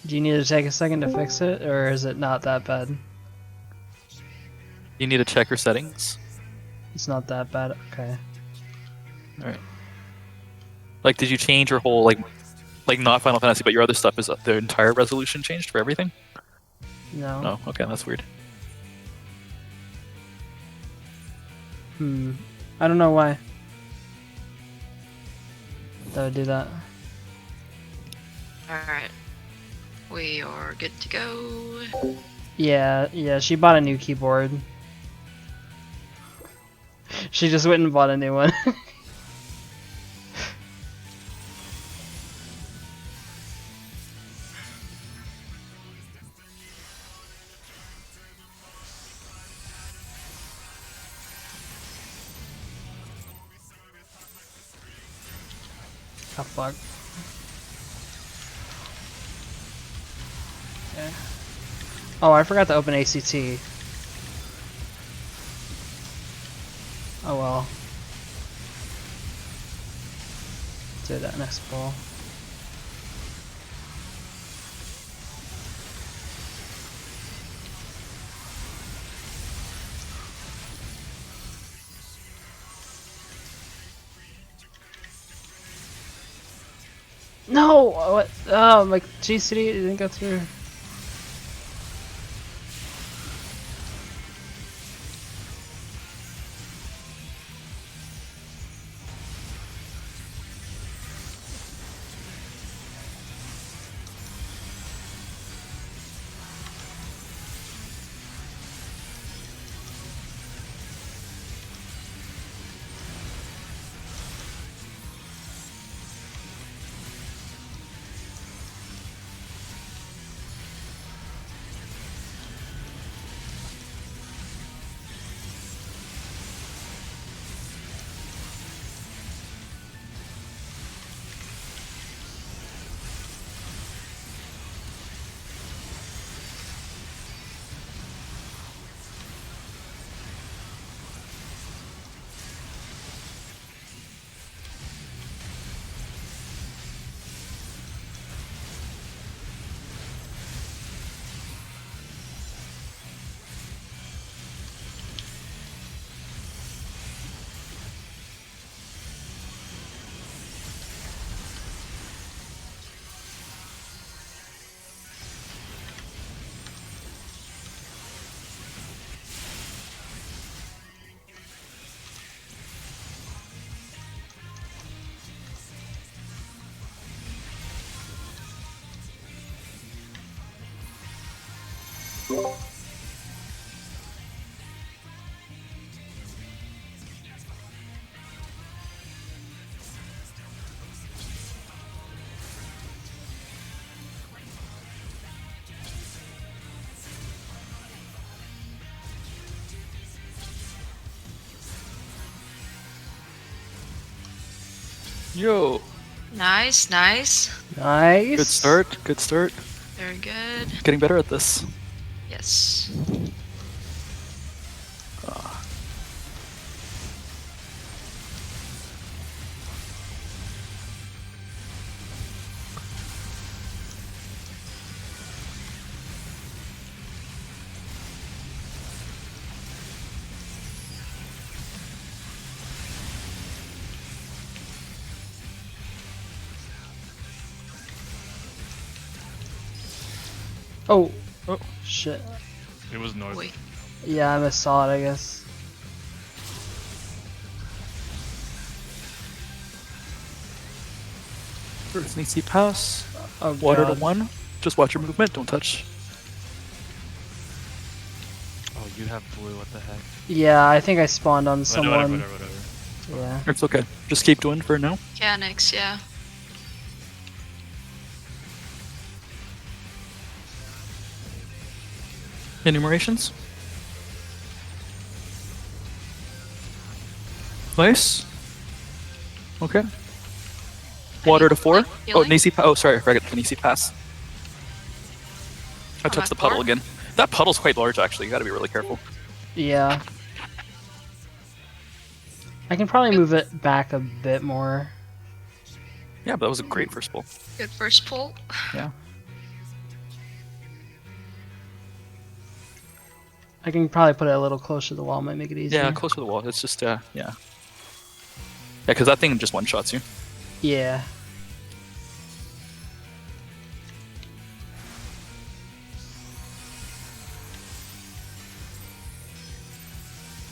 Do you need to take a second to fix it, or is it not that bad? You need to check your settings. It's not that bad. Okay. All right. Like, did you change your whole like not Final Fantasy, but your other stuff? Is the entire resolution changed for everything? No. No. Okay, that's weird. I don't know why. That would do that. Alright. We are good to go. Yeah, she bought a new keyboard. She just went and bought a new one. Oh fuck. Okay. Oh, I forgot to open ACT. Oh well. Do that next ball. No! What? Oh, my GCD didn't go through. Yo. Nice, nice. Nice. Good start. Good start. Very good. Getting better at this. Yes. Oh. Oh. Shit. It was north. Wait. Yeah, I missaw it, I guess. First sneaky pass. Oh, Water God. to 1. Just watch your movement. Don't touch. Oh, you have blue. What the heck? Yeah, I think I spawned on someone. Whatever. Yeah. It's okay. Just keep doing for now. Mechanics, yeah. Enumerations. Nice. Okay. Water to 4. like, Oh, healing? Nisi. Oh, sorry. I forgot the Nisi pass. I On touched the that puddle floor? again. That puddle's quite large, actually. You gotta be really careful. Yeah. I can probably move it back a bit more. Yeah, but that was a great first pull. Good first pull. Yeah. I can probably put it a little closer to the wall, might make it easier. Yeah, close to the wall. It's just yeah. Yeah, because that thing just one shots you. Yeah.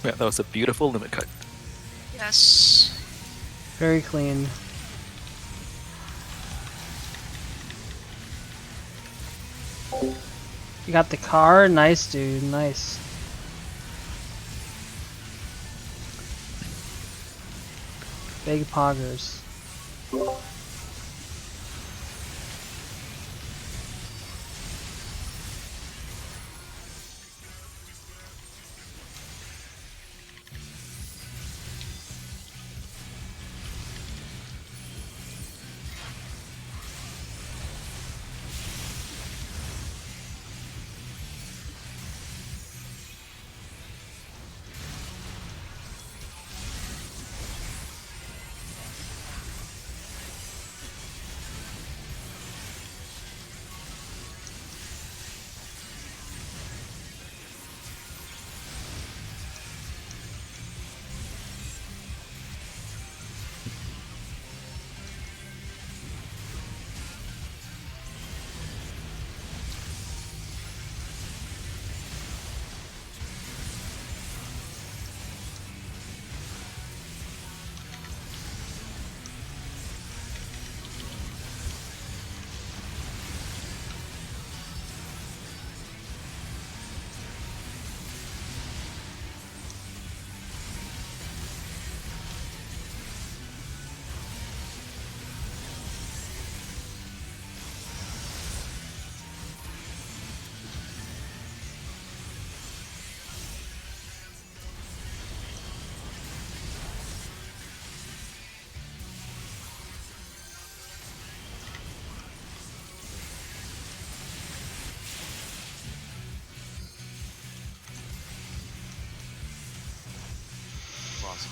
Yeah, that was a beautiful limit cut. Yes. Very clean. You got the car? Nice, dude. Nice. Big poggers. Awesome.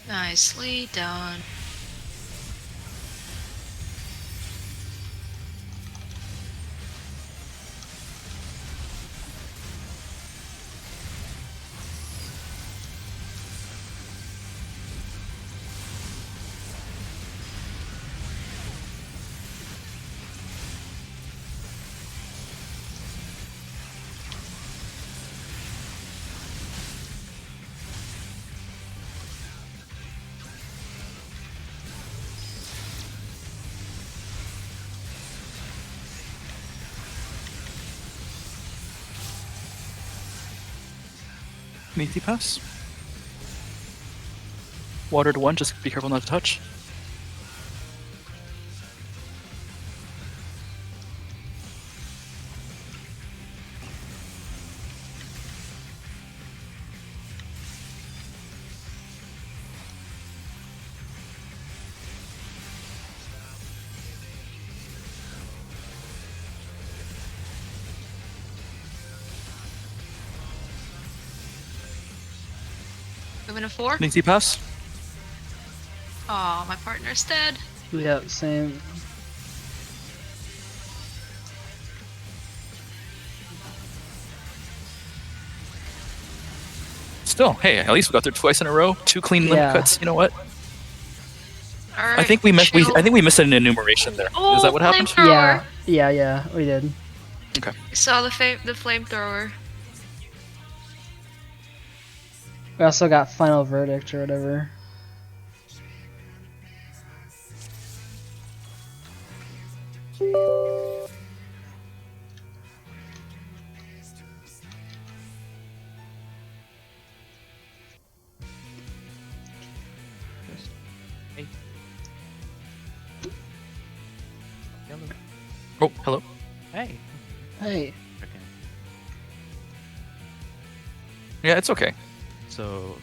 Nicely done. An easy pass. Water to one, just be careful not to touch. Moving to 4. An easy pass. Aw, my partner's dead. Yeah, same. Still, hey, at least we got there twice in a row. 2 clean limit Yeah. cuts. You know what? Alright. I think we missed. chill. I think we missed an enumeration there. Oh, Is that what happened? flamethrower. Yeah, we did. Okay. I saw the flamethrower. We also got final verdict or whatever. Oh, hello. Hey. Hey. Okay. Yeah, it's okay. So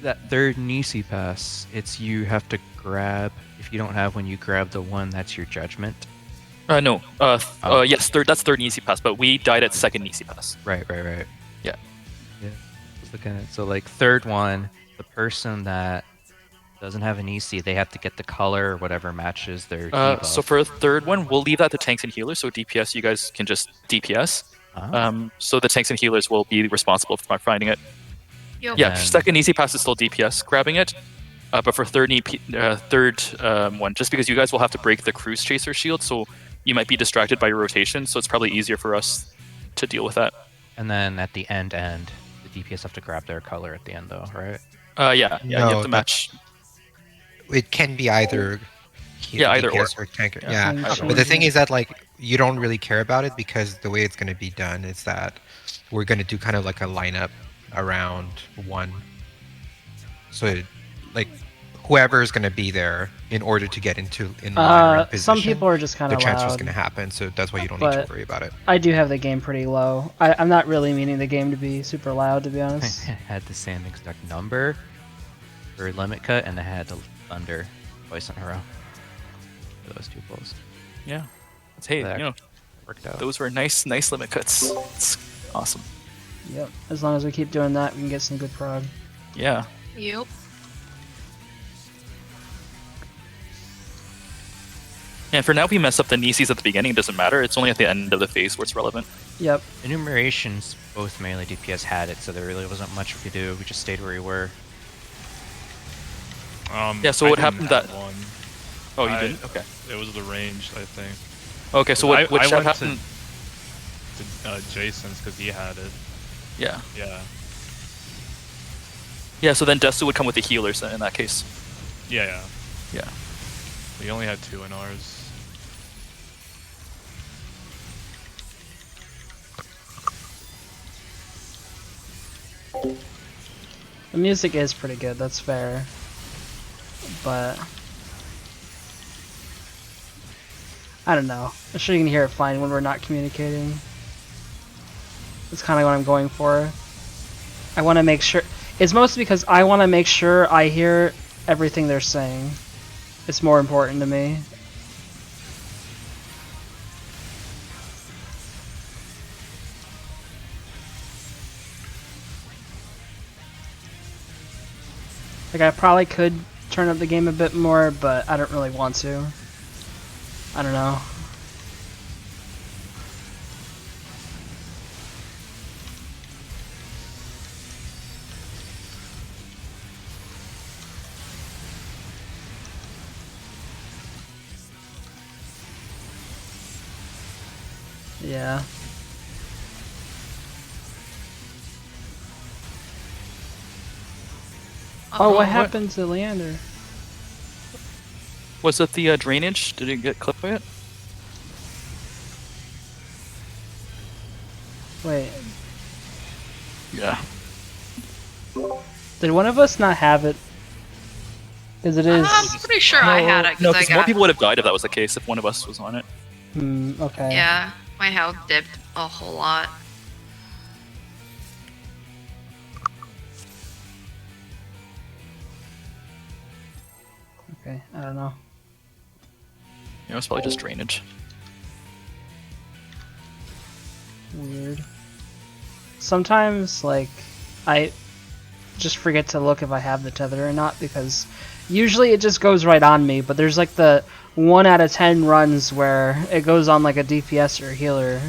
that third Nisi pass, it's you have to grab. If you don't have one, you grab the one that's your judgment. No. Oh. Yes, that's third Easy Pass, but we died at second Easy Pass. Right. Yeah. Yeah. Just looking at so like third one, the person that doesn't have an EC, they have to get the color or whatever matches their debuff. So for a third one, we'll leave that to tanks and healers. So DPS, you guys can just DPS. So the tanks and healers will be responsible for finding it. Yep. Yeah, And- second Easy Pass is still DPS grabbing it. But for third one, just because you guys will have to break the Cruise Chaser shield, so you might be distracted by your rotation, so it's probably easier for us to deal with that. And then at the end, the DPS have to grab their color at the end, though, right? Yeah, you No, have to match. It can be either Either DPS or tanker. Yeah, Yeah, either but the or. thing is that like you don't really care about it because the way it's going to be done is that we're going to do kind of like a lineup around one. So like whoever is going to be there in order to get in line or position, Some people are just kind the of transfer is loud. going to happen. So that's why you don't need But- to worry about it. I do have the game pretty low. I'm not really meaning the game to be super loud, to be honest. had the same exact number for limit cut, and I had the thunder twice in a row for those two pulls. Yeah. Hey, That you know, worked out. those were nice limit cuts. It's awesome. Yep. As long as we keep doing that, we can get some good prog. Yeah. Yep. And for now, if we mess up the Nisis at the beginning, it doesn't matter. It's only at the end of the phase where it's relevant. Yep. Enumerations, both melee DPS had it, so there really wasn't much we could do. We just stayed where we were. Yeah, so I what didn't happened have that- one. Oh, you I- didn't? Okay. It was the range, I think. Okay, so I what went should happen? To Jason's because he had it. Yeah. Yeah. Yeah, so then Desu would come with the healers then in that case. Yeah. Yeah. We only had 2 in ours. The music is pretty good, that's fair. But I don't know. I'm sure you can hear it fine when we're not communicating. That's kind of what I'm going for. I want to make sure. It's mostly because I want to make sure I hear everything they're saying. It's more important to me. Like, I probably could turn up the game a bit more, but I don't really want to. I don't know. Yeah. Oh, what happened to Leander? Was it the drainage? Did it get clipped by it? Wait, Yeah. did one of us not have it? Because it is. I'm pretty sure I had it No, because I because more got. people would have died if that was the case, if one of us was on it. Okay. Yeah, my health dipped a whole lot. Okay, I don't know. It was probably just drainage. Weird. Sometimes, like, I just forget to look if I have the tether or not, because usually it just goes right on me, but there's like the 1 out of 10 runs where it goes on like a DPS or a healer,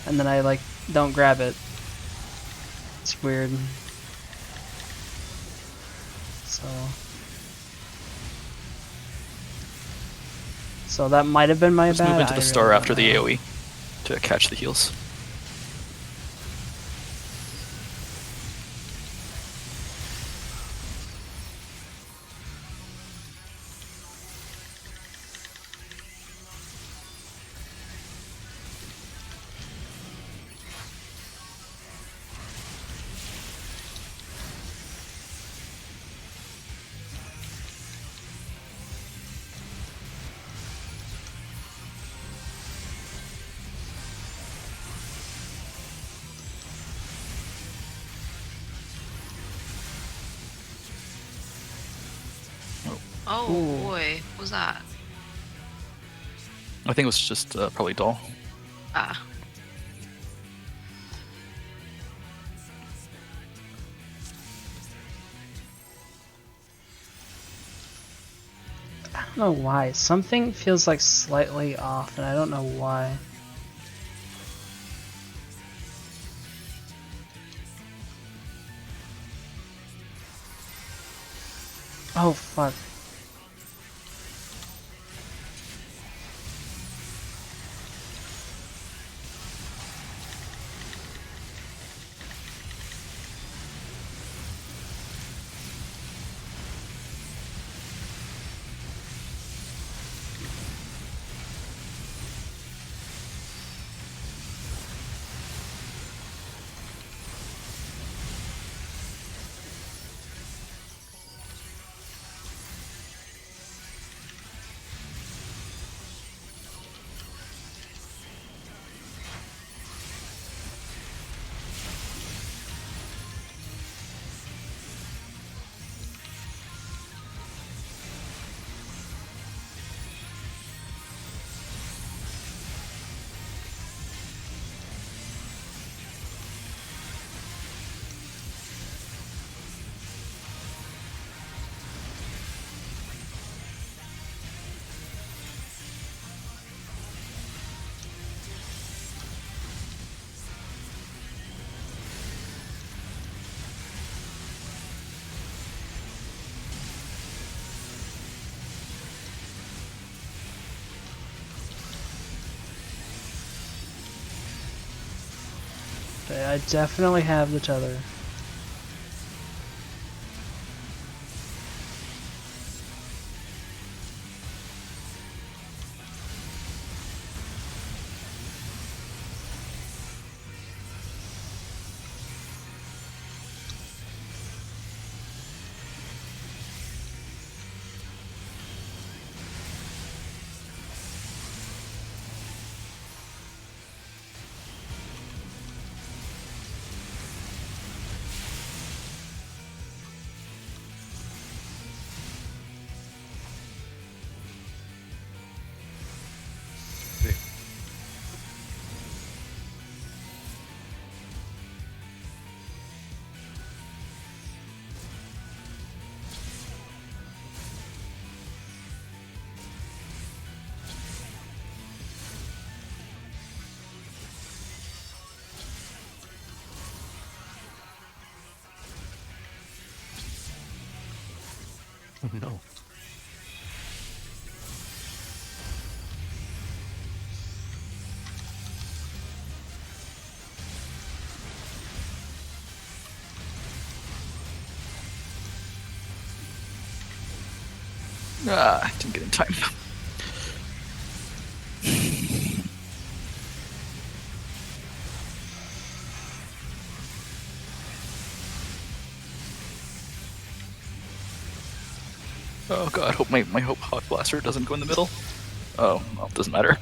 and then I like don't grab it. It's weird. So that might have been my Let's bad. move into I the really star don't after the know. AoE to catch the heals. Oh Ooh. boy, what was that? I think it was just probably dull. Ah. I don't know why. Something feels like slightly off, and I don't know why. Oh, fuck. Okay, I definitely have the tether. Oh no. Ah, didn't get in time. Oh god, hope my hope hot blaster doesn't go in the middle. Oh, well, it doesn't matter.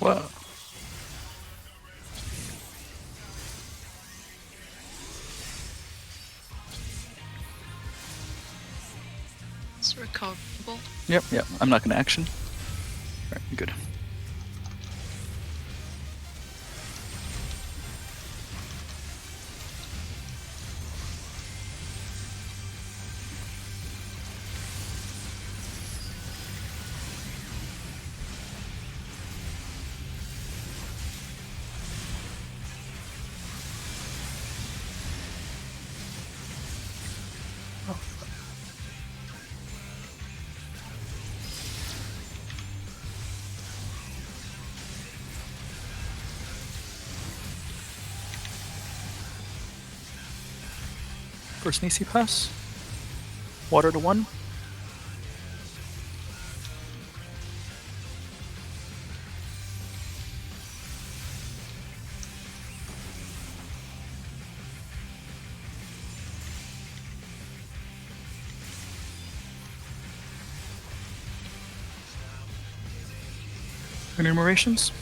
Wow. It's recoverable. Yep. I'm not gonna action. Alright, good. First AC pass. Water to 1. Enumerations.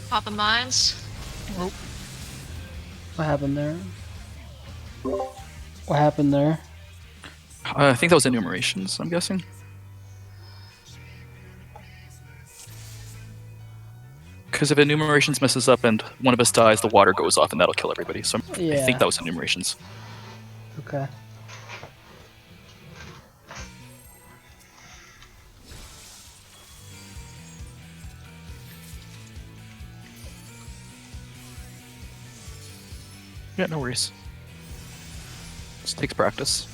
Papa mines. What happened there? What happened there? I think that was enumerations, I'm guessing. Because if enumerations messes up and one of us dies, the water goes off and that'll kill everybody. So I Yeah. think that was enumerations. Okay. Yeah, no worries. Just takes practice.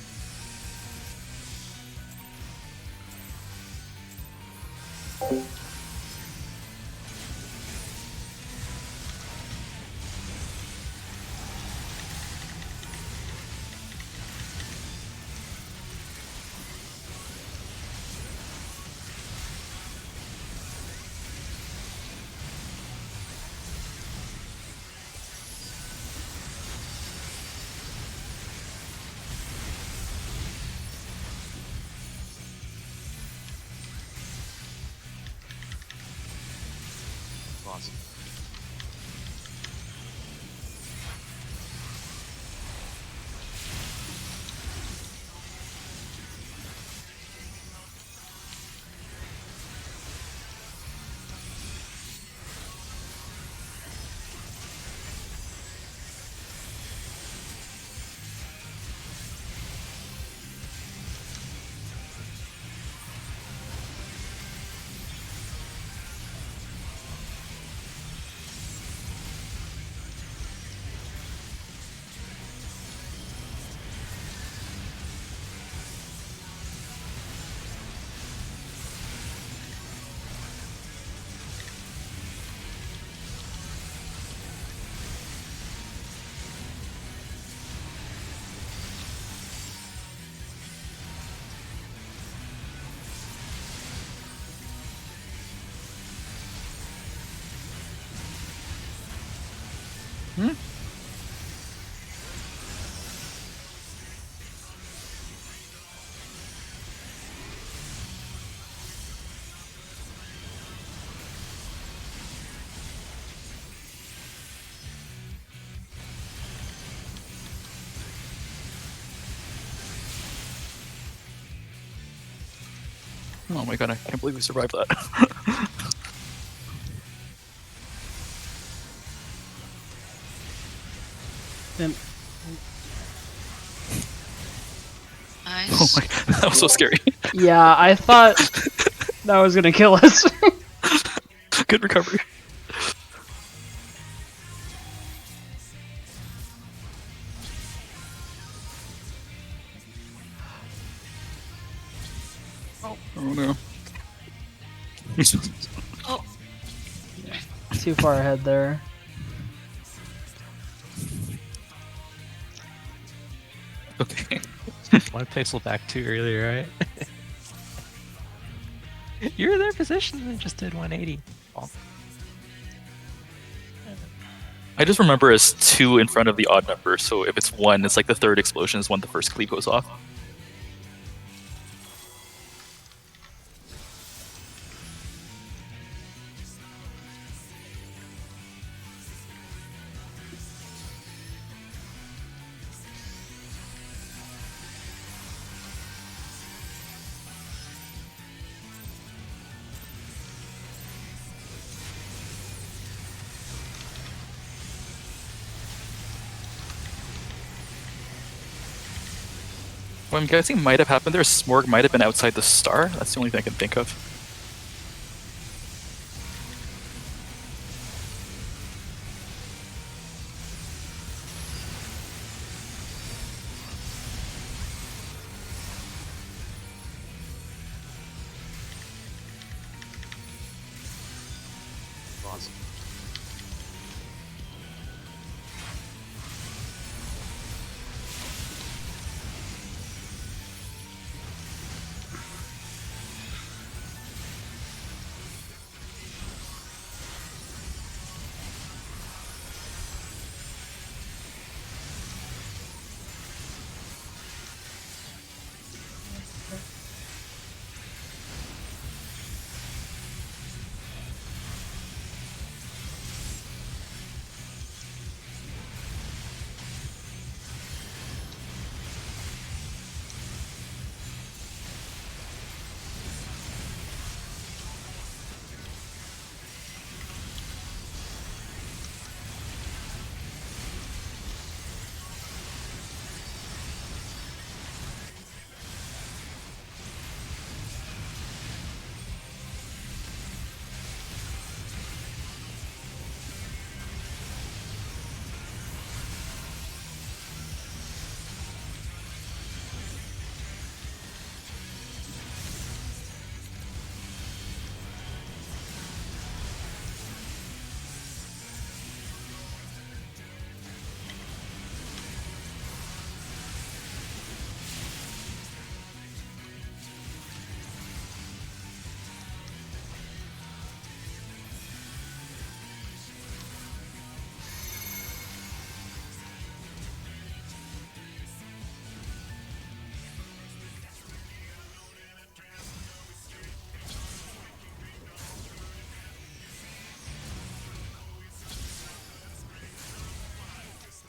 Awesome. Oh my god, I can't believe we survived that. And Oh Nice. my, that was so scary. yeah, I thought that was gonna kill us. Good recovery. Oh no. Oh, Too far ahead there. Okay. One pixel back too early, right? You're in their position and just did 180. Oh. I just remember as 2 in front of the odd number, so if it's 1, it's like the third explosion is when the first cleave goes off. What I'm guessing might have happened there is Smorg might have been outside the star. That's the only thing I can think of. Awesome.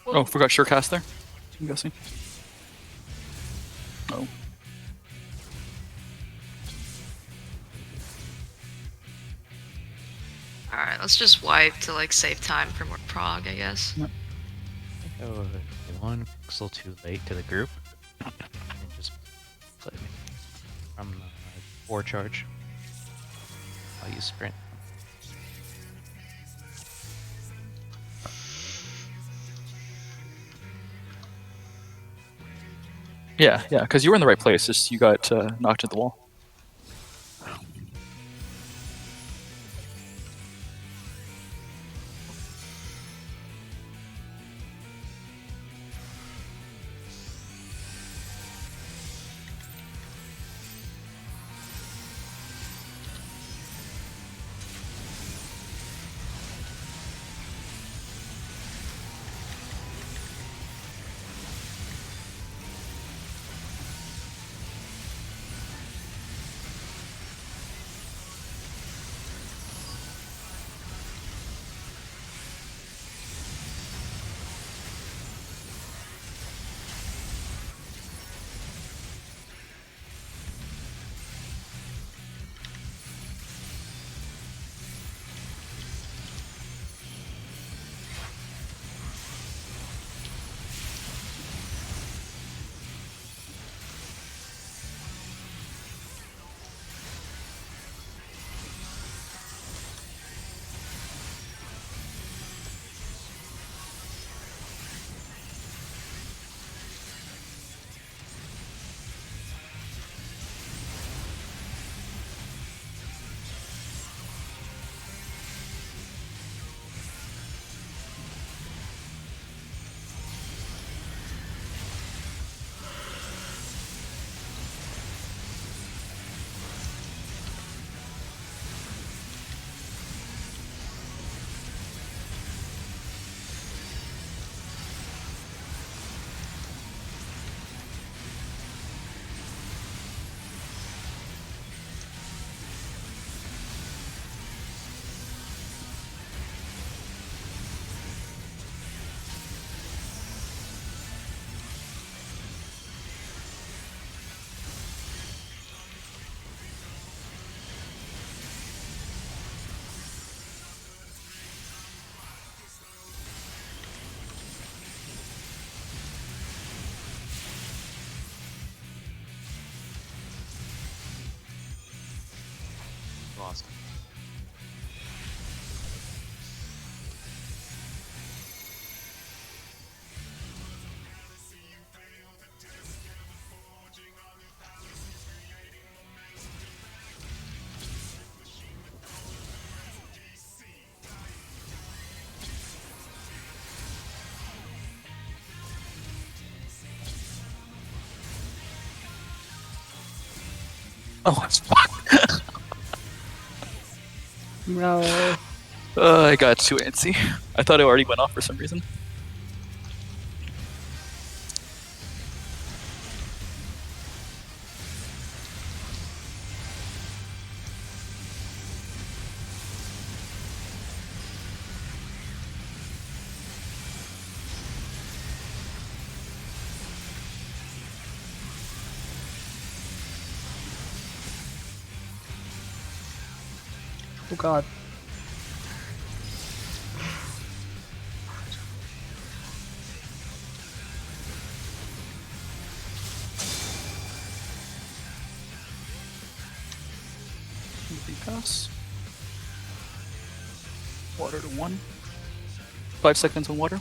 Oh, forgot Surecast there. I'm guessing. Oh. Alright, let's just wipe to like save time for more prog, I guess. Oh, one pixel too late to the group. And just play me from 4 charge. I'll use sprint. Yeah, because you were in the right place. Just you got knocked at the wall. Awesome. Oh, fuck. No. I got too antsy. I thought it already went off for some reason. Oh god. Pass. Water to 1. 5 seconds on water.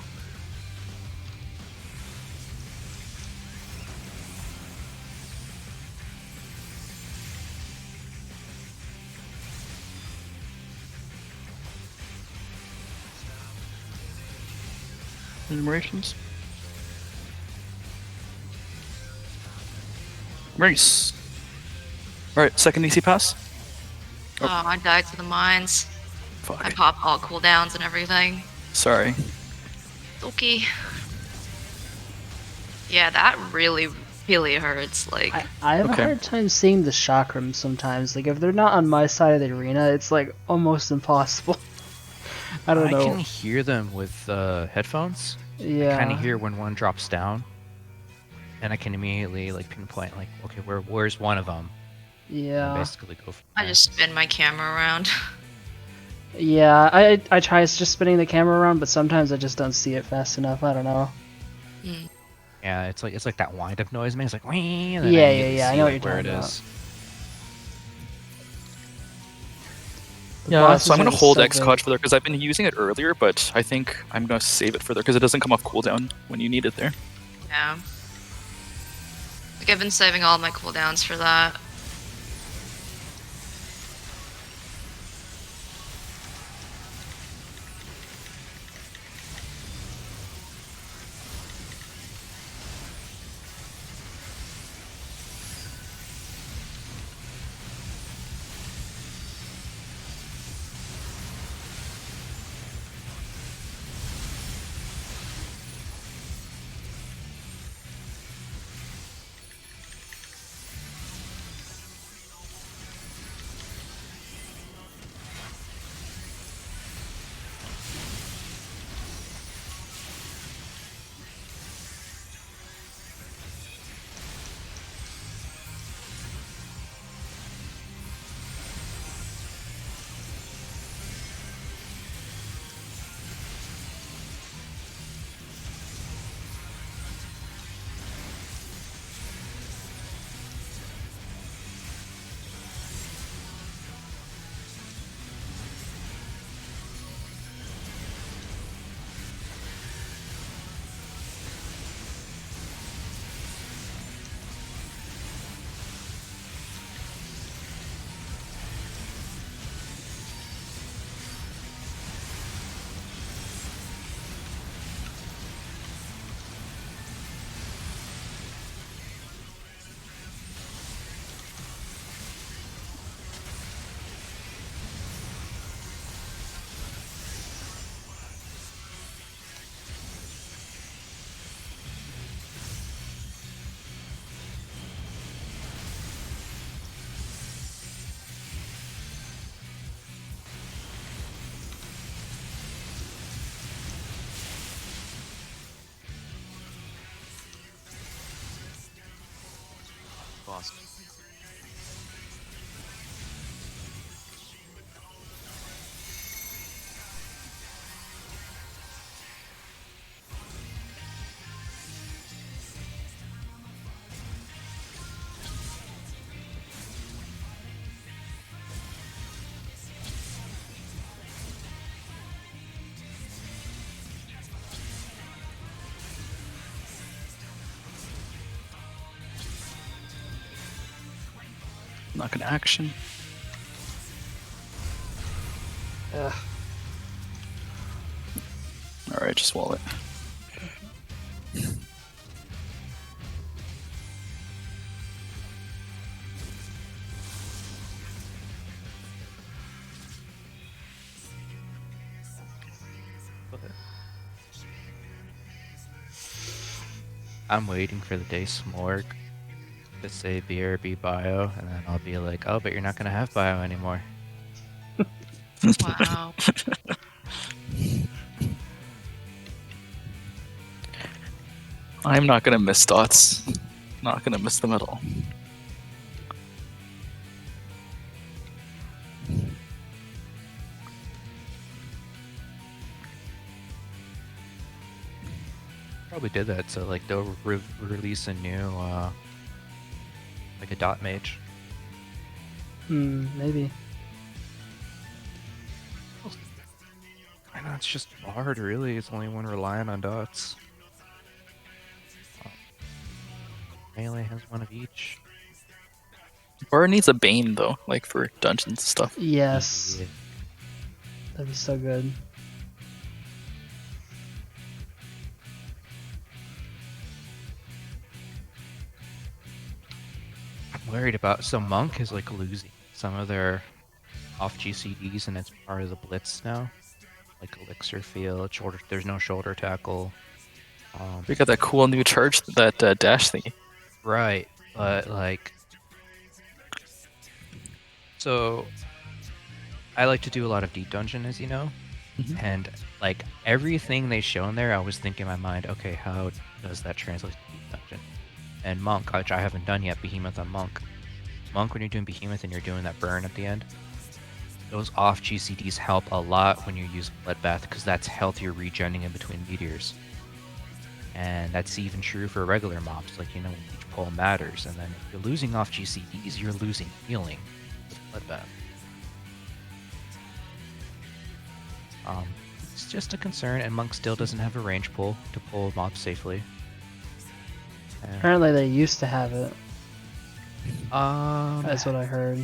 Enumerations. Race. Alright, second DC pass. Oh, I died to the mines. I Fuck. popped all cooldowns and everything. Sorry. Okay. Yeah, that really, really hurts. Like, I have Okay. a hard time seeing the chakrams sometimes. Like if they're not on my side of the arena, it's like almost impossible. I don't I know. can hear them with headphones. Yeah. I kind of hear when one drops down, and I can immediately like pinpoint like, okay, where's one of them? And Yeah. basically go. From I there. just spin my camera around. Yeah. I try just spinning the camera around, but sometimes I just don't see it fast enough. I don't know. Yeah, it's like that wind up noise, man. It's like, wing, and then Yeah, I yeah, immediately yeah, I see, know what like, you're where it talking is. The Yeah, bosses so I'm are gonna just hold so X good. Cod for there because I've been using it earlier, but I think I'm gonna save it for there because it doesn't come off cooldown when you need it there. Yeah. Like, I've been saving all my cooldowns for that. not gonna action. Ugh. Alright, just wall it. I'm waiting for the day Smorg to say BRB bio, and then I'll be like, oh, but you're not gonna have bio anymore. Wow. I'm not gonna miss dots. Not gonna miss them at all. Probably did that, so like they'll release a new, like a dot mage. Maybe. I know it's just hard, really. It's only one relying on dots. Melee has one of each. Or it needs a Bane though, like for dungeons and stuff. Yes. Yeah. That'd be so good. I'm worried about. So Monk is like losing some of their off GCDs, and it's part of the Blitz now. Like Elixir Field, shoulder. There's no shoulder tackle. We got that cool new charge, that dash thingy. Right, but like, so I like to do a lot of deep dungeon, as you know, and like everything they show in there, I was thinking in my mind, okay, how does that translate to deep dungeon? And Monk, which I haven't done yet, Behemoth on Monk. Monk, when you're doing Behemoth and you're doing that burn at the end, those off GCDs help a lot when you use Bloodbath, because that's healthier regenning in between meteors. And that's even true for regular mobs, like, you know, each pull matters. And then if you're losing off GCDs, you're losing healing with Bloodbath. It's just a concern, and Monk still doesn't have a range pull to pull mobs safely. And, Apparently they used to have it. um, That's what I heard.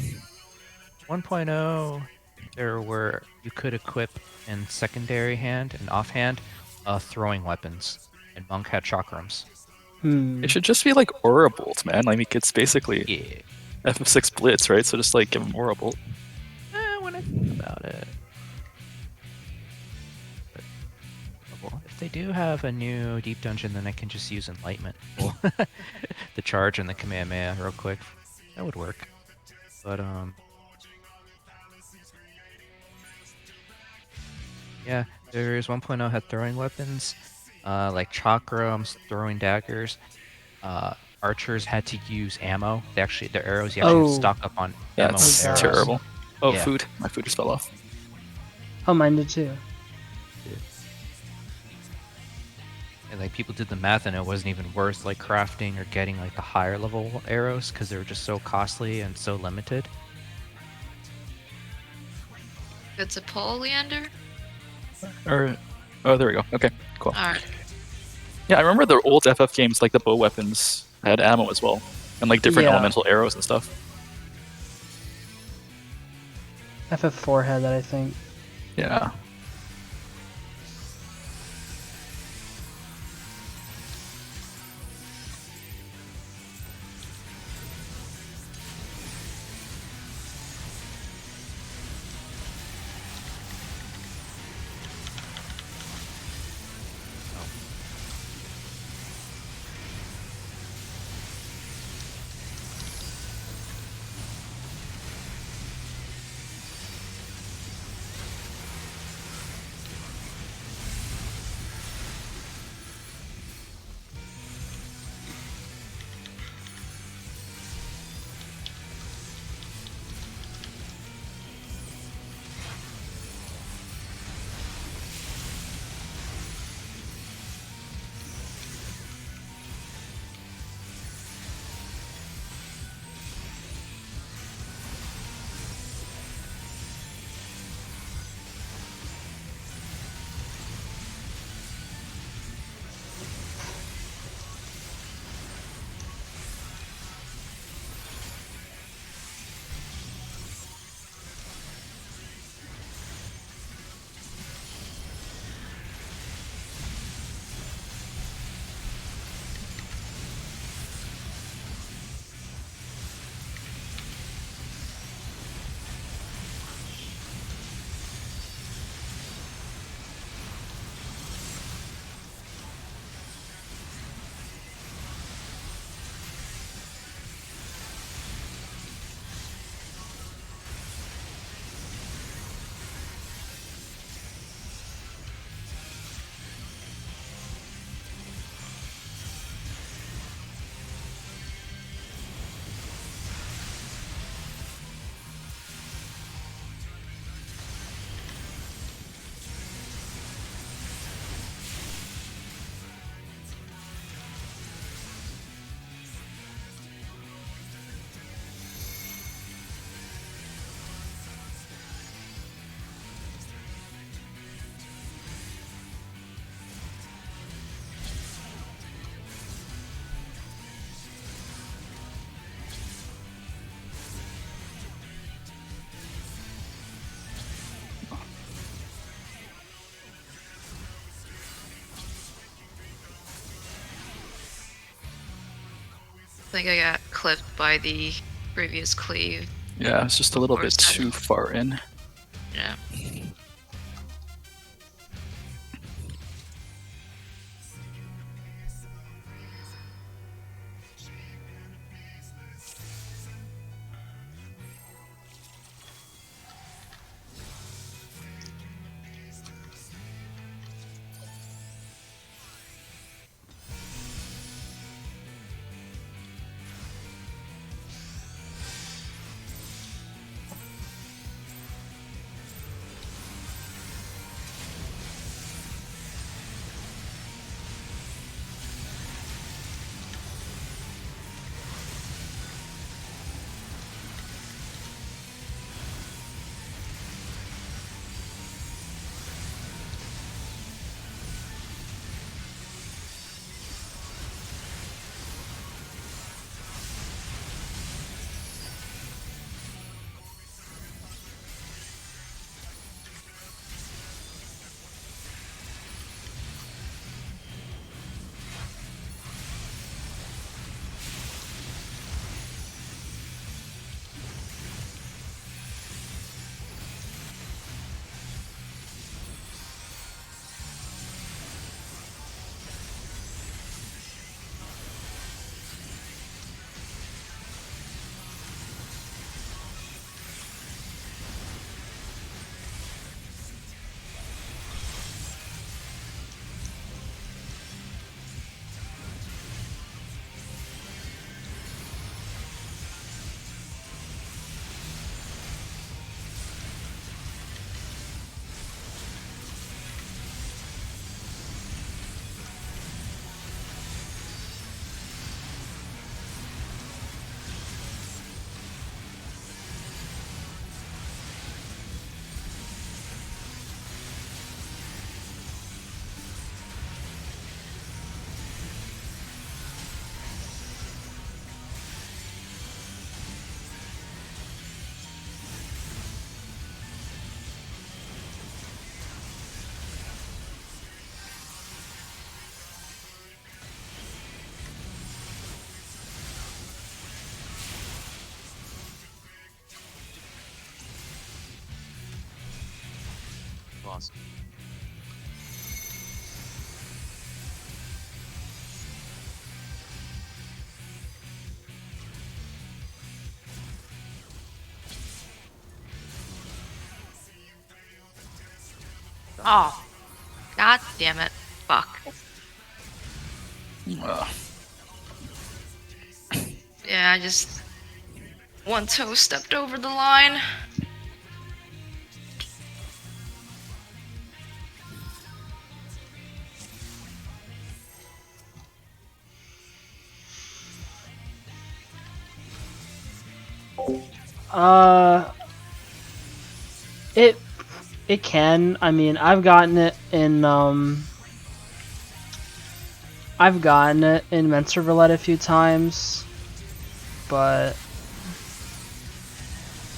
1.0, there were, you could equip in secondary hand and offhand throwing weapons, and Monk had chakrams. It should just be like Aura Bolt, man. Like it's basically Yeah. FF6 Blitz, right? So just like give him Aura Bolt. When I think about it. But, well, if they do have a new deep dungeon, then I can just use Enlightenment. The charge and the Kamehameha real quick. That would work. But, yeah, there's 1.0 had throwing weapons, like chakrams, throwing daggers. Archers had to use ammo. They actually, their arrows, you actually have to stock up on ammo That's with arrows. terrible. Oh, Yeah. food. My food just fell off. Oh, mine did too. And like people did the math, and it wasn't even worth like crafting or getting like the higher level arrows because they were just so costly and so limited. Good to pull, Leander? Or, oh, there we go. Okay, cool. Alright. Yeah, I remember the old FF games, like the bow weapons had ammo as well, and like different Yeah. elemental arrows and stuff. FF4 had that, I think. Yeah. I think I got clipped by the previous cleave. Yeah, it's just a little bit Force too far in. Yeah. Awesome. Oh. God damn it. Fuck. Ugh. Yeah, I just... One toe stepped over the line. Uh, it can. I mean, I've gotten it in Mentor Roulette a few times, but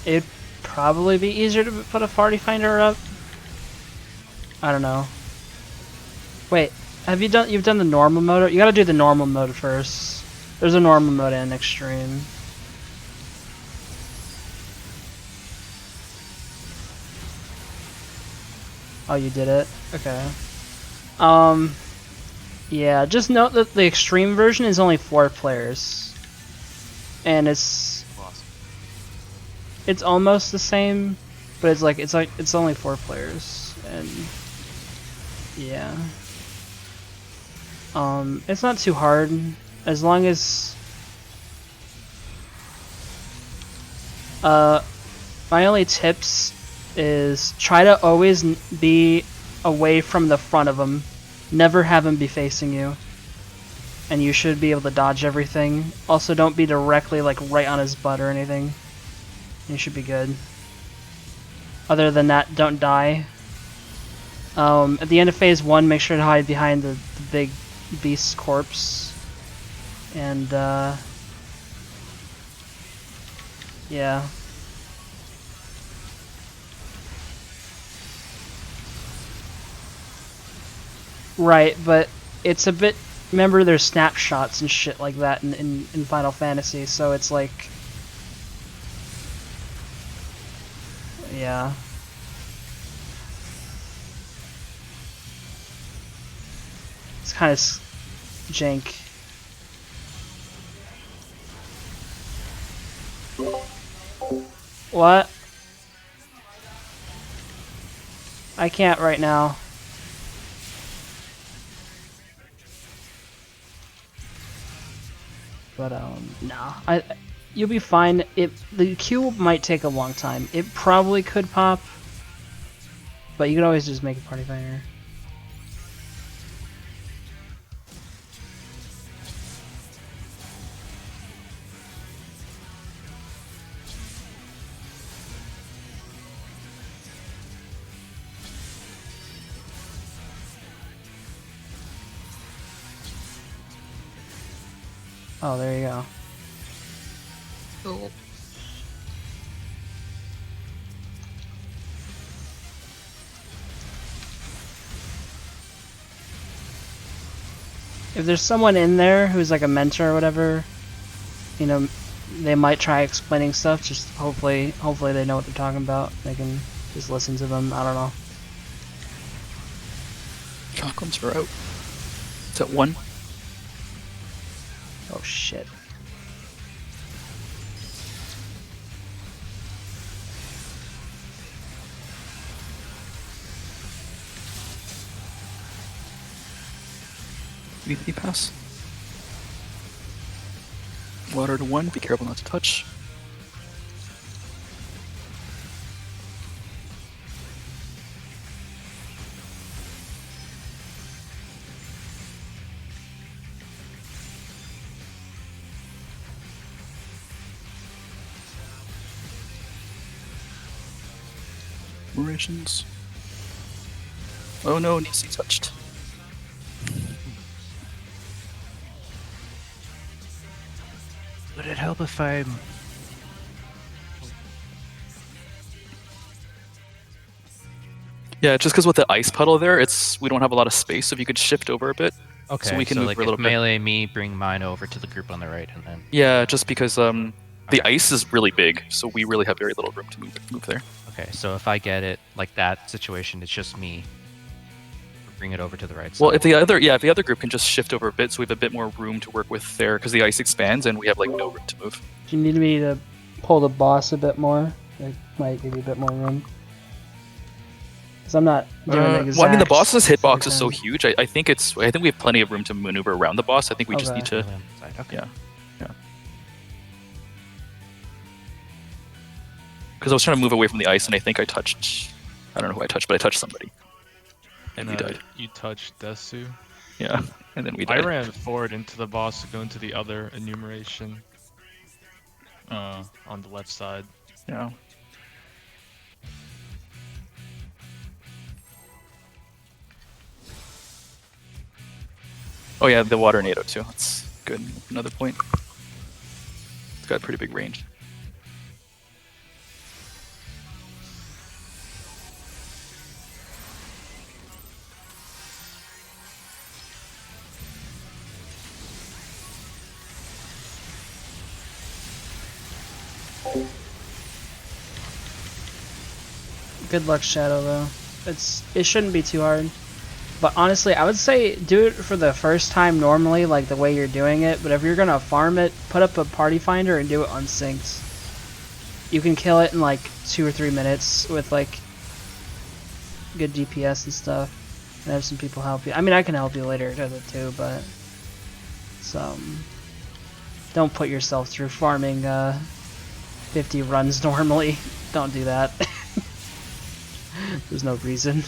it'd probably be easier to put a Party Finder up. I don't know. Wait, you've done the normal mode? You gotta do the normal mode first. There's a normal mode and extreme. Oh, you did it? Okay. Yeah, just note that the extreme version is only 4 players. And it's almost the same, but it's only 4 players. And yeah. It's not too hard as long as my only tips is try to always be away from the front of them. Never have him be facing you. And you should be able to dodge everything. Also, don't be directly like right on his butt or anything. You should be good. Other than that, don't die. At the end of phase 1, make sure to hide behind the big beast's corpse. And yeah. Right, but it's a bit remember there's snapshots and shit like that in Final Fantasy, so it's like, yeah. It's kind of jank. What? I can't right now. But nah. You'll be fine. The queue might take a long time. It probably could pop, but you can always just make a party finder. Oh, there you go. Cool. If there's someone in there who's like a mentor or whatever, you know, they might try explaining stuff. Just hopefully they know what they're talking about. They can just listen to them. I don't know. Chocolates are out. It's at 1. Oh shit. VP pass. Water to 1. Be careful not to touch. Rations. Oh no, needs to be touched. Would it help if I... Yeah, just because with the ice puddle there, we don't have a lot of space. So if you could shift over a bit, Okay, so we can move like a little bit. melee me, bring mine over to the group on the right, and then... Yeah, just because the Okay. ice is really big, so we really have very little room to move there. Okay, so if I get it, like that situation, it's just me. Bring it over to the right side. Well, if the other group can just shift over a bit, so we have a bit more room to work with there, because the ice expands and we have like no room to move. Do you need me to pull the boss a bit more? It might give you a bit more room. Because I'm not doing the exact... Well, I mean, the boss's hitbox is so every time. huge. I think we have plenty of room to maneuver around the boss. I think we just Okay. need to. Okay. Yeah. Because I was trying to move away from the ice, and I think I touched. I don't know who I touched, but I touched somebody, and we died. You touched Desu. Yeah, and then we I died. ran forward into the boss to go into the other enumeration. On the left side. Yeah. Oh yeah, the water NATO too. That's good. Another point. It's got a pretty big range. Good luck, Shadow, though. It shouldn't be too hard. But honestly, I would say do it for the first time normally, like the way you're doing it. But if you're gonna farm it, put up a party finder and do it unsynced. You can kill it in like 2 or 3 minutes with like good DPS and stuff. And have some people help you. I mean, I can help you later with it too, but don't put yourself through farming 50 runs normally. Don't do that. There's no reason.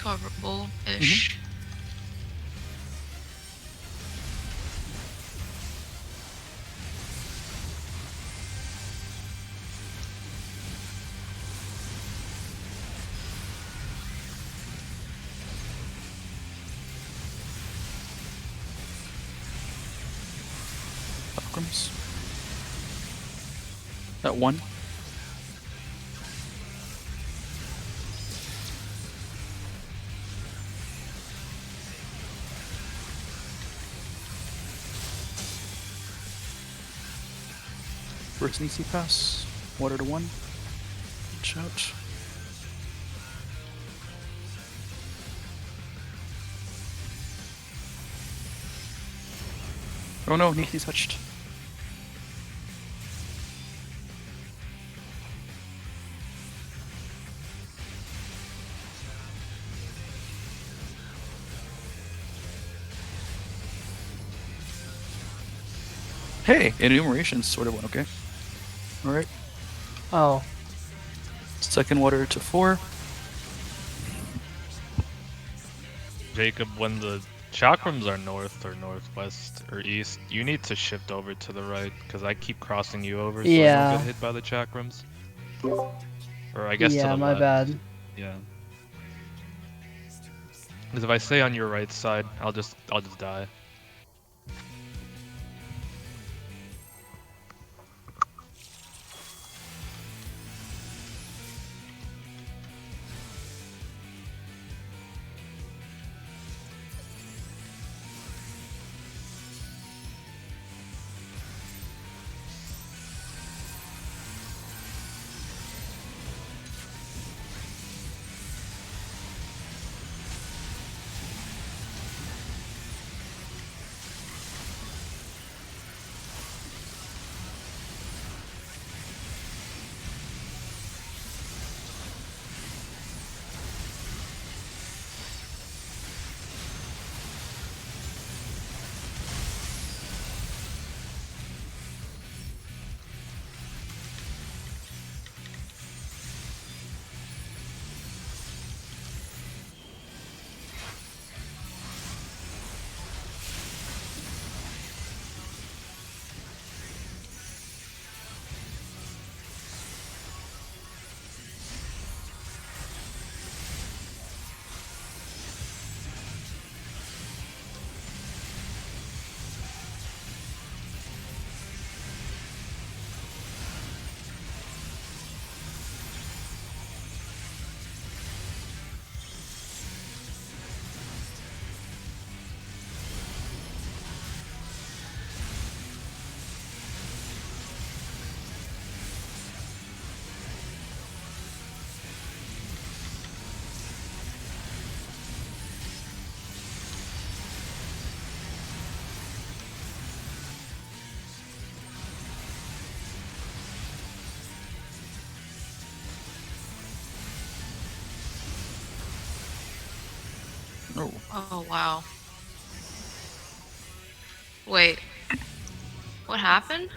recoverable-ish. Chakrams. That one. First an easy pass. Water to one. Watch out. Oh no, Niki touched. Hey, enumeration sort of went okay. Alright. Oh, Second water to 4. Jacob, when the chakrams are north or northwest or east, you need to shift over to the right because I keep crossing you over so I Yeah. don't get hit by the chakrams. Or I guess to yeah, the my left. bad. Yeah. Because if I stay on your right side, I'll just die. Oh. Oh, wow. Wait. What happened?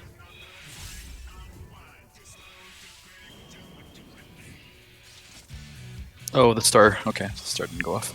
Oh, the star. Okay, the star didn't go off.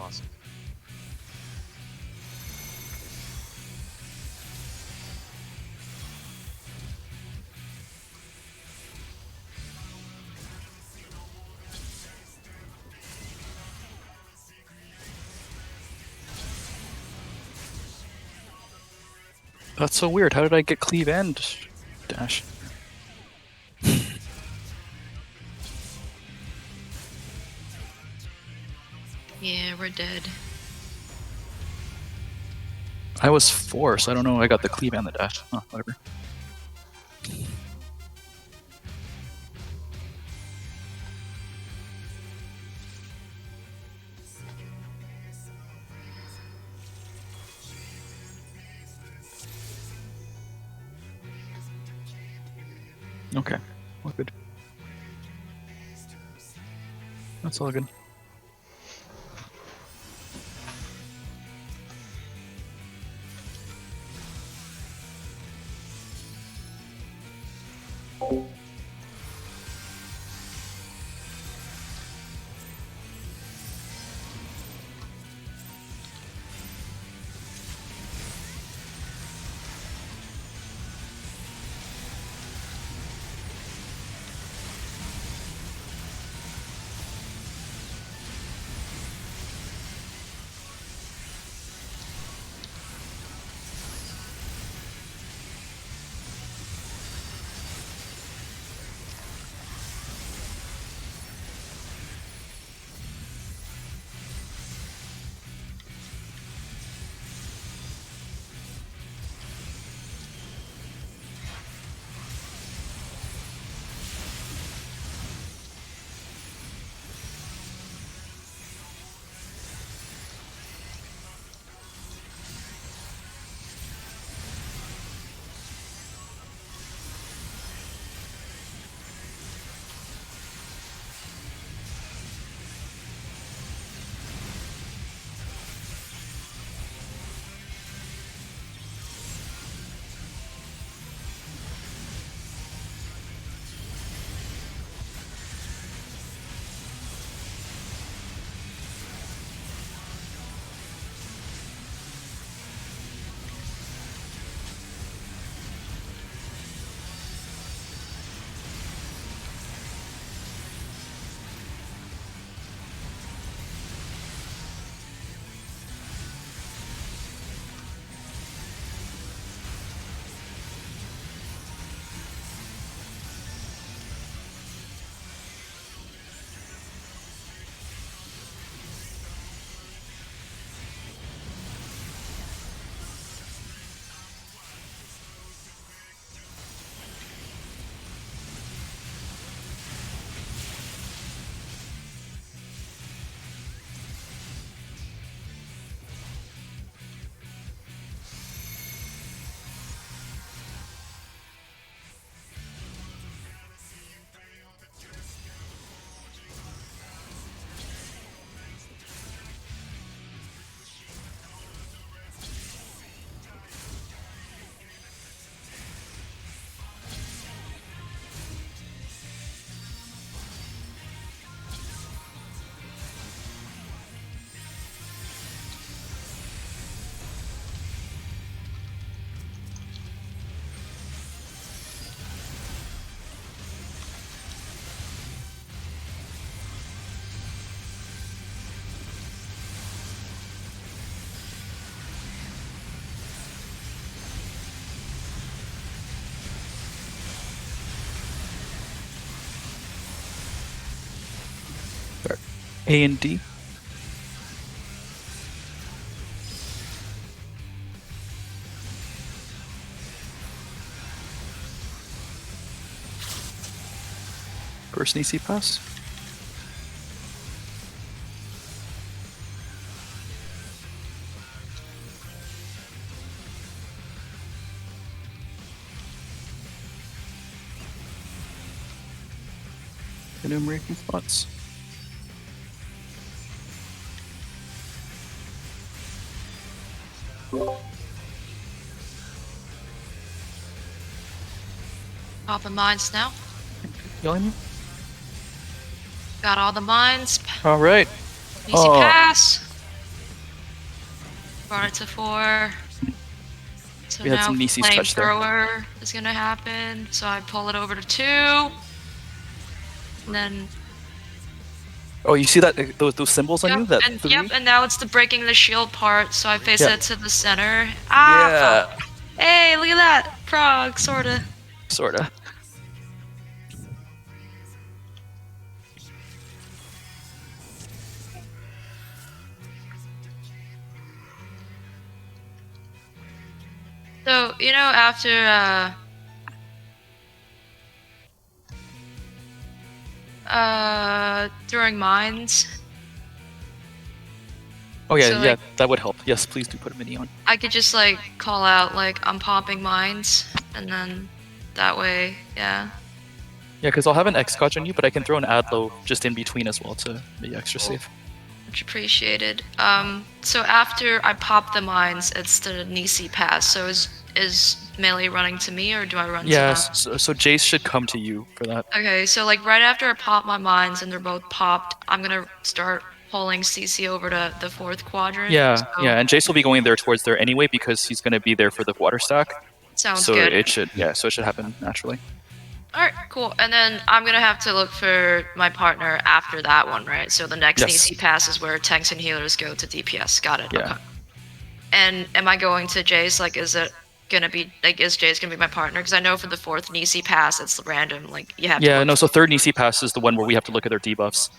Awesome. That's so weird. How did I get cleave and dash? Yeah, we're dead. I was 4, so I don't know. I got the cleave and the dash. Oh, whatever. Okay, all good. That's all good. A and D. First an EC pass. Enumerating thoughts. All the mines now. Yelling me? Got all the mines. All right. Easy Oh. pass. Brought it to 4. So We had now some Nisi's touch there. flamethrower is gonna happen. So I pull it over to 2. And then Oh, you see that those symbols on you? That and 3? and now it's the breaking the shield part. So I face Yeah. it to the center. Ah, Yeah. fuck. Hey, look at that. Prog, sorta. Sorta. So, you know, after, during mines, Oh yeah, So, yeah, like- that would help. Yes, please do put a mini on. I could just, like, call out, like, I'm popping mines, and then that way, yeah. Yeah, because I'll have an X-Scotch on you, but I can throw an Adlo just in between as well to make you extra safe. Much appreciated. So after I pop the mines, it's the Nisi pass. So is melee running to me, or do I run Yeah, to them? so Jace should come to you for that. Okay, so like right after I pop my mines and they're both popped, I'm gonna start pulling CC over to the 4th quadrant. Yeah, so yeah, and Jace will be going there towards there anyway because he's going to be there for the water stack. Sounds So good. it should, yeah, so it should happen naturally. Alright, cool. And then I'm gonna have to look for my partner after that one, right? So the next Yes. Nisi pass is where tanks and healers go to DPS. Got it. Yeah. Okay. And am I going to Jace? Like, is it gonna be like, is Jace gonna be my partner? Because I know for the 4th Nisi pass, it's random. Like, you have to. Yeah, look no, so third Nisi pass is the one where we have to look at their debuffs.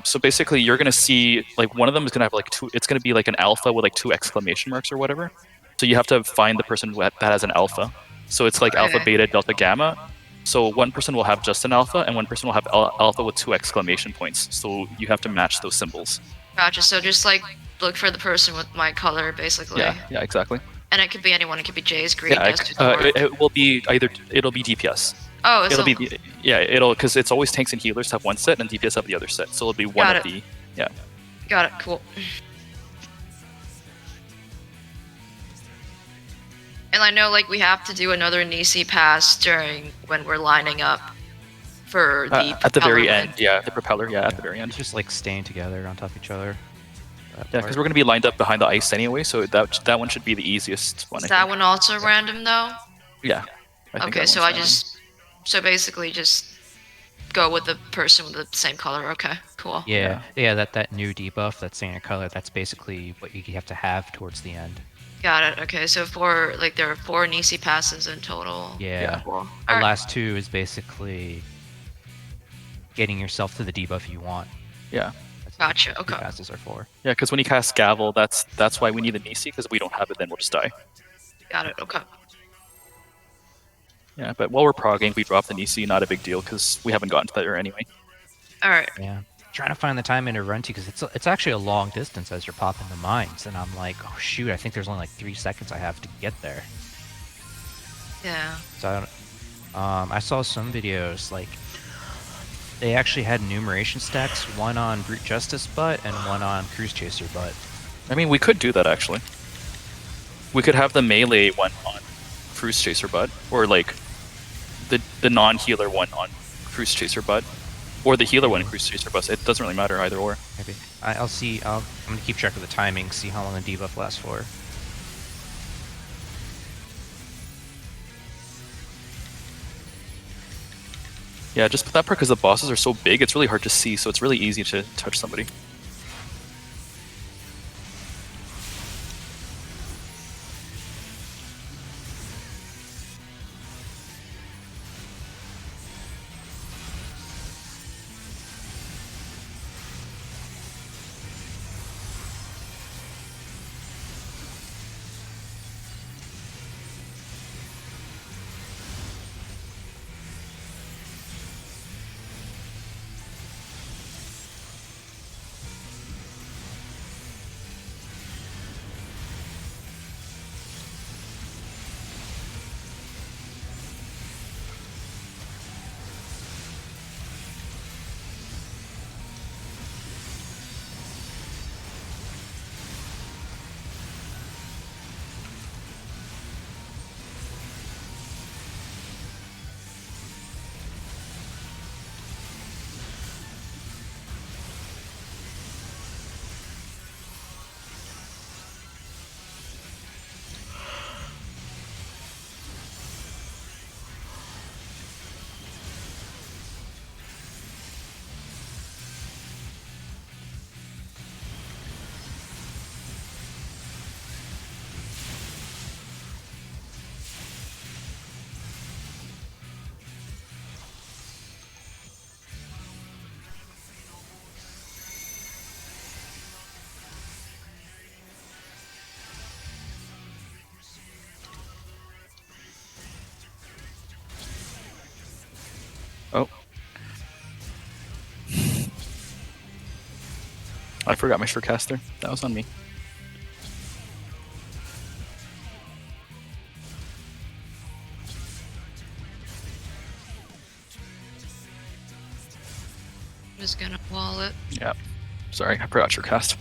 So basically, you're going to see, like, one of them is going to have, like, 2, it's going to be, like, an alpha with, like, 2 exclamation marks or whatever. So you have to find the person that has an alpha. So it's, like, alpha, Okay. beta, delta, gamma. So one person will have just an alpha, and one person will have alpha with 2 exclamation points. So you have to match those symbols. Gotcha. So just like look for the person with my color, basically. Yeah, exactly. And it could be anyone. It could be Jay's green. Yeah, Dust, or- it will be it'll be DPS. oh, it's It'll be, because it's always tanks and healers have one set, and DPS have the other set. So it'll be one Got of it. the, Got it. Cool. And I know, like, we have to do another Nisi pass during when we're lining up for the at the very propeller. end, yeah, the propeller, yeah, at the very end. It's just like staying together on top of each other. That Yeah, part. because we're going to be lined up behind the ice anyway, so that one should be the easiest one. Is I that think. one also random though? Yeah. I think Okay, that so one's I just basically just go with the person with the same color. Okay, cool. Yeah, that new debuff, that same color, that's basically what you have to have towards the end. Got it. Okay, so there are 4 Nisi passes in total. Yeah. Cool. The Alright. last 2 is basically getting yourself to the debuff you want. Yeah. That's Gotcha, what the okay. two passes are for. Yeah, because when you cast Gavel, that's why we need a Nisi, because if we don't have it, then we'll just die. Got it. Okay. Yeah, but while we're progging, we drop the Nisi, not a big deal, because we haven't gotten to that yet anyway. All right. Yeah. Trying to find the time in to run to, because it's actually a long distance as you're popping the mines, and I'm like, oh shoot, I think there's only like 3 seconds I have to get there. Yeah. So I saw some videos, like, they actually had enumeration stacks, one on Brute Justice butt and one on Cruise Chaser butt. I mean, we could do that, actually. We could have the melee one on Cruise Chaser Butt, or, like, the non-healer one on Cruise Chaser Butt, or the healer one on Cruise Chaser Butt. It doesn't really matter, either or. Maybe. I'll see, I'm gonna keep track of the timing, see how long the debuff lasts for. Yeah, just that part, because the bosses are so big, it's really hard to see, so it's really easy to touch somebody. I forgot my Surecaster there. That was on me. I'm just gonna wall it. Yeah. Sorry, I forgot Surecast.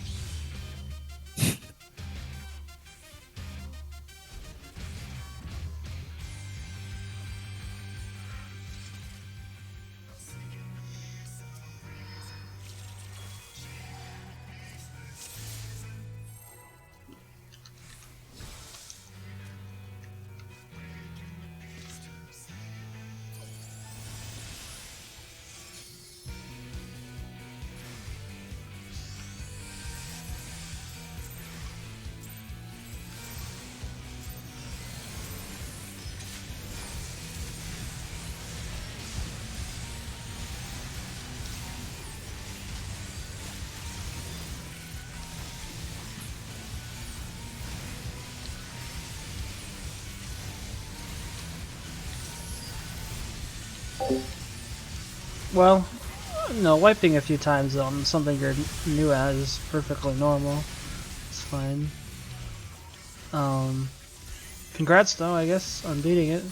Well, no, wiping a few times on something you're new at is perfectly normal. It's fine. Congrats though, I guess, on beating it.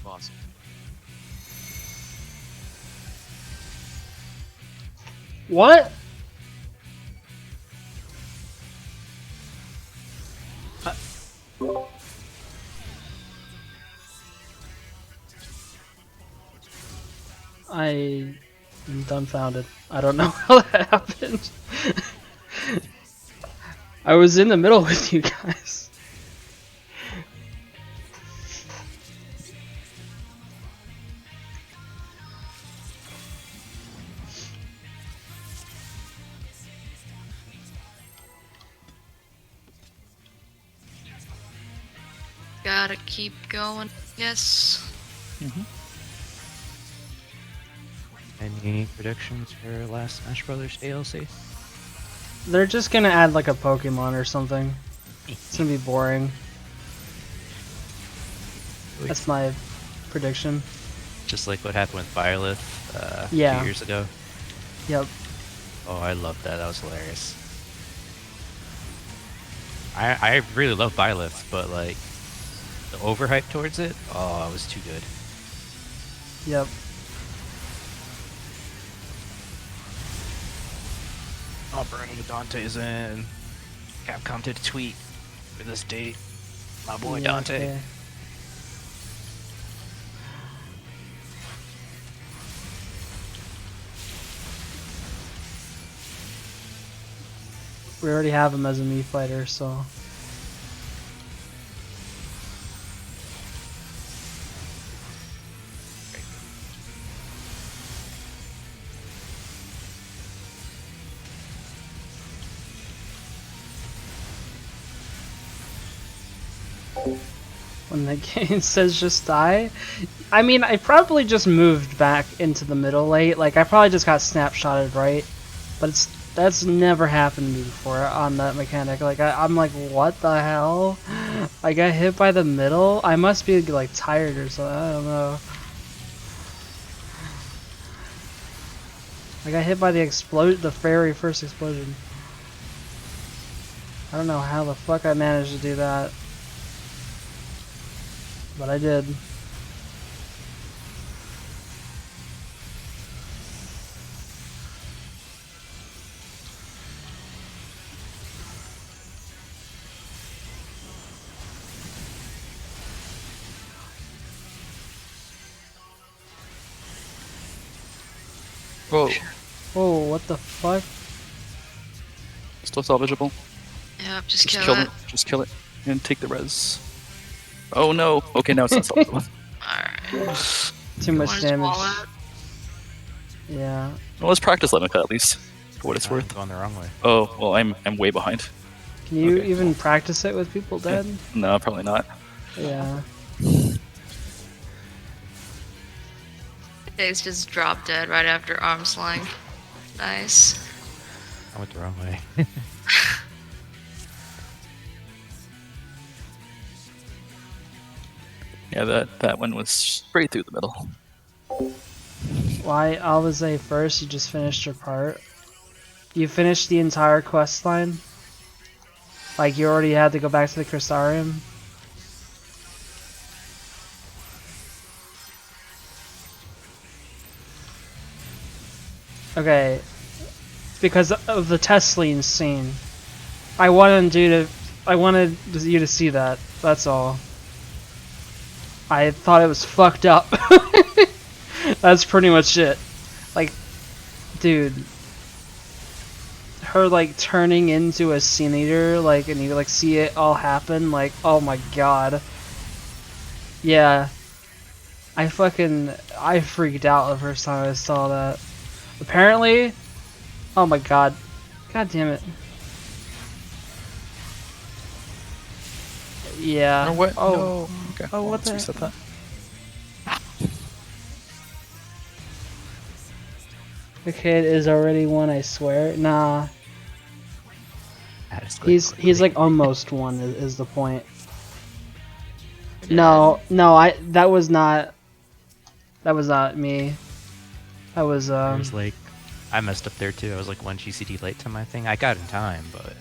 Awesome. What? I am dumbfounded. I don't know how that happened. I was in the middle with you guys. Gotta keep going. Yes. Any predictions for last Smash Brothers DLC? They're just gonna add like a Pokemon or something. It's gonna be boring. That's my prediction. Just like what happened with Byleth Yeah. 2 years ago. Yep. Oh, I loved that. That was hilarious. I really love Byleth, but like the overhype towards it, oh, it was too good. Yep. Oh, Burning the Dante's in. Capcom did a tweet for this date. My boy Yeah, Dante. okay. We already have him as a Mii fighter, so. When the game says just die, I mean, I probably just moved back into the middle late. Like, I probably just got snapshotted right, but it's That's never happened to me before on that mechanic. Like, I'm like, what the hell? I got hit by the middle? I must be, like, tired or something. I don't know. I got hit by the very first explosion. I don't know how the fuck I managed to do that. But I did. Whoa. Whoa, what the fuck? Still salvageable. Yep, just Just kill it. Just kill it. And take the res. Oh no. Okay, now it's not salvageable. Alright. Too much Wanna damage. swallow it? Yeah. Well, let's practice Lemmica at least, for what it's I'm worth. going the wrong way. Oh, well, I'm way behind. Can you Okay. even practice it with people dead? No, probably not. Yeah. Days just dropped dead right after arm's length. Nice. I went the wrong way. Yeah, that one was straight through the middle. Why Alvise first? You just finished your part. You finished the entire quest line? Like you already had to go back to the Crystarium? Okay. Because of the Tesline scene. I wanted you to see that. That's all. I thought it was fucked up. That's pretty much it. Like, dude, her like turning into a Sin Eater, like, and you like see it all happen, like, oh my god. Yeah, I freaked out the first time I saw that. Apparently, oh my god, god damn it. Yeah. Or what? Oh. No. Okay. Oh, well, what let's the- reset that. The kid is already one, I swear. Nah, That is quite he's quickly. like almost one is the point. No, that was not me. That was I was like, I messed up there too. I was like 1 GCD late to my thing. I got in time, but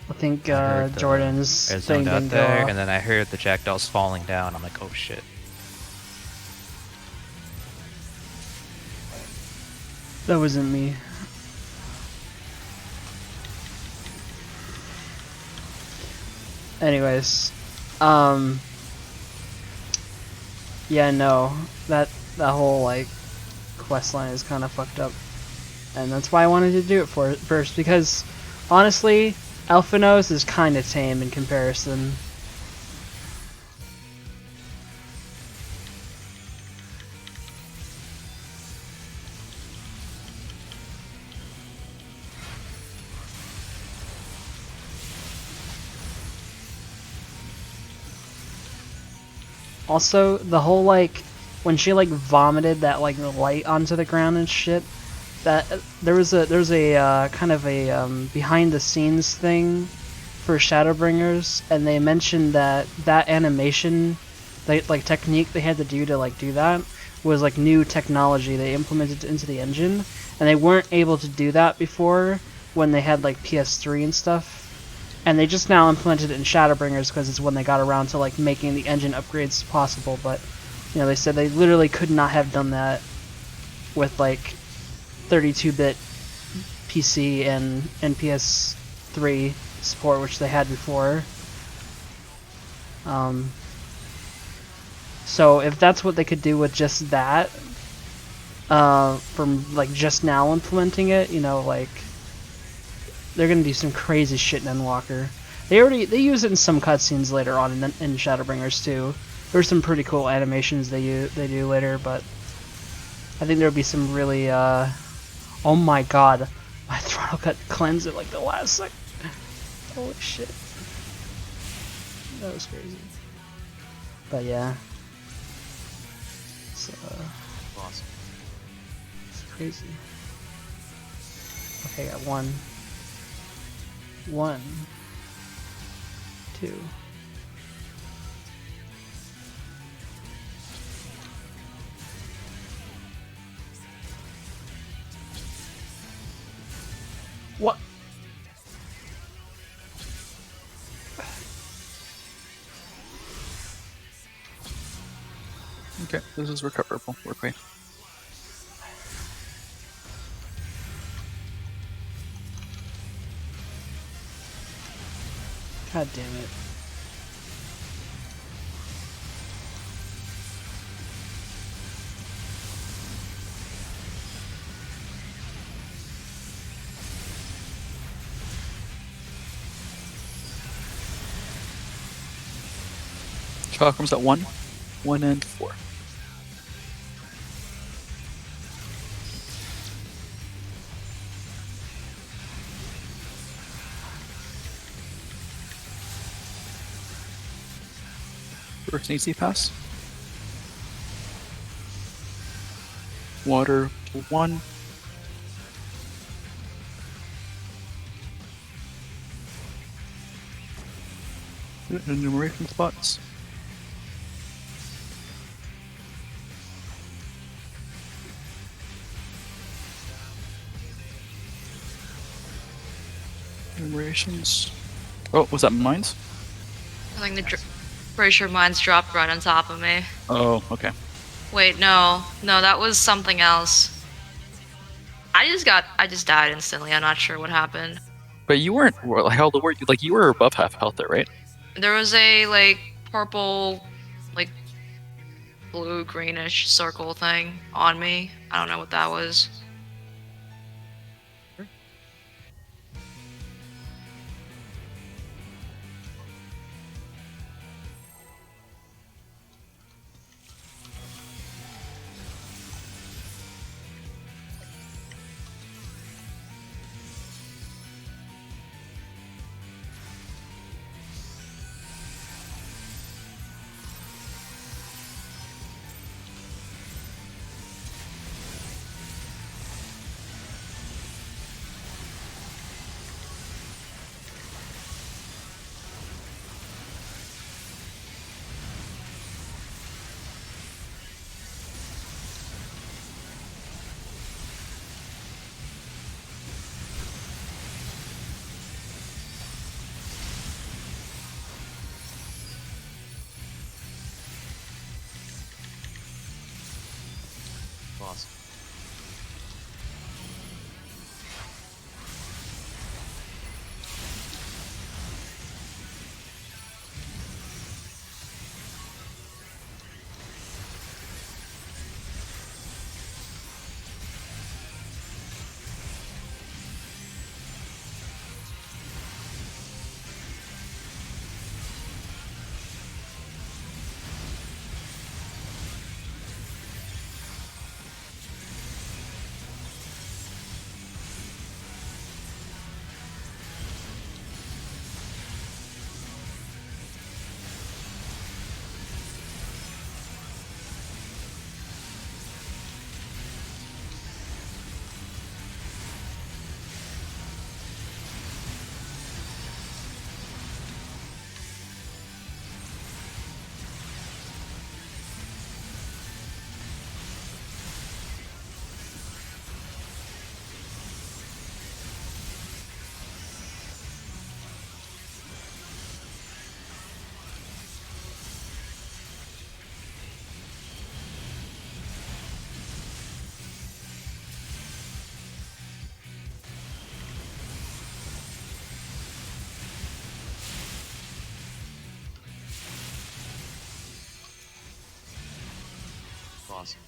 I think I heard the- Jordan's I thing zoned out didn't go there, off. and then I heard the jackdaws falling down. I'm like, oh shit. That wasn't me. Anyways, yeah, no, that whole like quest line is kind of fucked up, and that's why I wanted to do it first because honestly, Elfinos is kind of tame in comparison. Also, the whole like when she like vomited that like light onto the ground and shit, that there's a kind of a behind the scenes thing for Shadowbringers, and they mentioned that animation, like technique they had to do to like do that was like new technology they implemented into the engine, and they weren't able to do that before when they had like PS3 and stuff. And they just now implemented it in Shadowbringers because it's when they got around to like making the engine upgrades possible. But you know, they said they literally could not have done that with like 32-bit PC and PS3 support, which they had before. So if that's what they could do with just that, from like just now implementing it, you know, like. They're gonna do some crazy shit in Endwalker. They use it in some cutscenes later on in Shadowbringers too. There's some pretty cool animations they do later, but I think there'll be some really oh my god, my throttle got cleansed at like the last second. Holy shit, that was crazy. But yeah, it's Awesome. it's crazy. Okay, got 1. 1. 2. What? Okay, this is recoverable. Work away. God damn it. Chakrams at 1, 1 and 4. First easy pass. Water 1. Enumeration spots. Enumerations. Oh, was that mines? I think the pretty sure mine's dropped right on top of me. Oh, okay. Wait, no, that was something else. I just died instantly. I'm not sure what happened. But you weren't. How low were you? Like, you were above half health there, right? There was a like purple, like blue greenish circle thing on me. I don't know what that was. Awesome. Awesome.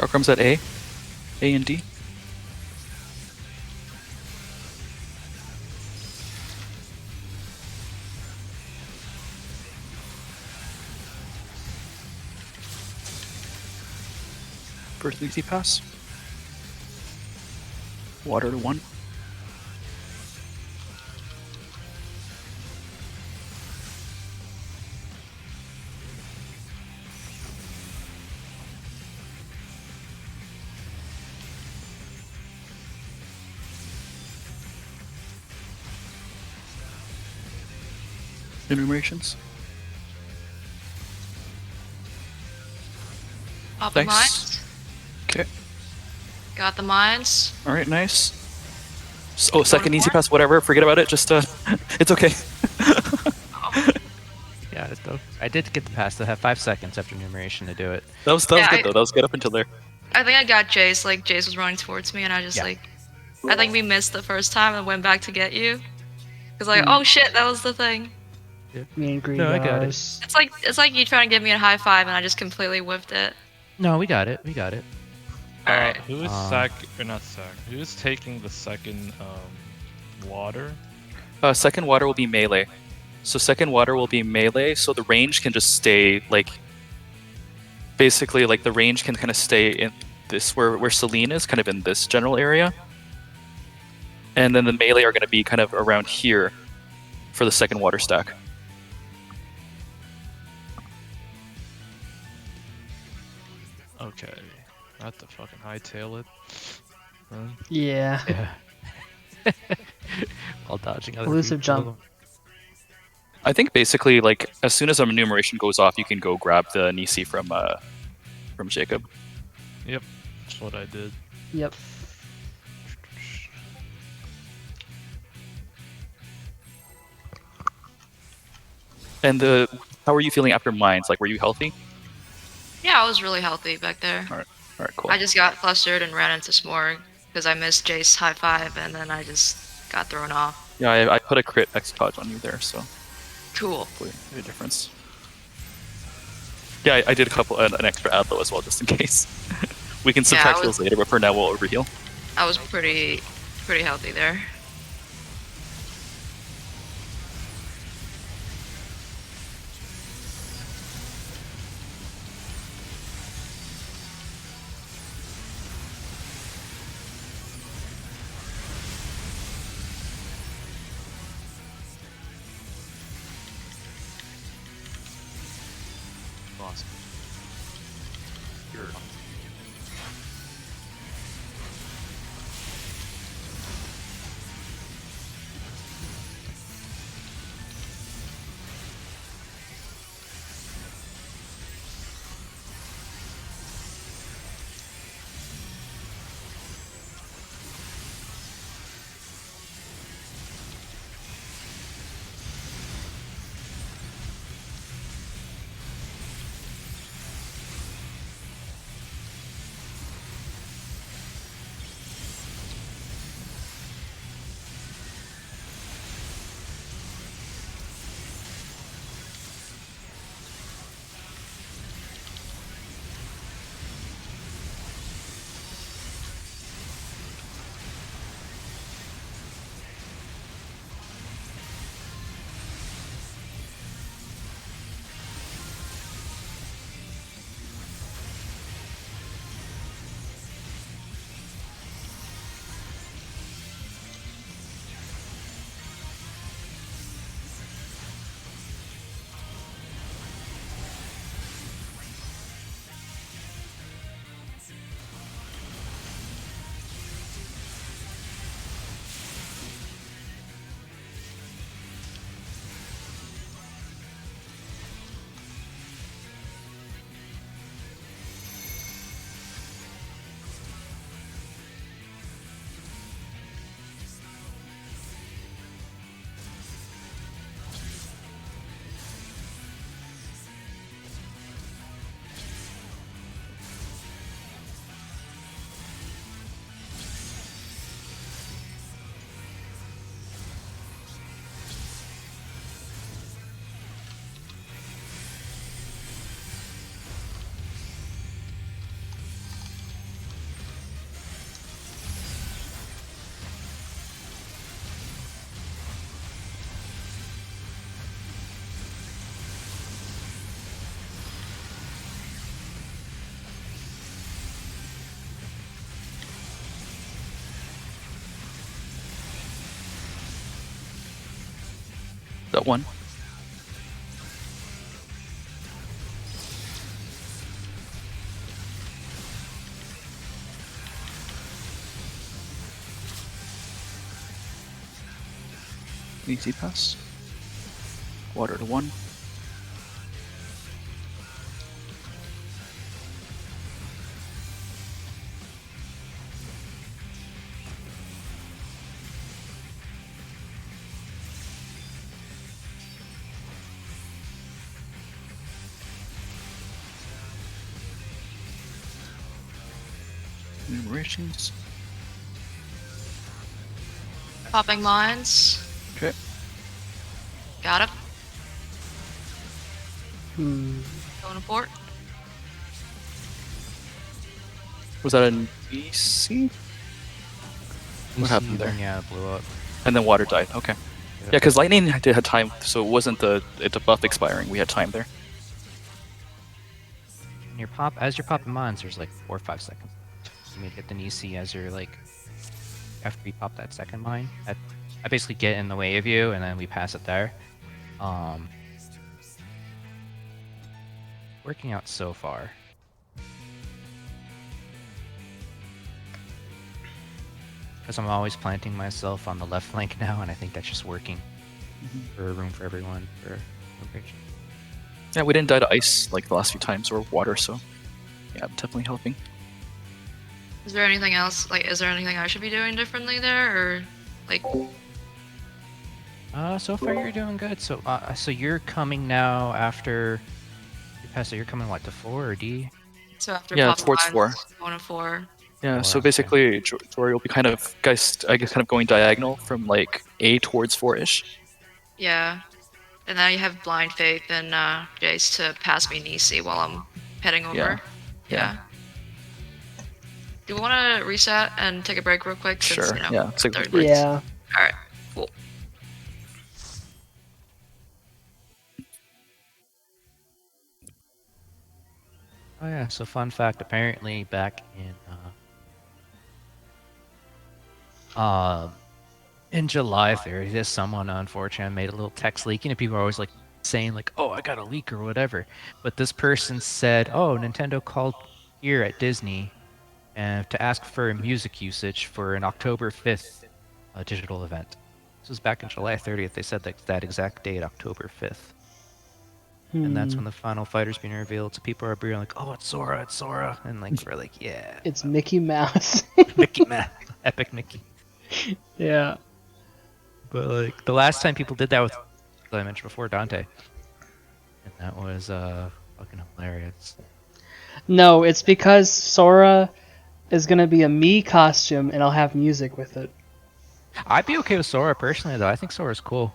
Chakrams at A and D. First easy pass. Water to 1. Enumerations. Pop the Thanks. mines. Okay. Got the mines. All right. Nice. Oh, second easy pass. Whatever. Forget about it. Just it's okay. Yeah, it though. I did get the pass. I have 5 seconds after numeration to do it. That was Yeah, good though. That was good up until there. I think I got Jace. Like Jace was running towards me, and I just Yeah. like, I think we missed the first time and went back to get you. Cause like, oh shit, that was the thing. Me and Green No, I got it. Gars. It's like you trying to give me a high five, and I just completely whiffed it. No, we got it. We got it. Alright. Who is not sack? Who is taking the second water? Second water will be melee. So second water will be melee. So the range can just stay like. Basically, like the range can kind of stay in this where Celine is, kind of in this general area. And then the melee are going to be kind of around here for the second water stack. Okay. I have to fucking hightail it. Then. Yeah. Yeah. While dodging other Elusive people. jump. I think basically, like as soon as our enumeration goes off, you can go grab the Nisi from Jacob. Yep. That's what I did. Yep. And how are you feeling after mines? Like, were you healthy? Yeah, I was really healthy back there. All right, cool. I just got flustered and ran into Smorg because I missed Jace high five, and then I just got thrown off. Yeah, I put a crit X-Podge on you there, so Cool. hopefully it made a difference. Yeah, I did an extra Adlo as well, just in case. We can subtract heals later, but for now we'll overheal. I was pretty healthy there. Awesome. That one. Easy pass. Water to 1. Enumerations. Popping mines. Okay. Got it. Hmm. Going to port. Was that an EC? What happened there? Yeah, it blew up. And then water died. Okay. Yeah, because lightning had time, so it wasn't the buff expiring. We had time there. And as you're popping mines, there's like 4 or 5 seconds. You may get the EC as you're like, after we pop that second mine. I basically get in the way of you, and then we pass it there. Working out so far. Because I'm always planting myself on the left flank now, and I think that's just working. For room for everyone, for location. Yeah, we didn't die to ice like the last few times, or water, so yeah, definitely helping. Is there anything else? Like, is there anything I should be doing differently there, or like? So far you're doing good. So, so you're coming now after you pass it. You're coming what, to 4 or D? So after Yeah, popping towards mines, 4. going to 4. Yeah, so okay. basically, Jory will be kind of, I guess, kind of going diagonal from like A towards 4-ish. Yeah. And then you have blind faith in Jace to pass me Nisi while I'm heading over. Yeah. Yeah. Do we want to reset and take a break real quick? Since, Sure. you know, Yeah. It's like third- breaks. Yeah. All right. Cool. Oh yeah. So fun fact. Apparently, back in July 30th, someone on 4chan made a little text leak. You know, people are always like saying like, "Oh, I got a leak" or whatever. But this person said, "Oh, Nintendo called here at Disney and to ask for music usage for an October 5th digital event." This was back in July 30th. They said that exact date, October 5th. And that's when the final fighter's being revealed. So people are being like, "Oh, it's Sora," and like we're like, "Yeah, It's Mickey Mouse. Mickey, man, epic Mickey." Yeah. But like the last time people did that with, as I mentioned before, Dante, and that was fucking hilarious. No, it's because Sora is gonna be a me costume, and I'll have music with it. I'd be okay with Sora personally, though. I think Sora's cool.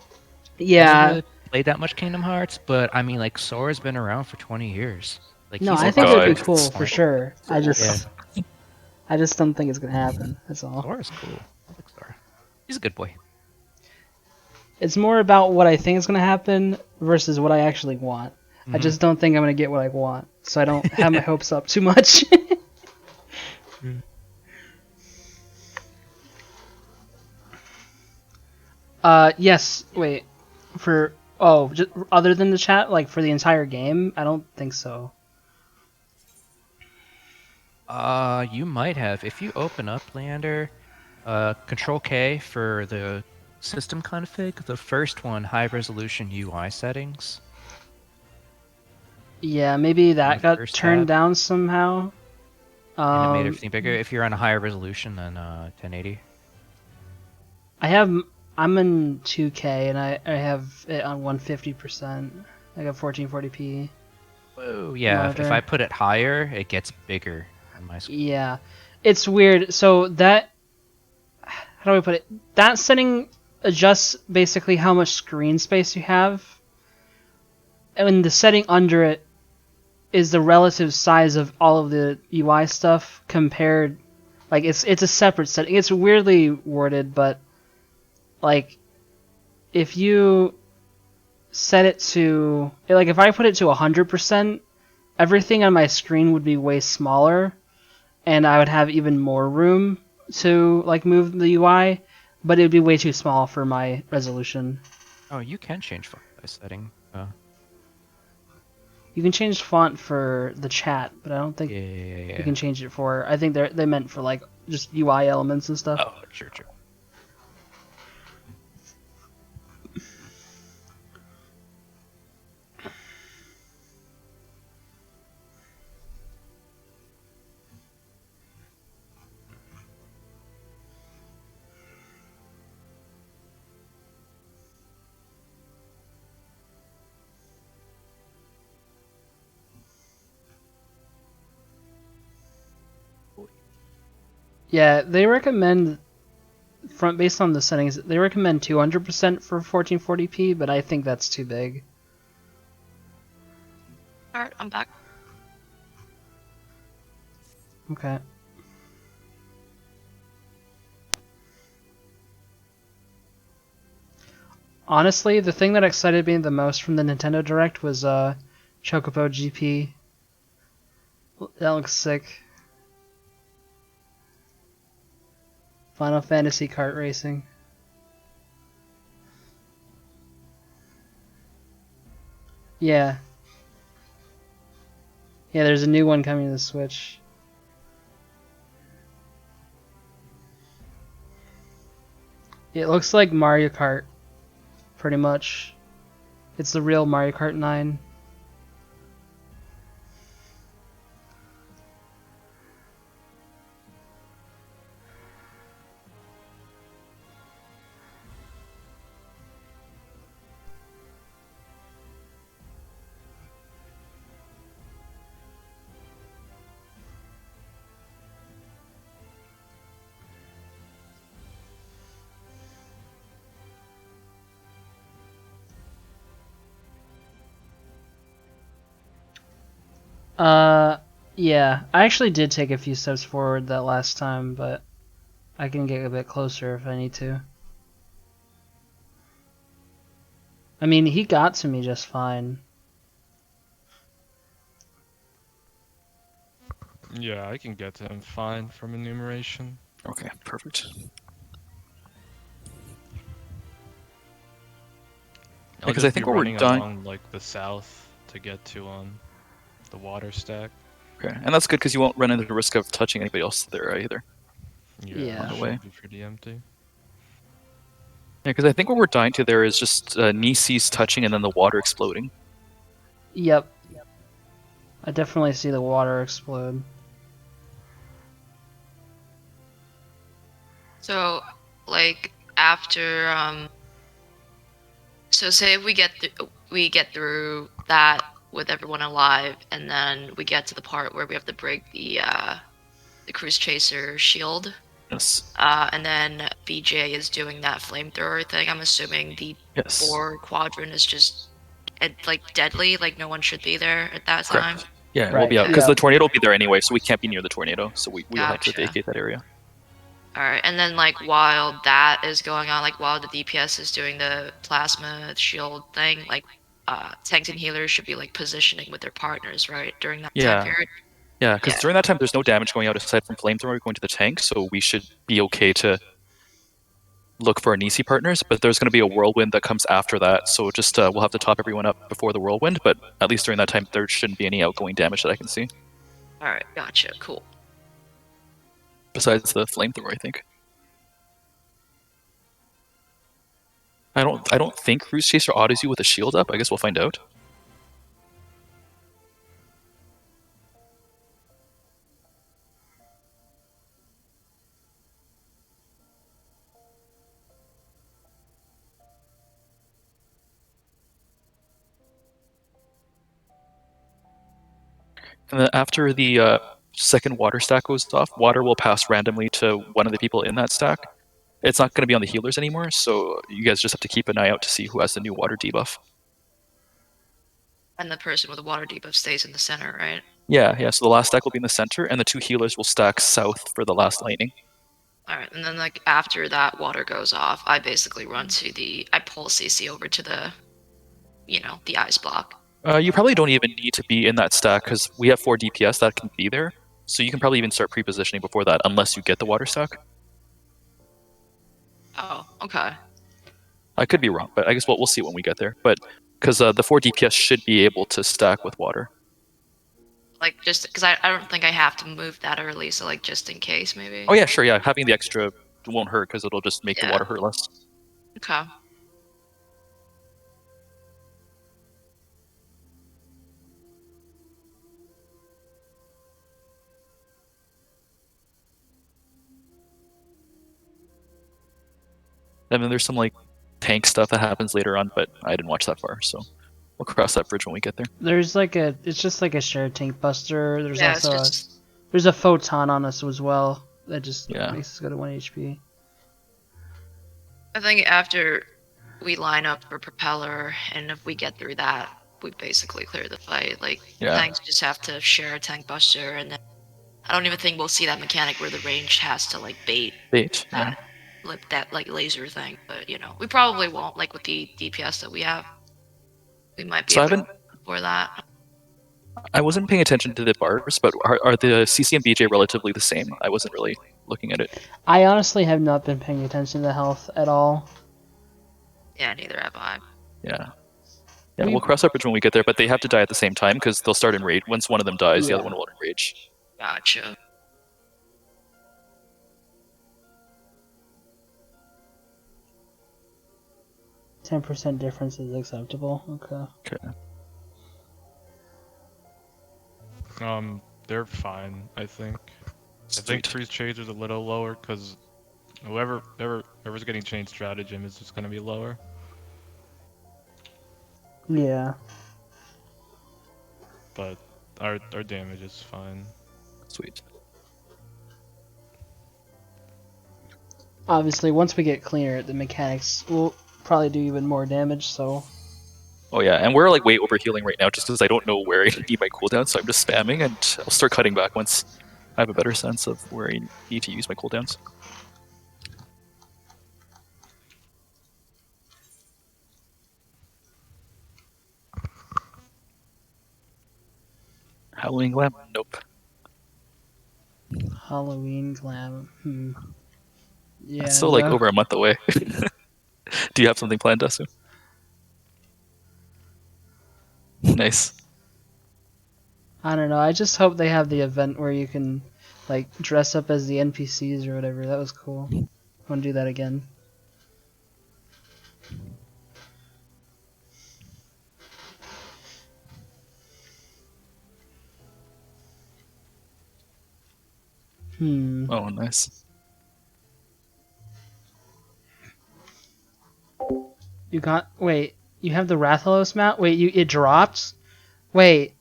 I Yeah. haven't really played that much Kingdom Hearts, but I mean, like Sora's been around for 20 years. Like No, he's I a think Oh, it'd be I- cool for sure. I just Yeah. don't think it's gonna happen. That's all. Sora's cool. I like Sora. He's a good boy. It's more about what I think is gonna happen versus what I actually want. I just don't think I'm gonna get what I want, so I don't have my hopes up too much. Yes. Wait. Just, other than the chat, like for the entire game, I don't think so. You might have. If you open up Leander, Control K for the system config, the first one, high resolution UI settings. Yeah, maybe that the got first turned tab. down somehow. And it made everything bigger. If you're on a higher resolution than 1080. I'm in 2K and I have it on 150%. I got 1440p. Whoa, yeah. If monitor. I put it higher, it gets bigger on my screen. Yeah, it's weird. So that, how do I put it? That setting adjusts basically how much screen space you have, and the setting under it is the relative size of all of the UI stuff compared. Like it's a separate setting. It's weirdly worded, but like if you set it to like if I put it to 100%, everything on my screen would be way smaller, and I would have even more room to like move the UI, but it would be way too small for my resolution. Oh, you can change font size setting. You can change font for the chat, but I don't think Yeah. you can change it for. I think they meant for like just UI elements and stuff. Oh, sure. Yeah, they recommend based on the settings. They recommend 200% for 1440p, but I think that's too big. Alright, I'm back. Okay. Honestly, the thing that excited me the most from the Nintendo Direct was Chocobo GP. That looks sick. Final Fantasy kart racing. Yeah. Yeah, there's a new one coming to the Switch. It looks like Mario Kart, pretty much. It's the real Mario Kart 9. Yeah. I actually did take a few steps forward that last time, but I can get a bit closer if I need to. I mean, he got to me just fine. Yeah, I can get to him fine from enumeration. Okay, perfect. I'll Because just I be think what we're running done. along like the south to get to the water stack. Okay, and that's good because you won't run into the risk of touching anybody else there either. Yeah. it On the should way. be pretty empty. Yeah, because I think what we're dying to there is just Nisi's touching and then the water exploding. Yep. I definitely see the water explode. So, like, after, so say if we get through that with everyone alive, and then we get to the part where we have to break the cruise chaser shield, Yes. and then BJ is doing that flamethrower thing. I'm assuming the Yes. 4 quadrant is just like deadly, like no one should be there at that time. Correct. Yeah, we'll Right, be out because yeah. the tornado will be there anyway, so we can't be near the tornado. So we will have to Gotcha. vacate that area. All right, and then like while that is going on, like while the DPS is doing the plasma shield thing, like tanks and healers should be like positioning with their partners, right, during that time Yeah. period. Yeah, because Yeah. during that time there's no damage going out aside from flamethrower going to the tank, so we should be okay to look for our Nisi partners. But there's going to be a whirlwind that comes after that, so just we'll have to top everyone up before the whirlwind. But at least during that time there shouldn't be any outgoing damage that I can see. All right, gotcha. Cool. Besides the flamethrower, I think. I don't think Cruise Chaser autos you with a shield up. I guess we'll find out. And then after the second water stack goes off, water will pass randomly to one of the people in that stack. It's not going to be on the healers anymore, so you guys just have to keep an eye out to see who has the new water debuff. And the person with the water debuff stays in the center, right? Yeah, so the last stack will be in the center, and the 2 healers will stack south for the last lightning. All right, and then like after that water goes off, I basically run to I pull CC over to the, the ice block. You probably don't even need to be in that stack, because we have 4 DPS that can be there, so you can probably even start pre-positioning before that, unless you get the water stack. Oh, okay. I could be wrong, but I guess we'll see when we get there. But because the 4 DPS should be able to stack with water. Like, just because I don't think I have to move that early, so like just in case maybe. Oh yeah, sure, yeah. Having the extra won't hurt because it'll just make the Yeah. water hurt less. Okay. And then there's some like tank stuff that happens later on, but I didn't watch that far, so we'll cross that bridge when we get there. There's like it's just like a shared tank buster. There's Yeah, also it's just there's a photon on us as well that just Yeah. makes us go to 1 HP. I think after we line up for propeller, and if we get through that, we basically clear the fight. Like, Yeah. tanks just have to share a tank buster, and then I don't even think we'll see that mechanic where the range has to like bait Bait. Yeah. that like laser thing. But you know, we probably won't, like with the DPS that we have. We might be So I able haven't. for that. I wasn't paying attention to the bars, but are the CC and BJ relatively the same? I wasn't really looking at it. I honestly have not been paying attention to health at all. Yeah, neither have I. Yeah. Yeah, we'll cross that bridge when we get there, but they have to die at the same time because they'll start in rage. Once one of them dies, the other one will enrage. Gotcha. %10 difference is acceptable. Okay. Okay. They're fine, I think. I Sweet. think freeze change is a little lower because whoever's getting changed stratagem is just gonna be lower. Yeah. But our damage is fine. Sweet. Obviously, once we get cleaner, the mechanics will probably do even more damage. So. Oh yeah, and we're like way over healing right now just because I don't know where I need my cooldown, so I'm just spamming, and I'll start cutting back once I have a better sense of where I need to use my cooldowns. Halloween glam? Nope. Halloween glam. Yeah. That's still like no. over a month away. Do you have something planned, Desu? Nice. I don't know. I just hope they have the event where you can, like, dress up as the NPCs or whatever. That was cool. I want to do that again. Oh, nice. You got. Wait. You have the Rathalos mount? Wait, it dropped? Wait.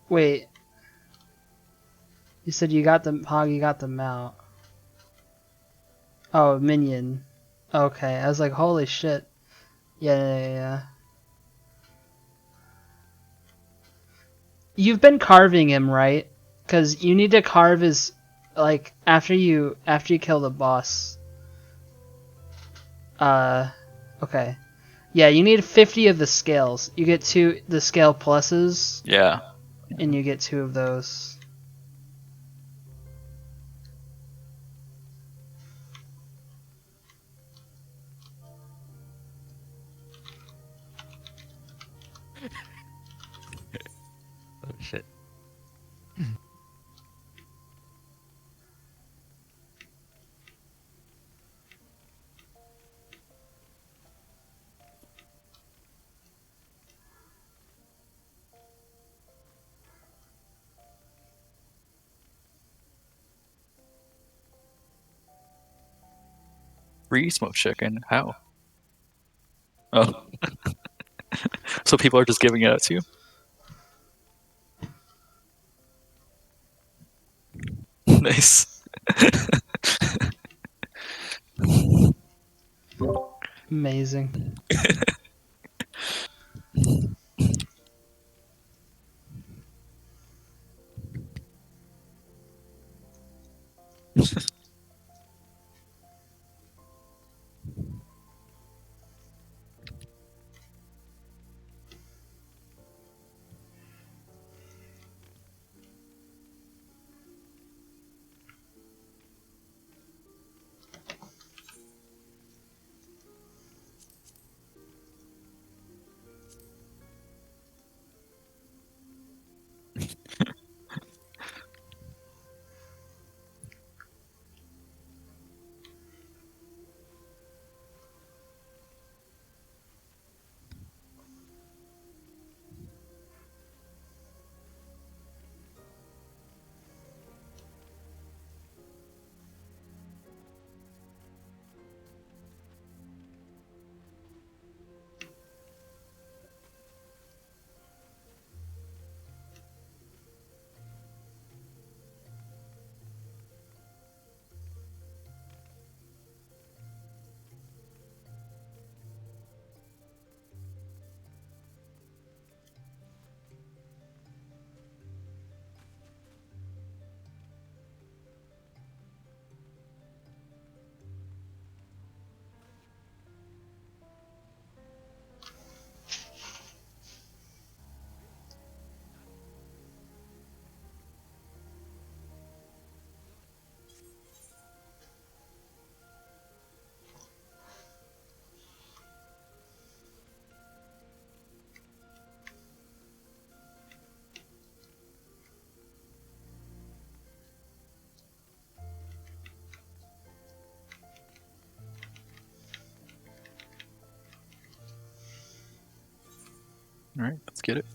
Wait. You said you got the Pog, you got the mount. Oh, minion. Okay, I was like, holy shit. Yeah. You've been carving him, right? Because you need to carve his, like, after you kill the boss. Okay. Yeah, you need 50 of the scales. You get the scale pluses. Yeah. And you get 2 of those. Oh shit. Free smoked chicken? How? Oh. So people are just giving it out to you? Nice. Amazing. All right, let's get it.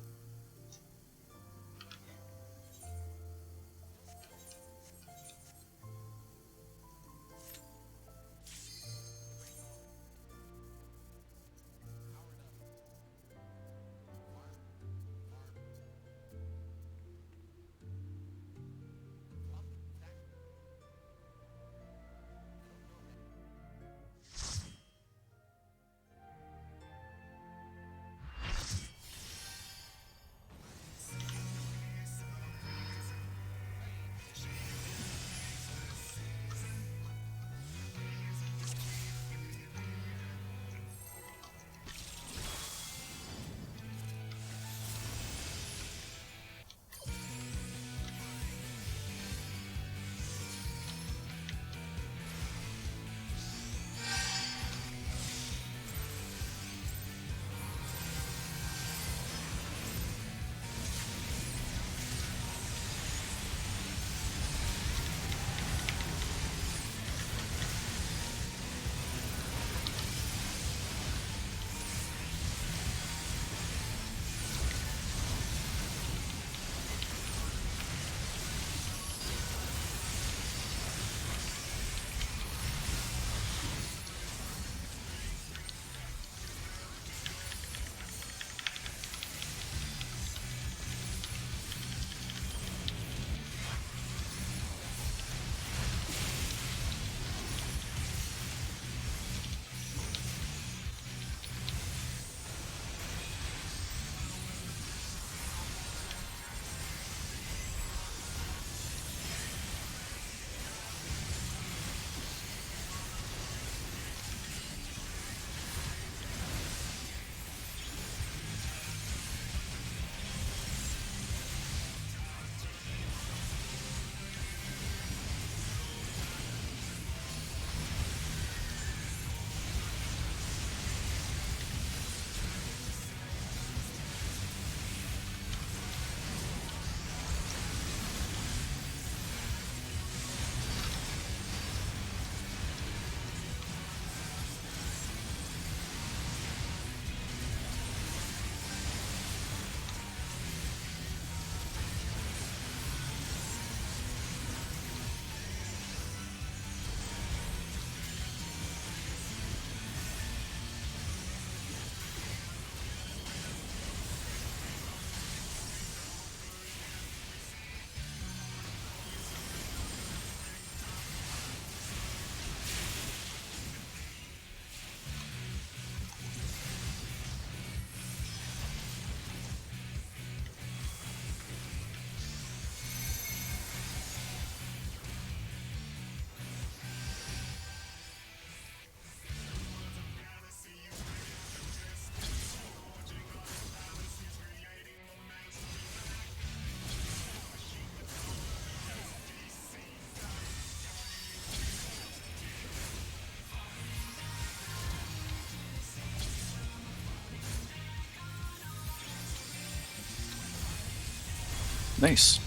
Nice.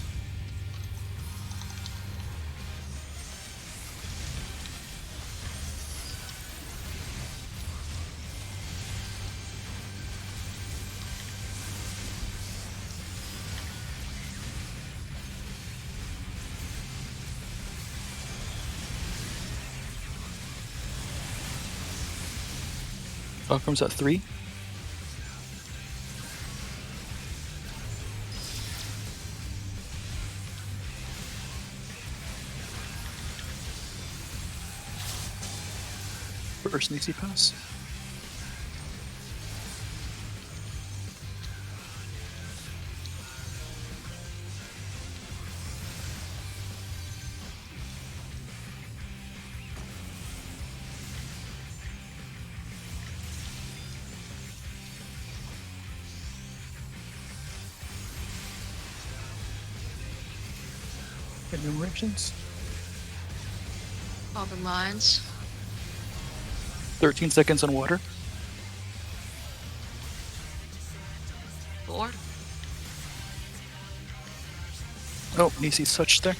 Chakram's at 3. First easy pass. Enumerations. Open lines. 13 seconds on water. 4. Oh, Nisi's touched there.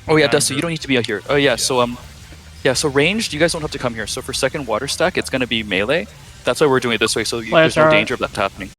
Oh yeah, Dusty, you don't need to be out here. Oh yeah, so yeah, so ranged, you guys don't have to come here. So for second water stack, it's gonna be melee. That's why we're doing it this way, so Flares there's no are- danger of that happening.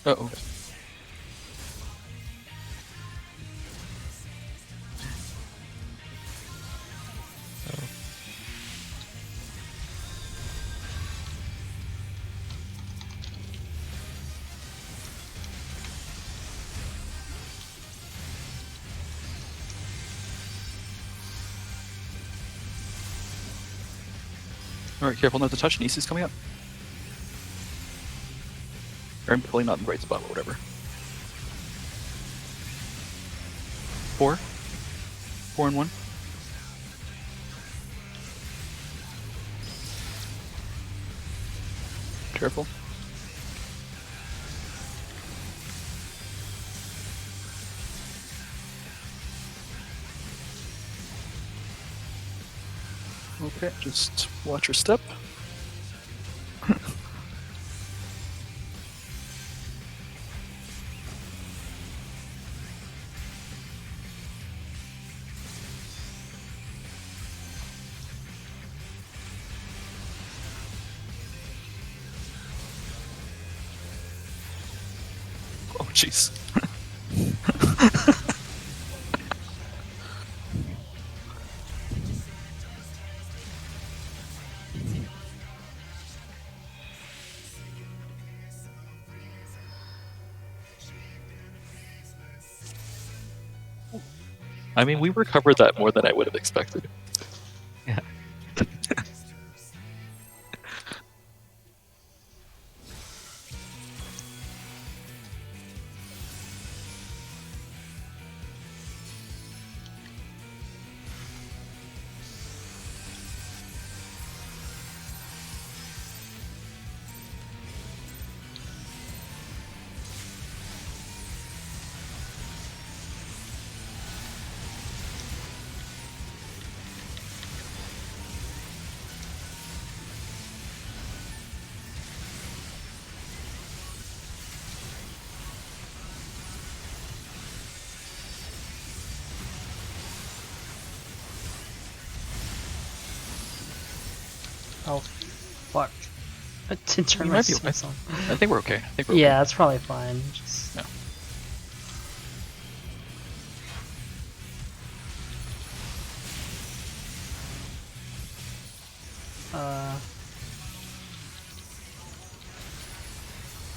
Uh-oh. Alright, careful not to touch. Nisi's coming up. Or I'm probably not in the right spot, but whatever. 4. 4 and 1. Careful. Okay, just watch your step. Oh, jeez. I mean, we recovered that more than I would have expected. Yeah. Oh, fuck. I did turn You my might be- CS on. I think we're okay. I think we're Yeah, that's probably fine. Just... Yeah.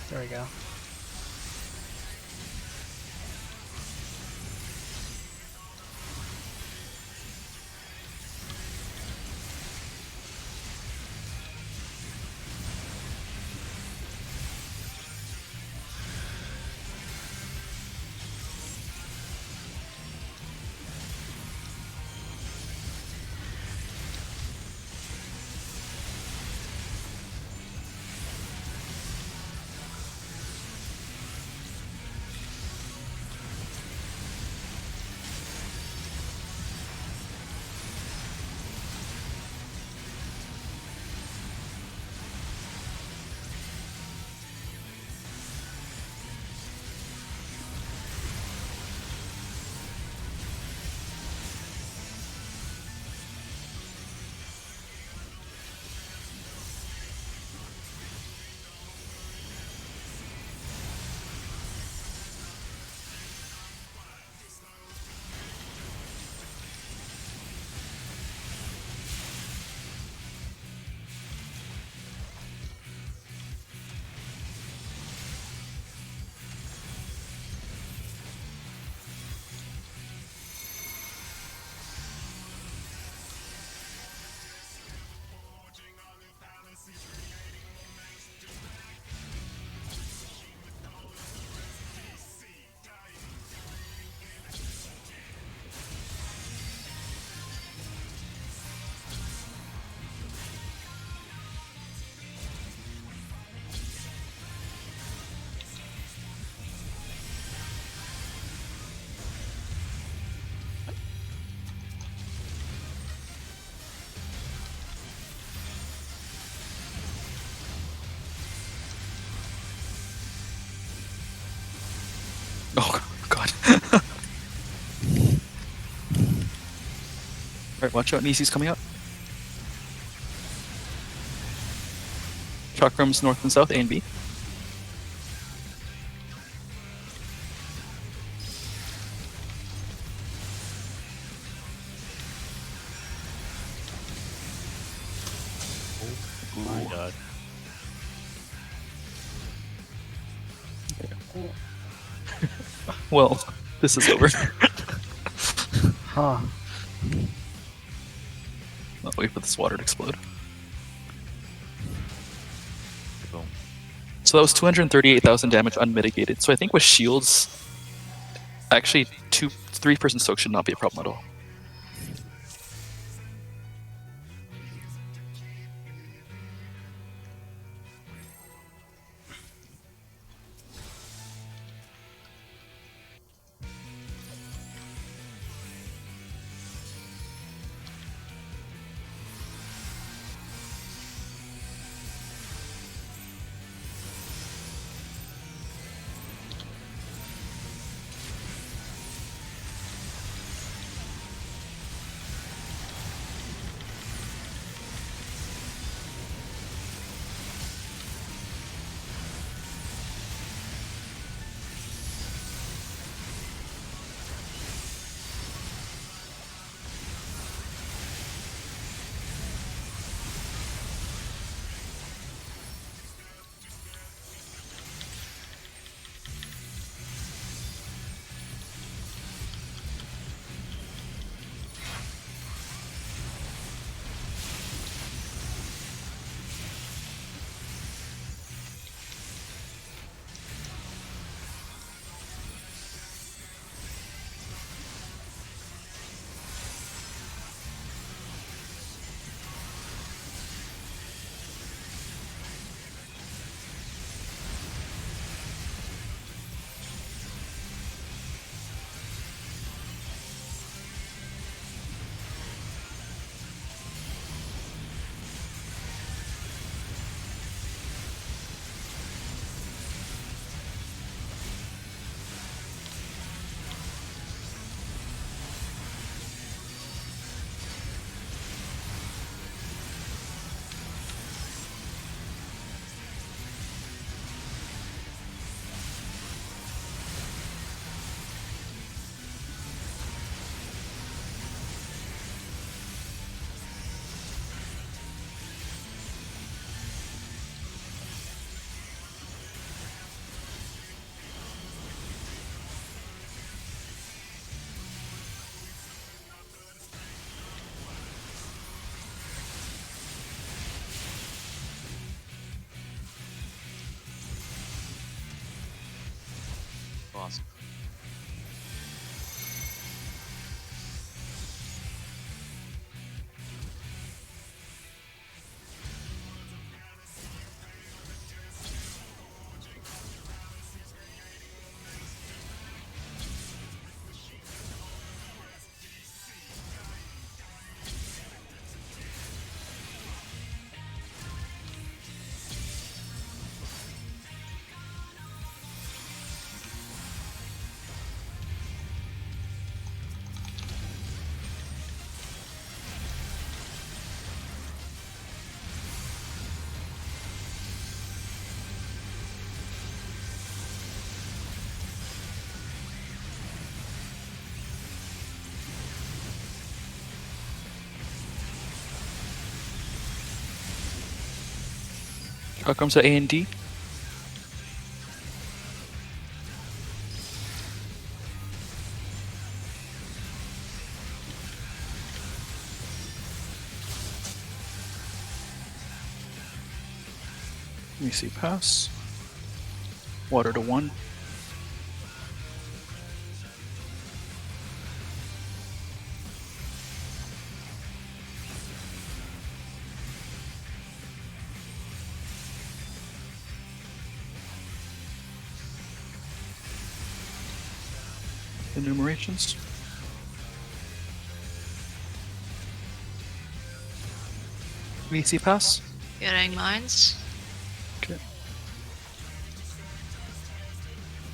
There we go. Oh, God. Alright, watch out. Nisi's coming up. Chakrams north and south, A and B. Well, this is over. Huh. I'll wait for this water to explode. Boom. So that was 238,000 damage unmitigated. So I think with shields, actually 3-person soak should not be a problem at all. Awesome. Comes to A and D. Let me see, pass. Water to 1. Enumerations. VC pass. Getting mines. Okay.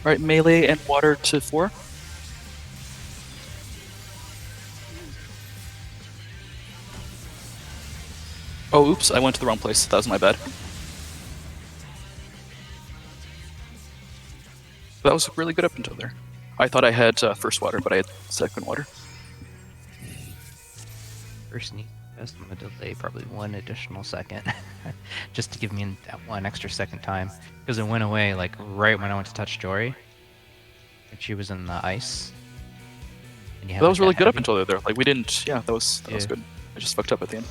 Right, melee and water to 4. Oh, oops, I went to the wrong place. That was my bad. That was really good up until there. I thought I had first water, but I had second water. First need best, I'm gonna delay probably 1 additional second, just to give me that 1 extra second time, because it went away like right when I went to touch Jory. when she was in the ice. And you had, That like, was really good up heavy- until there. Like we didn't. Yeah, that was Yeah. good. I just fucked up at the end.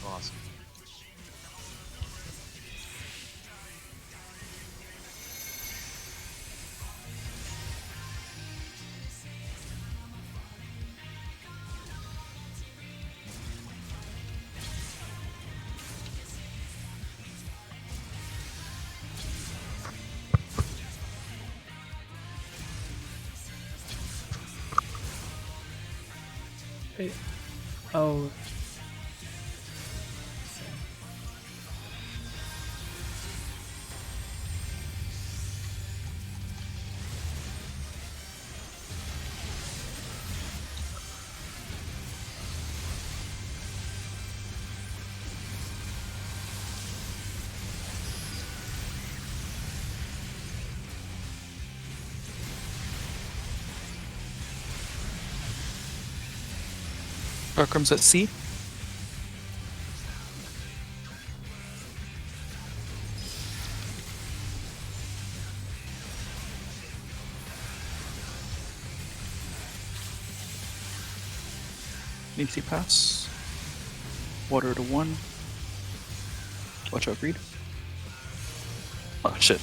Awesome. Oh. Darkrum's at C. Easy pass. Water to 1. Watch out, Reed. Oh shit.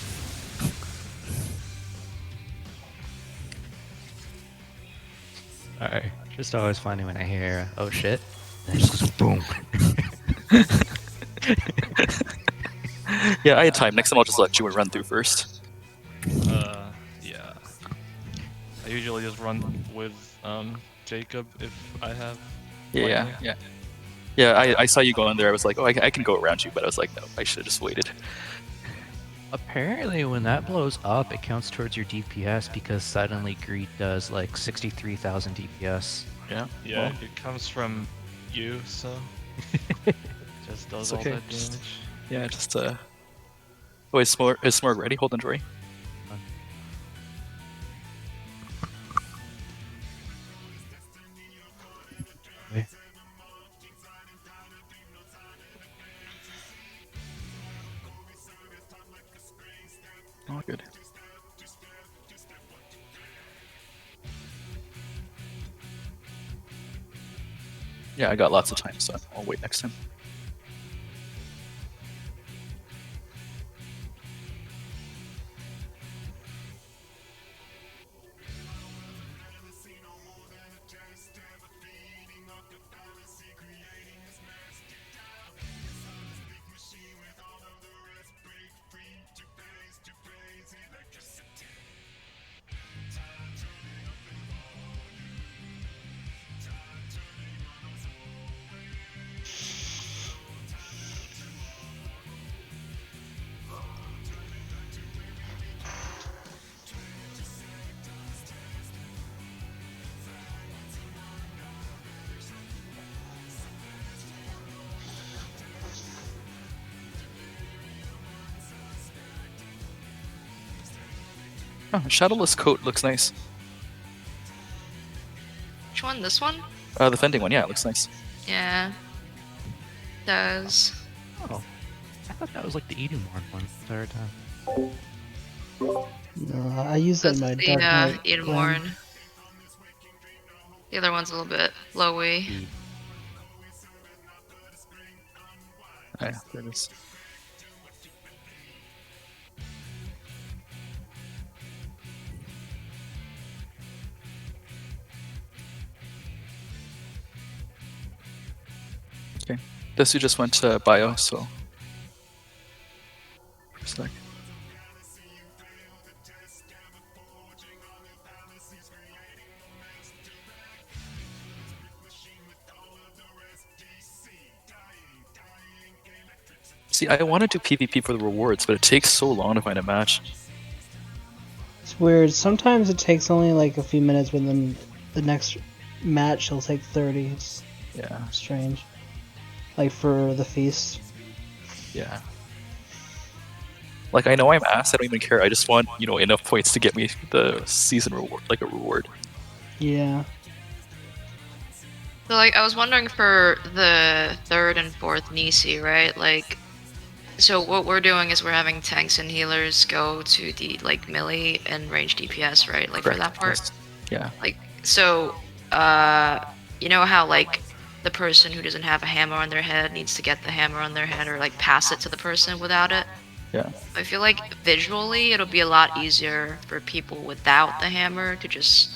Alright. Just always funny when I hear, oh shit. And it just goes boom. Yeah, I had time. Next time I'll just let you run through first. Yeah. I usually just run with Jacob if I have. lightning. Yeah, I saw you go in there. I was like, oh, I can go around you, but I was like, no, I should have just waited. Apparently, when that blows up, it counts towards your DPS because suddenly Greed does like 63,000 DPS. Yeah. Yeah, Well, it comes from you, so just does It's all okay, that just- damage. yeah, just Oh, is Smorg ready? Hold on, Jory. Okay. Oh, good. Yeah, I got lots of time, so I'll wait next time. Oh, Shadowless Coat looks nice. Which one? This one? The Fending one, yeah, it looks nice. Yeah. Does. Oh, I thought that was like the Edenborn one the entire time. No, I use that in my That's Dark the Knight. Edenborn. The other one's a little bit lowy. Yeah, there it is. Okay, Desu just went to bio, so for a sec. See, I want to do PvP for the rewards, but it takes so long to find a match. It's weird. Sometimes it takes only like a few minutes, but then the next match will take 30. It's Yeah, strange. Like for the feast. yeah. Like, I know I'm ass, I don't even care. I just want, enough points to get me the season reward, like a reward. Yeah. So, like, I was wondering for the 3rd and 4th Nisi, right? Like, so what we're doing is we're having tanks and healers go to the, like, melee and range DPS, right? Like, for that part? Yes. Yeah. Like, so, you know how, like, the person who doesn't have a hammer on their head needs to get the hammer on their head or, like, pass it to the person without it? Yeah. I feel like visually it'll be a lot easier for people without the hammer to just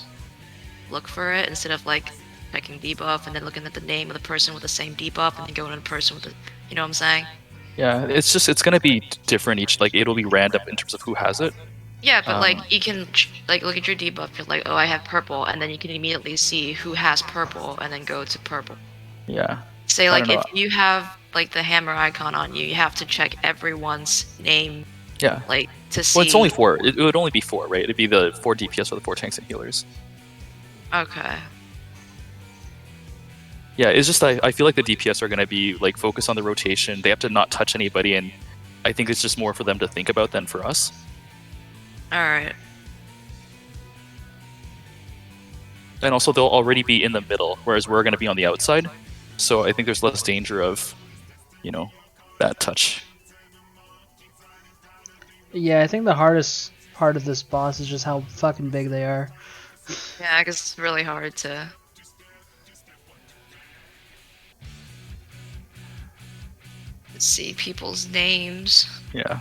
look for it instead of, like, checking debuff and then looking at the name of the person with the same debuff and then going to the person with the, you know what I'm saying? Yeah, it's gonna be different each, like, it'll be random in terms of who has it. Yeah, but like you can like look at your debuff, you're like, oh, I have purple, and then you can immediately see who has purple and then go to purple. Yeah. Say I like don't if know. you have like the hammer icon on you, you have to check everyone's name, Yeah. like to see. Well, it's only 4. It would only be 4, right? It'd be the 4 DPS or the 4 tanks and healers. Okay. Yeah, it's just I feel like the DPS are gonna be like focused on the rotation. They have to not touch anybody, and I think it's just more for them to think about than for us. All right. And also, they'll already be in the middle, whereas we're gonna be on the outside. So I think there's less danger of, bad touch. Yeah, I think the hardest part of this boss is just how fucking big they are. Yeah, I guess it's really hard to. See people's names. Yeah.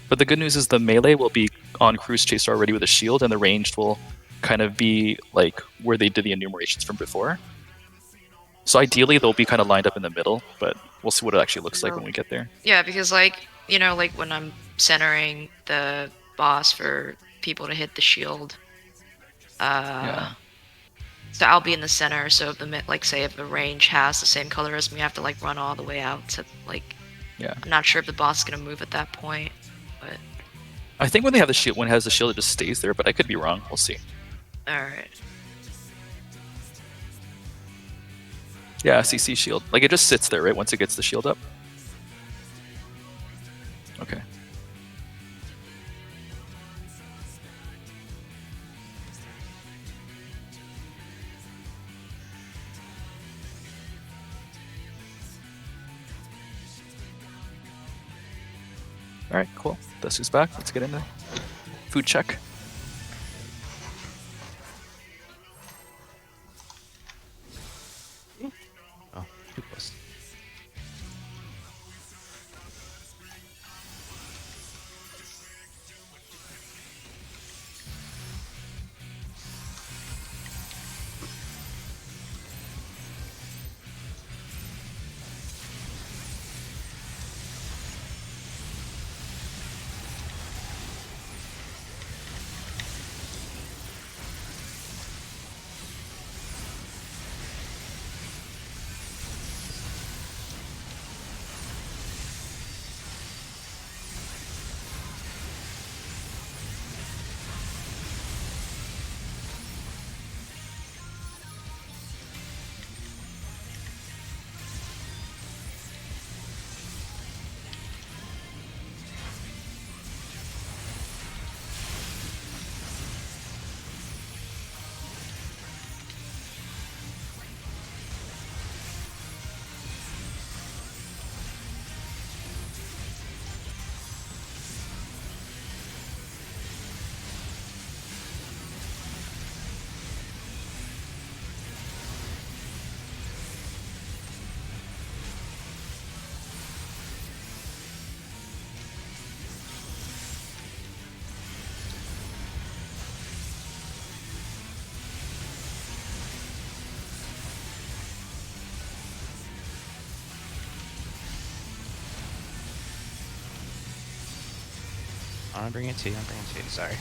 But the good news is the melee will be on Cruise Chaser already with a shield, and the ranged will kind of be like where they did the enumerations from before. So ideally, they'll be kind of lined up in the middle, but we'll see what it actually looks like when we get there. Yeah, because like, like when I'm centering the boss for people to hit the shield, Yeah. so I'll be in the center, so if say if the range has the same color as me, I have to like run all the way out to like. Yeah. I'm not sure if the boss is gonna move at that point, but. I think when they have the shield, when it has the shield, it just stays there, but I could be wrong. We'll see. All right. Yeah, CC shield. Like, it just sits there, right, once it gets the shield up? Okay. Alright, cool. Desu's back. Let's get in there. Food check. I'm bringing it to you. Sorry.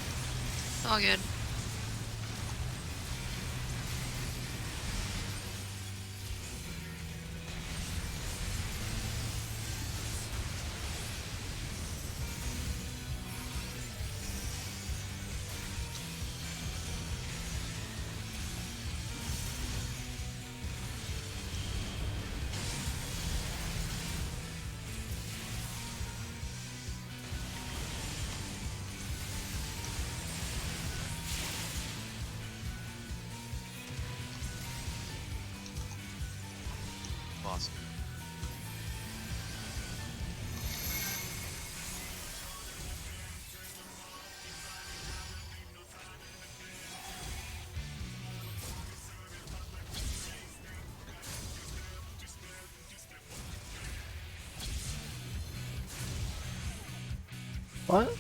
All good. Awesome. What?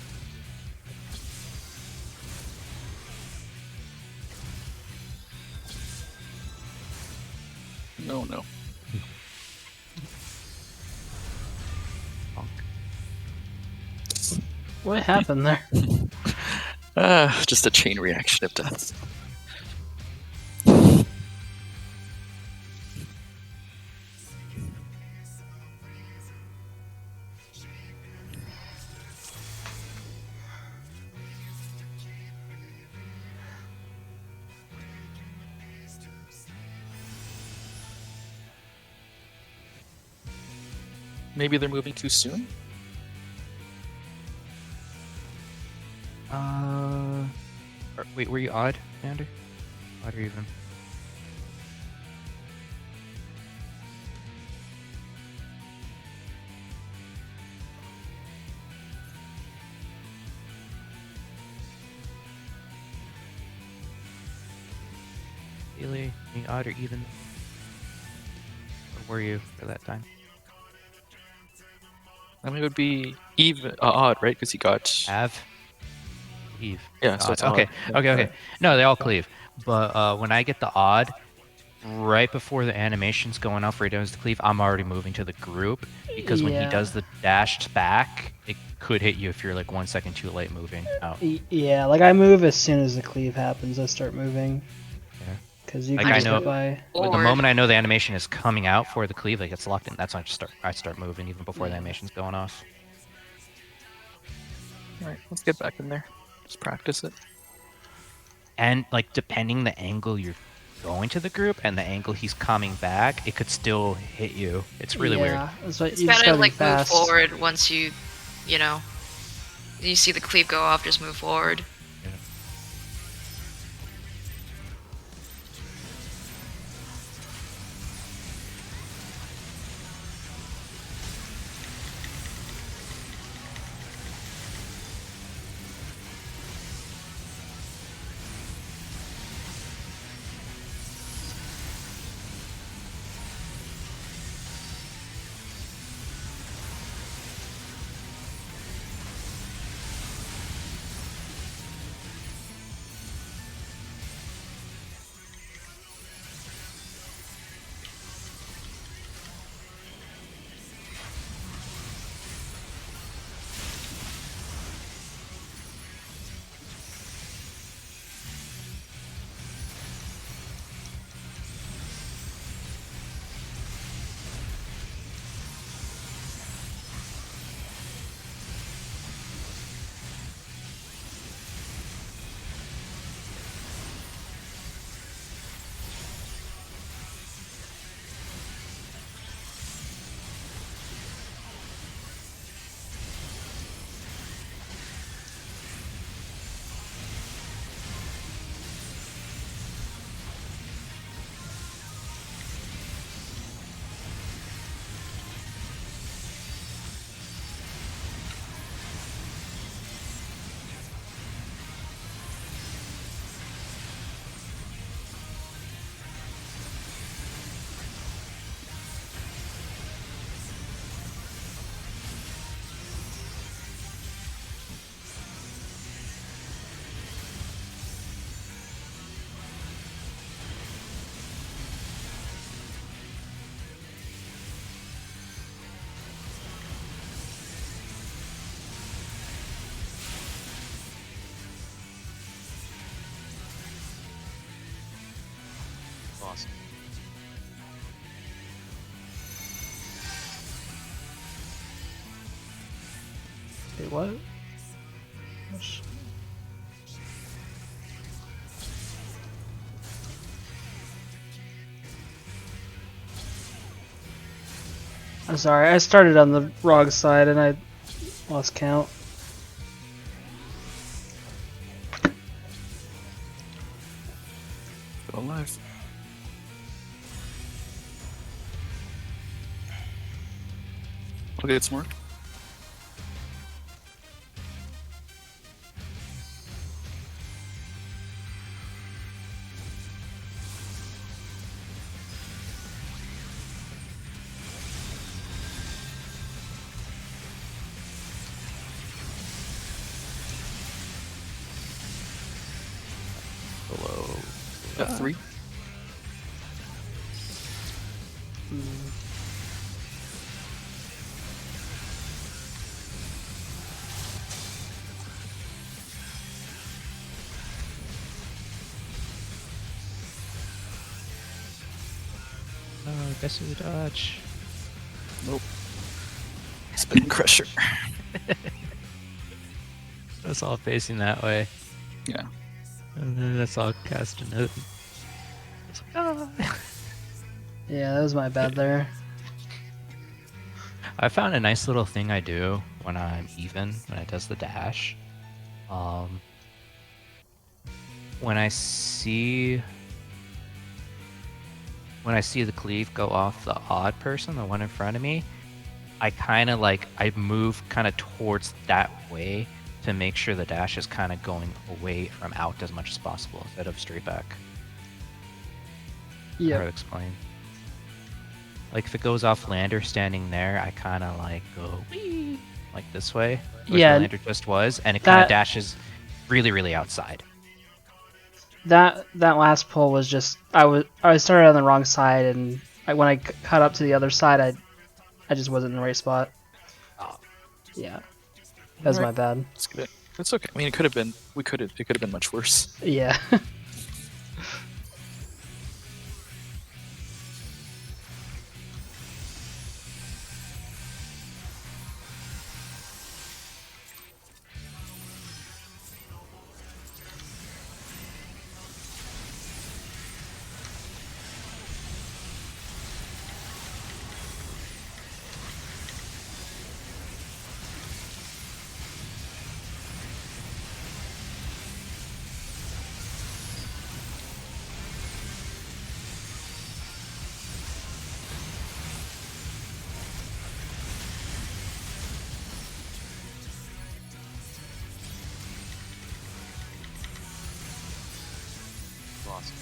No. What happened there? Just a chain reaction of death. Maybe they're moving too soon? Wait, were you odd, Andrew? Odd or even? Really? Being odd or even? Or were you for that time? I mean, it would be even odd, right? Because he got Have? Eve. yeah, so Odd. it's Okay, odd. okay. No, they all cleave. But when I get the odd, right before the animation's going off where he does the cleave, I'm already moving to the group. Because when he Yeah. does the dashed back, it could hit you if you're like 1 second too late moving out. Yeah, like I move as soon as the cleave happens. I start moving. Yeah. Because you Like, can I just know- get by. Well, the Forward. moment I know the animation is coming out for the cleave, like it's locked in, that's when I start moving even before the animation's going off. All right, let's get back in there. Just practice it. And like depending the angle you're going to the group and the angle he's coming back, it could still hit you. It's really weird. Yeah, that's what It's you just better gotta to be like move fast. forward once you see the cleave go off. Just move forward. Awesome. Wait, what? I'm sorry, I started on the wrong side and I lost count. Still alive. Okay, it's marked. Below. At 3. No, guess who dodge? Nope. Spin Crusher. That's all facing that way. Yeah. And then that's all casting it. It's like, ah. Yeah, that was my bad there. I found a nice little thing I do when I'm even, when it does the dash. When I see the cleave go off the odd person, the one in front of me, I kind of like, I move kind of towards that way to make sure the dash is kind of going away from out as much as possible instead of straight back. Hard to Yeah. explain. Like if it goes off Lander standing there, I kind of like go wee like this way, which Yeah, the Lander just was, and it kind that- of dashes really, really outside. That last pull was just I started on the wrong side and when I cut up to the other side I just wasn't in the right spot. Oh. Yeah, that was my Alright. bad. That's good. That's okay. I mean, it could have been. It could have been much worse. Yeah. Awesome.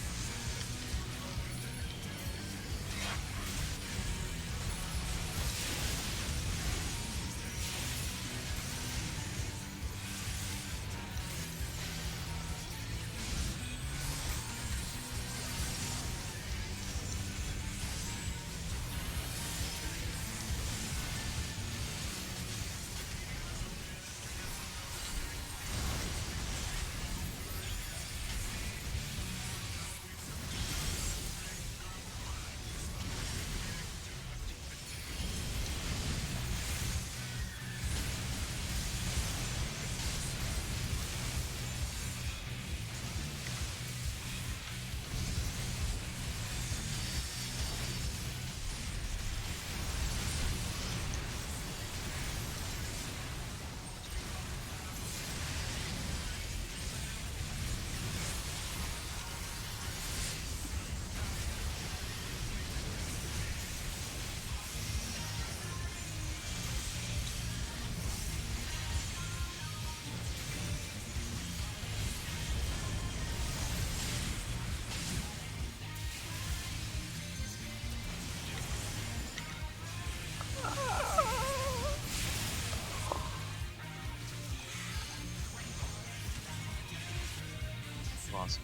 Awesome.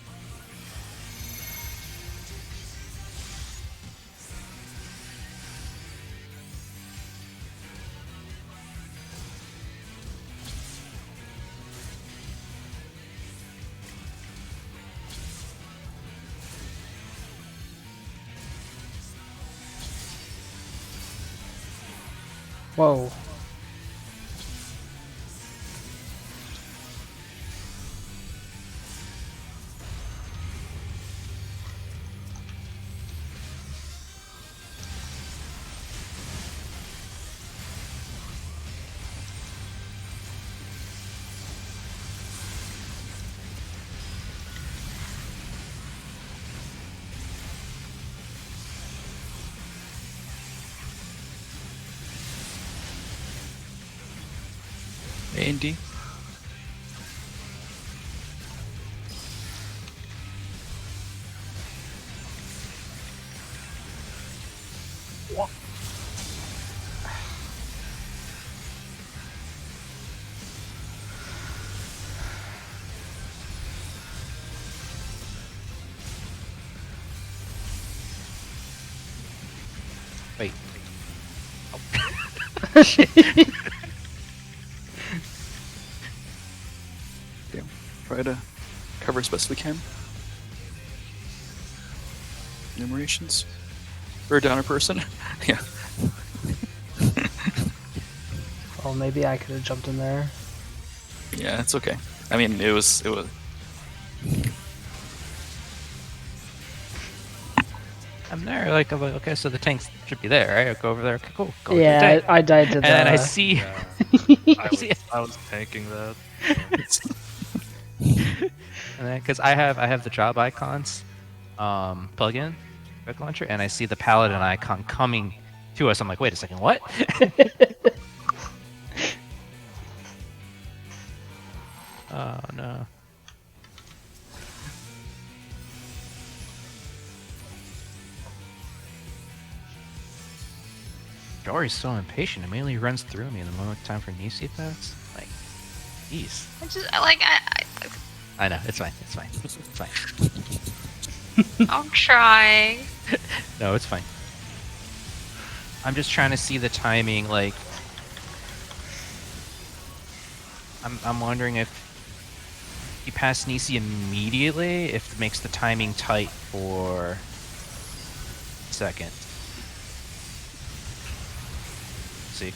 Whoa. A and D. Wait. Yeah. Try to cover as best we can. Enumerations. Or a downer person. Yeah. Oh, maybe I could have jumped in there. Yeah, it's okay. I mean, it was. I'm there. Like, I'm like, okay, so the tanks should be there, right? I go over there. Okay, cool. Go to the Yeah, tank. I died to And then I the. see. Yeah, I was tanking that. And then, because I have the job icons, plug-in quick launcher, and I see the paladin icon coming to us. I'm like, wait a second, what? Oh no. Dory's so impatient. Immediately runs through me in the moment time for Nisi pass. Like, jeez. I just like I know. It's fine. It's fine. It's fine. I'm trying. No, it's fine. I'm just trying to see the timing. Like, I'm wondering if he passed Nisi immediately, if it makes the timing tight for second. See.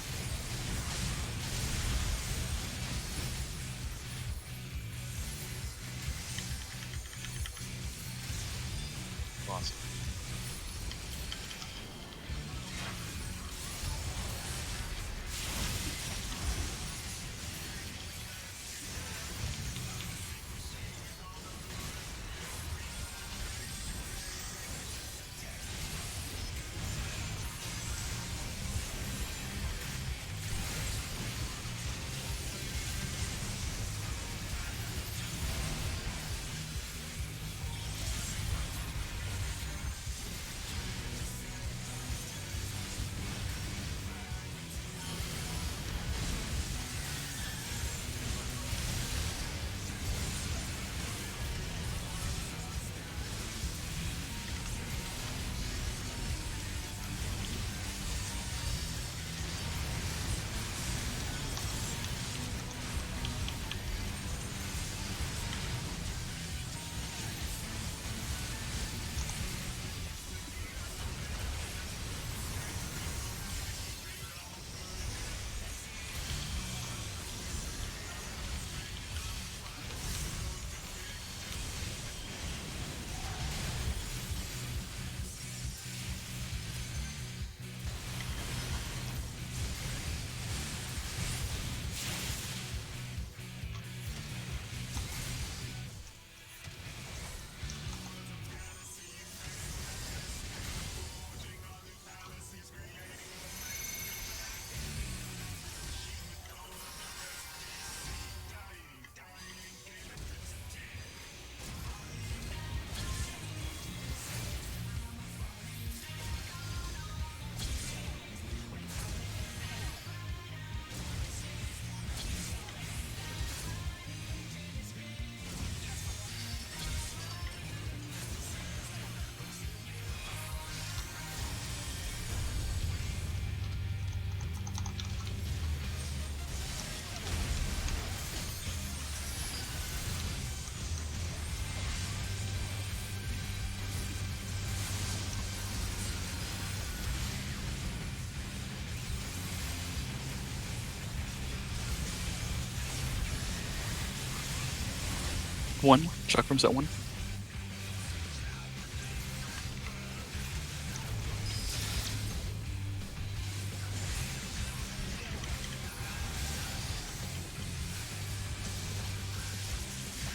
Awesome. 1. Chakrams at 1.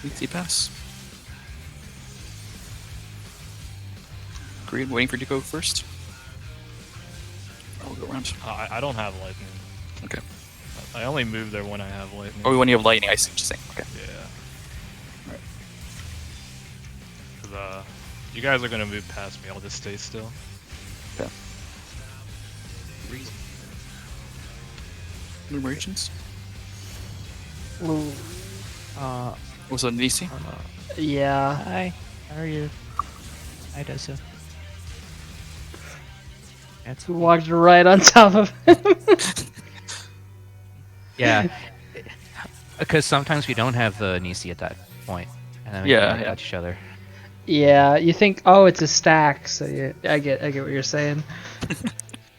Easy pass. Green, waiting for you to go first. I'll go around. I don't have lightning. Okay. I only move there when I have lightning. Oh, when you have lightning, I see what you're saying. Okay. Yeah. Alright. 'Cause, you guys are gonna move past me. I'll just stay still. Okay. Enumerations. Ooh, Was that an EC? yeah. Hi, how are you? Hi, Dessa. That's Walked right on top of him. yeah. Because sometimes we don't have the Nisi at that point, and then we Yeah, can yeah. at each other. Yeah, you think, oh, it's a stack, so I get what you're saying.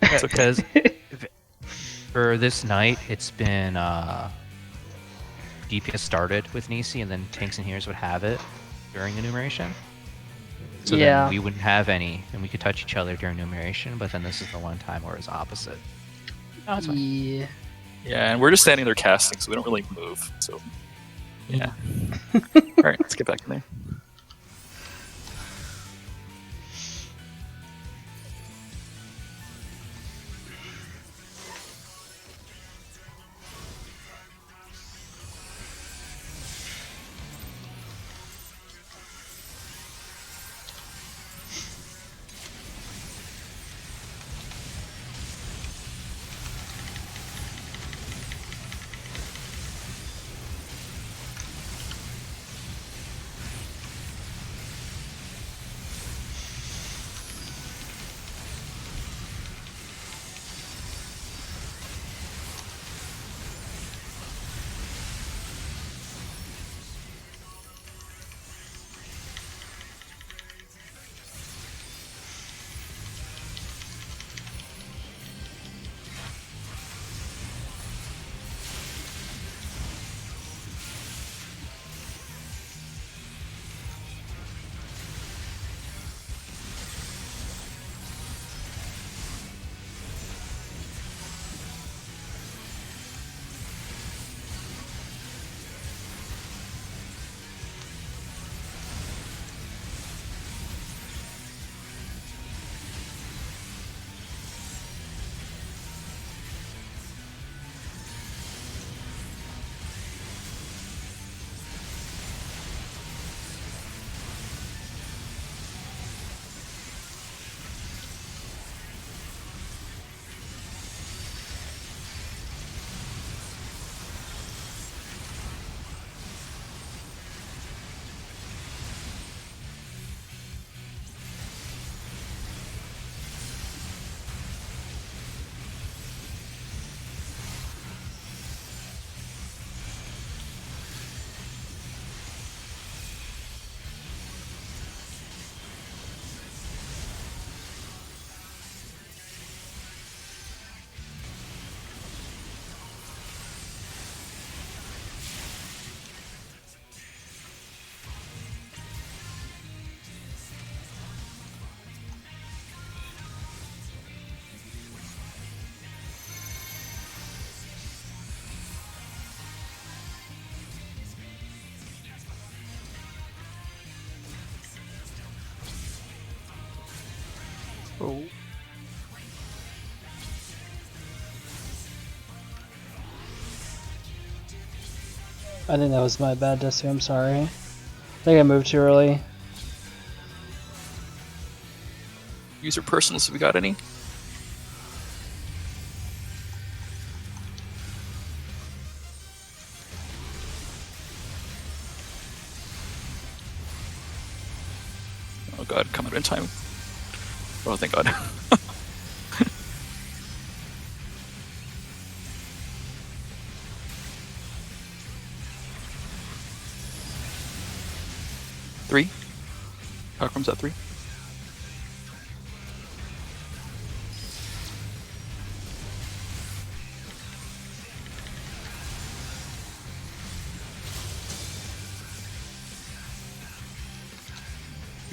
Because for this night, it's been DPS started with Nisi, and then tanks and healers would have it during enumeration. So Yeah. then we wouldn't have any, and we could touch each other during enumeration. But then this is the one time where it's opposite. No, it's fine. Yeah. Yeah, and we're just standing there casting, so we don't really move. So, yeah. Alright, let's get back in there. Oh. I think that was my bad, Desi. I'm sorry. I think I moved too early. User personals, have we got any? Oh god, come out in time. Oh, thank god. Three? How comes at 3?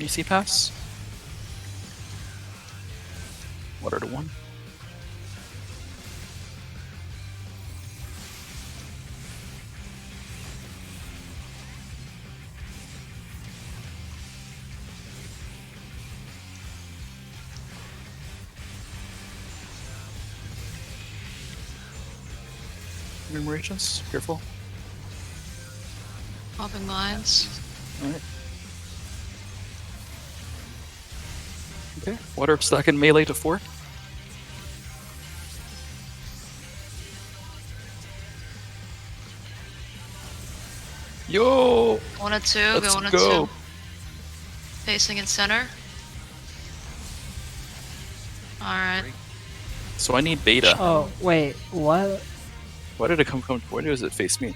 AC pass. Water to 1. Regenerations, careful. Popping mines. Alright. Okay, water stack in melee to 4. Yo! 1 and 2, Let's going to go! 2. Facing in center. Alright. So I need beta. Oh, wait, what? Why did it come from? Why does it face me?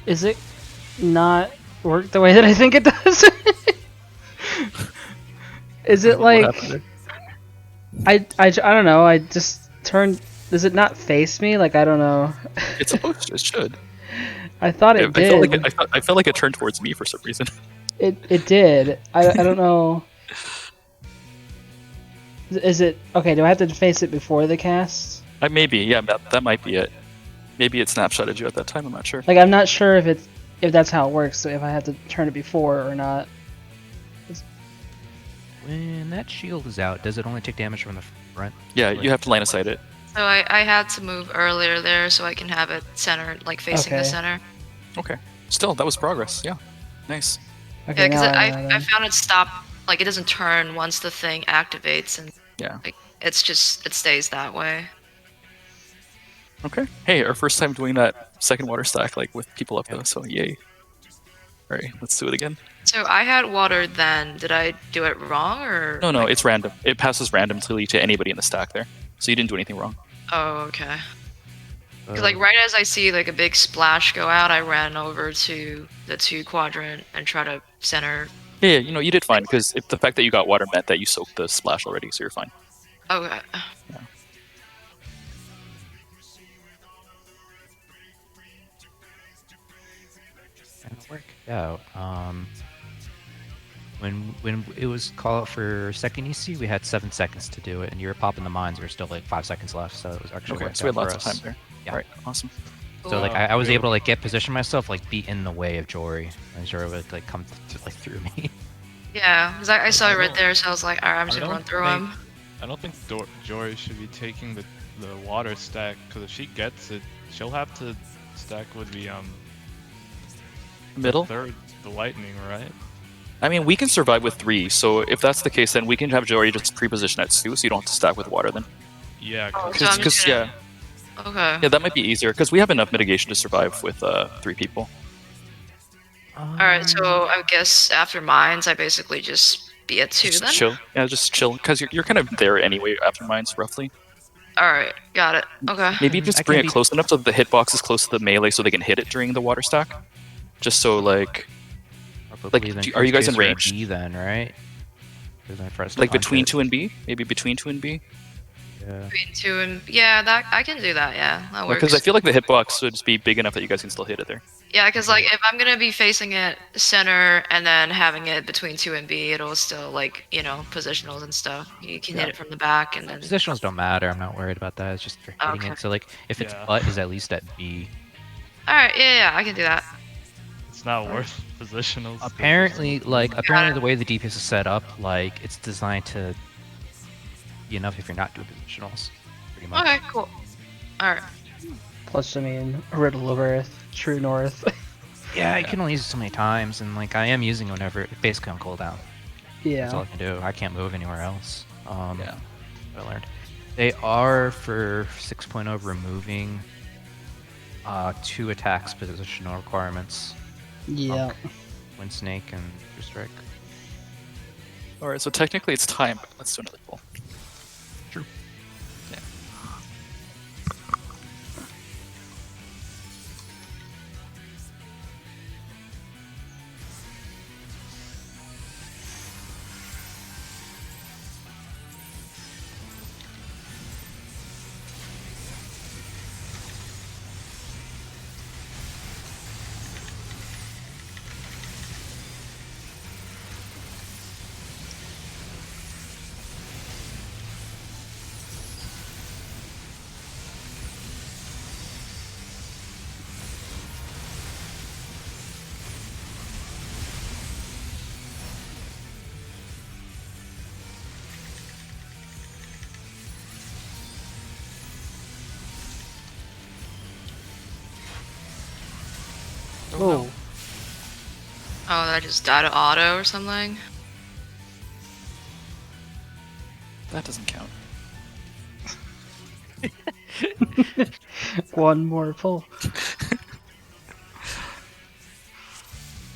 Is it not work the way that I think it does? Is it What like... happened I don't know, I just turned... Does it not face me? Like, I don't know. there? It's supposed to. It should. I thought it I did. felt like I felt like it turned towards me for some reason. It did. I don't know. Is it... Okay, do I have to face it before the cast? Maybe, yeah, that might be it. Maybe it snapshotted you at that time. I'm not sure. Like, I'm not sure if that's how it works, so if I have to turn it before or not. When that shield is out, does it only take damage from the front? Yeah, you have to line of sight it. So I had to move earlier there so I can have it centered, like facing the Okay. center. Okay. Still, that was progress. Yeah. Nice. Okay, Yeah, because now I know I then. found it stop, like it doesn't turn once the thing activates, and Yeah. like it stays that way. Okay. Hey, our first time doing that second water stack like with people up though, so yay. Alright, let's do it again. So I had water then. Did I do it wrong or? No, like- it's random. It passes randomly to anybody in the stack there. So you didn't do anything wrong. Oh, okay. Because like right as I see like a big splash go out, I ran over to the 2 quadrant and try to center. Yeah, you did fine because the fact that you got water meant that you soaked the splash already, so you're fine. Okay. And it worked out. When it was call out for second EC, we had 7 seconds to do it, and you were popping the mines. There were still like 5 seconds left, so it was actually Okay, worked so we had out lots for of us. time there. Yeah. Alright, awesome. So like I was able to like get position myself, like be in the way of Jory, and Jory would like come through me. Yeah, because I saw it right there, so I was like, alright, I'm just gonna I run don't through think- him. I don't think Jory should be taking the water stack, because if she gets it, she'll have to stack with the Middle? third, the lightning, right? I mean, we can survive with 3, so if that's the case, then we can have Jory just pre-position at 2, so you don't have to stack with water then. Yeah, Oh, 'cause so I'm just Because, gonna- Okay. yeah, that might be easier, because we have enough mitigation to survive with 3 people. Alright, so I guess after mines, I basically just be at 2 Just then? chill. Yeah, just chill, because you're kind of there anyway after mines, roughly. Alright, got it. Okay. Maybe I just bring can it be- close enough so the hitbox is close to the melee so they can hit it during the water stack. Just so, like, Probably Like, then are you guys in Chaser range? B then, right? 'Cause I pressed like punch between it. 2 and B? Maybe between 2 and B? Yeah. Between 2 and yeah, that I can do that. Yeah, that works. Because I feel like the hitbox would just be big enough that you guys can still hit it there. Yeah, because like if I'm gonna be facing it center and then having it between 2 and B, it'll still like positionals and stuff. You can hit it from the back and then. Positionals don't matter. I'm not worried about that. It's just for hitting Okay. it. So like if its Yeah. butt is at least at B. All right, yeah, I can do that. it's not worth positionals. Apparently the way the DPS is set up, like it's designed to be enough if you're not doing positionals. Pretty much. Okay, cool. All right. Plus, I mean, Riddle of Earth, True North. Yeah, I can only use it so many times, and like I am using it whenever basically on cooldown. That's all I yeah. can do. I can't move anywhere else. Yeah. I learned. They are for 6.0 removing 2 attacks positional requirements. Yeah. Wind Snake and True Strike. Alright, so technically it's time, but let's do another pull. True. Yeah. Oh, Oh, that just died of auto or something? That doesn't count. one more pull.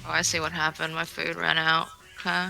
Oh, I see what happened. My food ran out. Okay.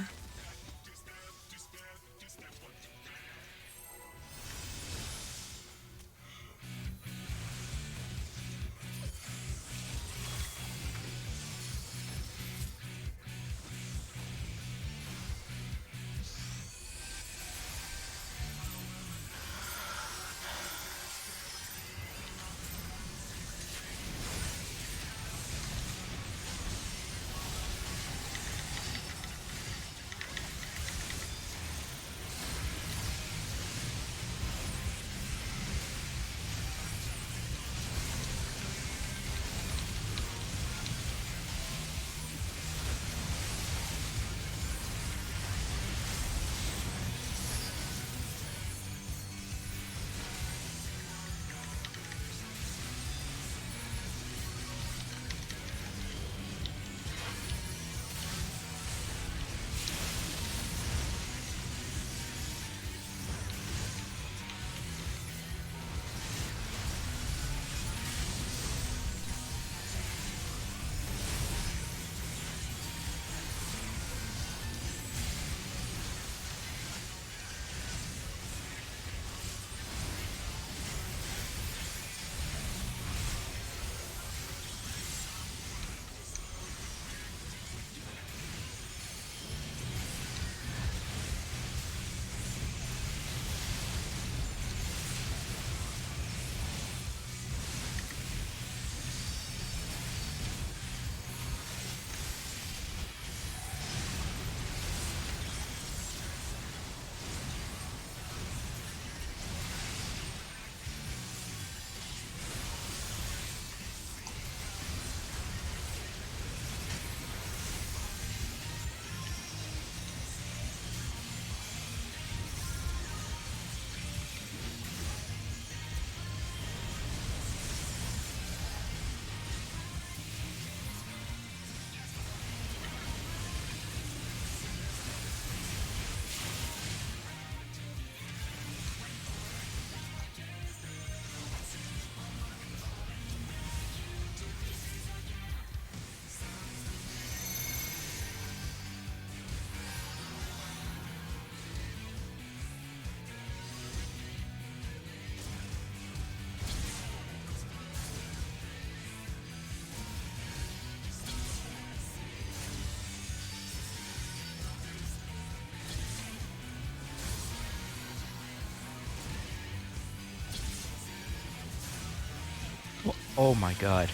Oh my god.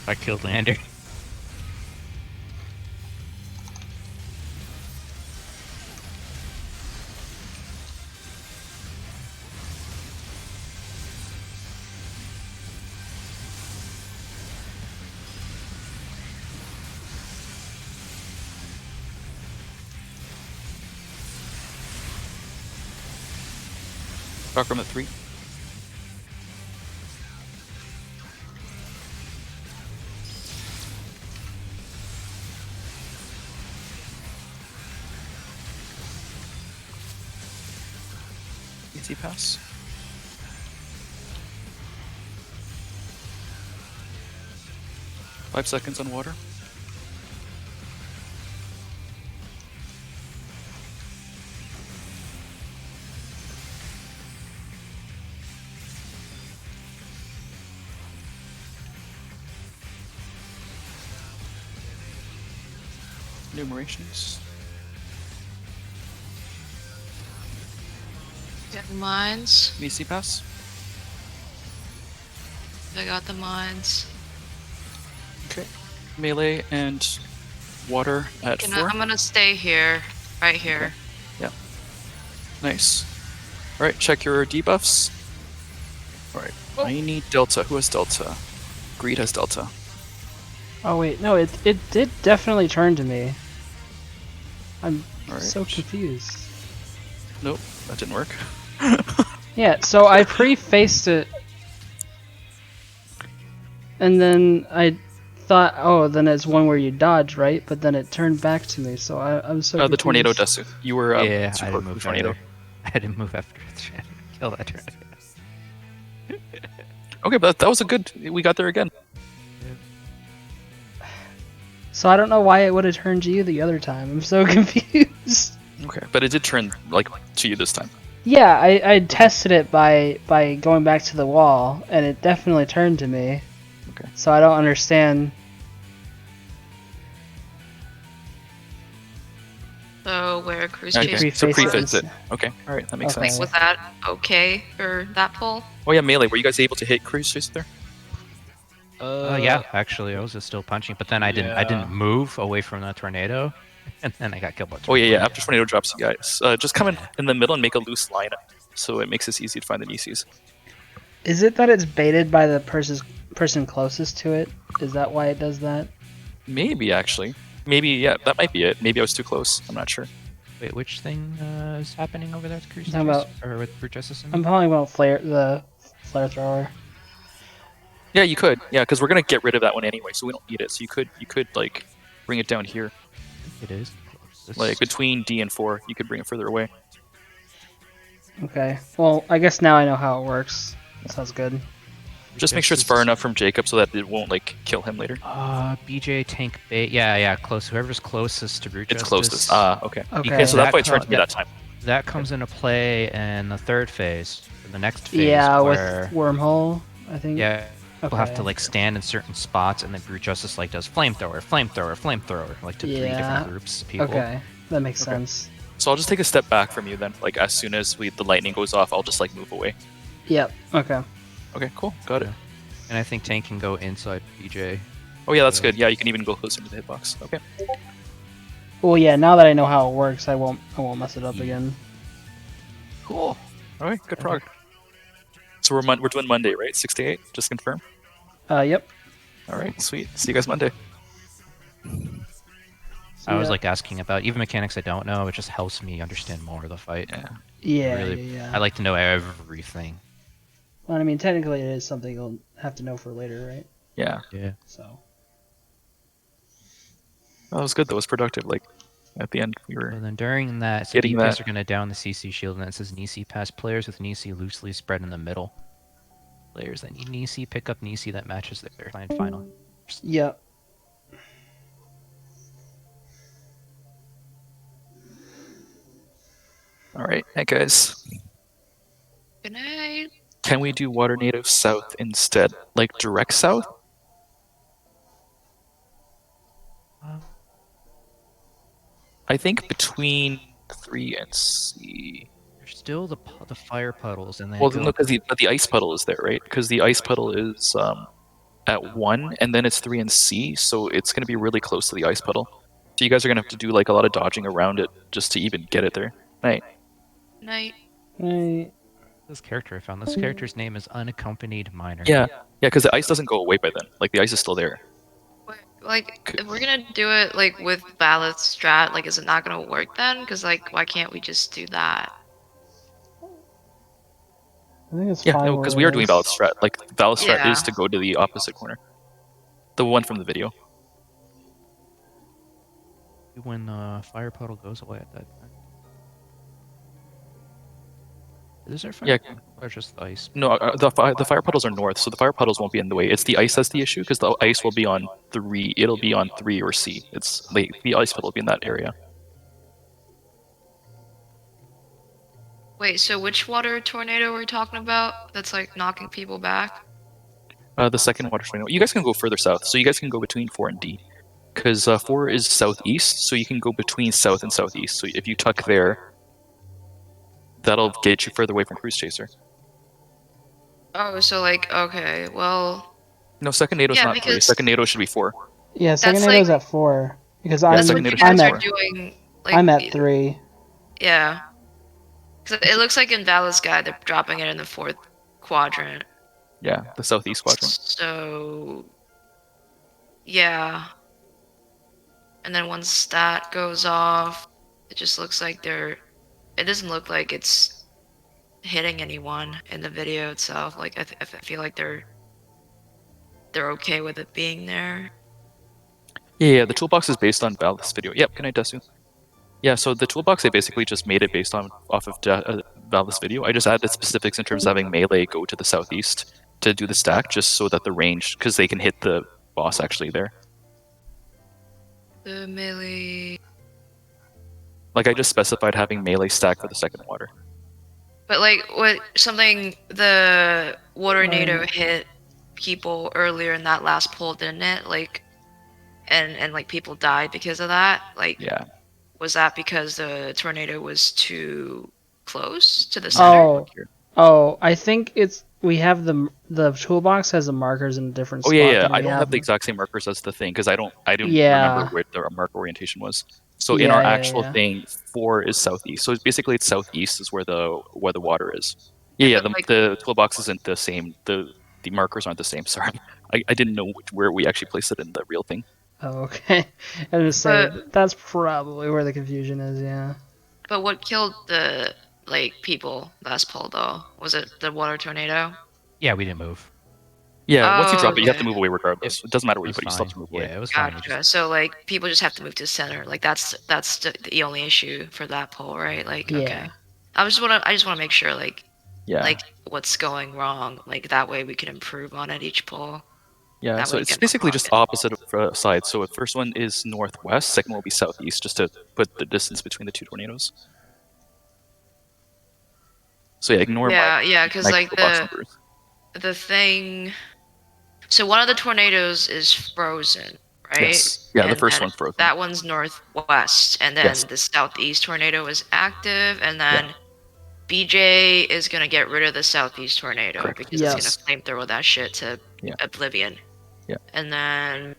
I killed Lander. Chakram at 3. Easy pass. Five seconds on water. Enumerations. Get the mines. Easy pass. I got the mines. Okay. Melee and water at 4. I'm gonna stay here. Right here. Okay. Yeah. Nice. Alright, check your debuffs. Alright. I need Delta. Who has Delta? Greed has Delta. Oh wait, no, it did definitely turn to me. I'm Alright. so confused. Nope, that didn't work. Yeah, so I pre-faced it, and then I thought, oh, then it's one where you dodge, right? But then it turned back to me, so I was so The confused. tornado Desu. You were Yeah, too I close didn't to the move tornado. either. I didn't move after kill that tornado. Okay, but that was a good. We got there again. So I don't know why it would have turned to you the other time. I'm so confused. Okay, but it did turn like to you this time. Yeah, I tested it by going back to the wall, and it definitely turned to me. Okay. So I don't understand. So where cruise Okay, chase so Pre-phase pre-phase it. it. Okay, all right, that makes Okay. sense. was that okay for that pull? Oh yeah, melee. Were you guys able to hit cruise chase there? Yeah, actually, I was just still punching, but then I didn't yeah. move away from the tornado, and then I got killed by. Oh yeah. After tornado drops, you guys just come in the middle and make a loose line, so it makes it easy to find the Nisis. Is it that it's baited by the person closest to it? Is that why it does that? Maybe actually. Maybe yeah, that might be it. Maybe I was too close. I'm not sure. Wait, which thing is happening over there with Cruise Talking about- or with Brute Justice? I'm talking about the flare thrower. Yeah, you could. Yeah, because we're gonna get rid of that one anyway, so we don't need it. So you could like bring it down here, It is. This- like between D and 4. You could bring it further away. Okay. Well, I guess now I know how it works. Sounds good. Just make sure it's far enough from Jacob so that it won't like kill him later. BJ tank bait. Yeah, close. Whoever's closest to Brute It's Justice. closest. Ah, okay. Okay. Because So that's why it that turned to me co- that time. That comes into play in the third phase, or the next phase. Yeah, where, with wormhole, I think. yeah, people have to Okay. like stand in certain spots, and then Brute Justice like does flamethrower, like to 3 Yeah. different groups of people. Okay, that makes Okay. sense. So I'll just take a step back from you then. Like as soon as the lightning goes off, I'll just like move away. Yep. Okay. Okay, cool. Got it. And I think tank can go inside BJ. Oh yeah, that's good. Yeah, you can even go closer to the hitbox. Okay. Well, yeah. Now that I know how it works, I won't mess it up Yeah. again. Cool. All right, good prog. So we're doing Monday, right? 6 to 8. Just confirm. Yep. All right, sweet. See you guys Monday. I was Yeah. like asking about even mechanics I don't know. It just helps me understand more of the fight. Yeah. Yeah. Really, yeah. I like to know everything. Well, I mean, technically, it is something you'll have to know for later, right? Yeah. Yeah. So. That was good. That was productive. Like at the end, we were. And then during that, so Getting DPS that. are going to down the CC shield, and it says Nisi pass players with Nisi loosely spread in the middle. Players that need Nisi pick up Nisi that matches their final. Yep. All right, hey guys. Good night. Can we do water native south instead? Like direct south? I think between 3 and C. There's still the fire puddles, and then Well, no, because the ice puddle is there, right? Because the ice puddle is at 1, and then it's 3 and C, so it's going to be really close to the ice puddle. So you guys are going to have to do like a lot of dodging around it just to even get it there. Right. Night. Right. this character I found. This character's name is Unaccompanied Minor. Yeah, because the ice doesn't go away by then. Like the ice is still there. Like, if we're gonna do it like with Ballot strat, like, is it not gonna work then? Because like, why can't we just do that? I think it's Yeah, fine. no, because we are doing ballot strat. Like ballot strat Yeah. is to go to the opposite corner. The one from the video. When fire puddle goes away at that time. Is there fire Yeah. puddle or just ice? No, the fire puddles are north, so the fire puddles won't be in the way. It's the ice that's the issue, because the ice will be on 3. It'll be on 3 or C. It's like the ice puddle will be in that area. Wait, so which water tornado are we talking about? That's like knocking people back? The second water tornado. You guys can go further south, so you guys can go between 4 and D, because 4 is southeast, so you can go between south and southeast. So if you tuck there, that'll get you further away from Cruise Chaser. Oh, so like, okay, well, No, second NATO's Yeah, not 3. because- Second NATO should be 4. Yeah, second That's NATO's like- at 4 because that's second what you NATO's guys at are 4. doing. Like, I'm at 3. Yeah. 'Cause it looks like in Val's guide they're dropping it in the 4th quadrant. Yeah, the southeast quadrant. So, yeah. And then once that goes off, it just looks like they're. It doesn't look like it's hitting anyone in the video itself. Like I feel like they're okay with it being there. Yeah, the toolbox is based on Val's video. Yep, can I Desu? Yeah, so the toolbox, I basically just made it based on off of Val's video. I just added specifics in terms of having melee go to the southeast to do the stack, just so that the range, because they can hit the boss actually there. The melee. Like I just specified having melee stack for the second water. But like, what something the water Right. tornado hit people earlier in that last poll, didn't it? Like, and like people died because of that. Like, Yeah. was that because the tornado was too close to the center? Oh, I think we have the toolbox has the markers in a different Oh spot. yeah. than I we don't have the exact same markers as the thing because I didn't Yeah. remember where the mark orientation was. So in our actual thing, 4 is southeast. So basically, it's southeast is where the water is. Yeah. But, like- The toolbox isn't the same. The markers aren't the same. Sorry, I didn't know where we actually placed it in the real thing. Oh, okay. I was say that's probably where the confusion is. Yeah. But what killed the like people last poll though? Was it the water tornado? Yeah, we didn't move. Yeah, once you drop it, you have to okay. move away regardless. It doesn't matter where It you was put it, you still have to move away. Yeah, it was fine. We Gotcha. just- So like people just have to move to center. Like that's the only issue for that poll, right? Like Yeah. okay. I just want to make sure like Yeah. like what's going wrong. Like that way we can improve on it each poll. Yeah, that so way it's get more basically just progress. opposite of sides. So the first one is northwest, second one will be southeast, just to put the distance between the two tornadoes. So yeah, ignore Yeah, because my like toolbox numbers. the thing. So one of the tornadoes is frozen, right? Yes. Yeah, the And first then one's frozen. That one's northwest, and then Yes. the southeast tornado is active, and then BJ is gonna get rid of the southeast tornado Correct. because Yes. it's gonna flamethrower that shit to Yeah. oblivion. Yeah. And then,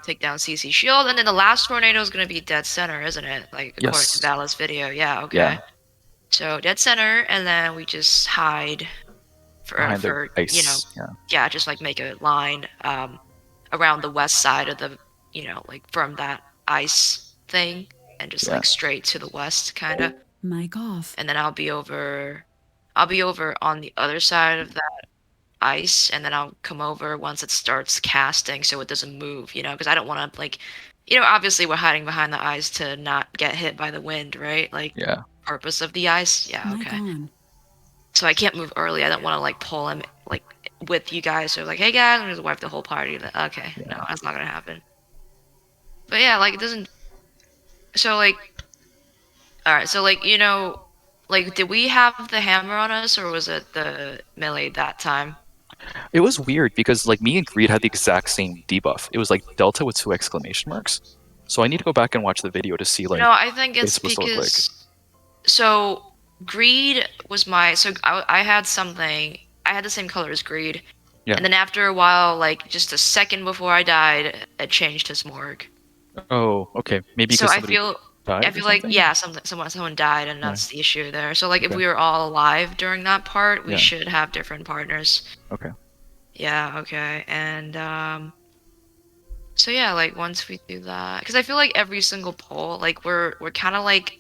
take down CC shield, and then the last tornado is gonna be dead center, isn't it? Like according Yes. to Vala's video. Yeah. Okay. Yeah. So dead center, and then we just hide Behind for the ice. just like make a line around the west side of the like from that ice thing and just like straight to the west kind of. Mic off. And then I'll be over on the other side of that ice, and then I'll come over once it starts casting so it doesn't move, because I don't want to like obviously we're hiding behind the ice to not get hit by the wind, right? Like Yeah. purpose of the ice. Yeah, Mic okay. on. So I can't move early. I don't want to like pull him like with you guys. So like, hey guys, I'm just wipe the whole party. Okay, no, that's not gonna happen. But yeah, like it doesn't. So like, all right. So like like did we have the hammer on us or was it the melee that time? It was weird because like me and Greed had the exact same debuff. It was like Delta with 2 exclamation marks. So I need to go back and watch the video to see like. No, I think what it's supposed to look like. because. So Greed was I had something. I had the same color as Greed. Yeah. And then after a while, like just a second before I died, it changed to Smorg. Oh, okay. Maybe So because I somebody feel died I or feel like something? someone died, and that's the issue there. So like if Okay. we were all alive during that part, we Yeah. should have different partners. Okay. Yeah. Okay. And so yeah, like once we do that, because I feel like every single poll, like we're kind of like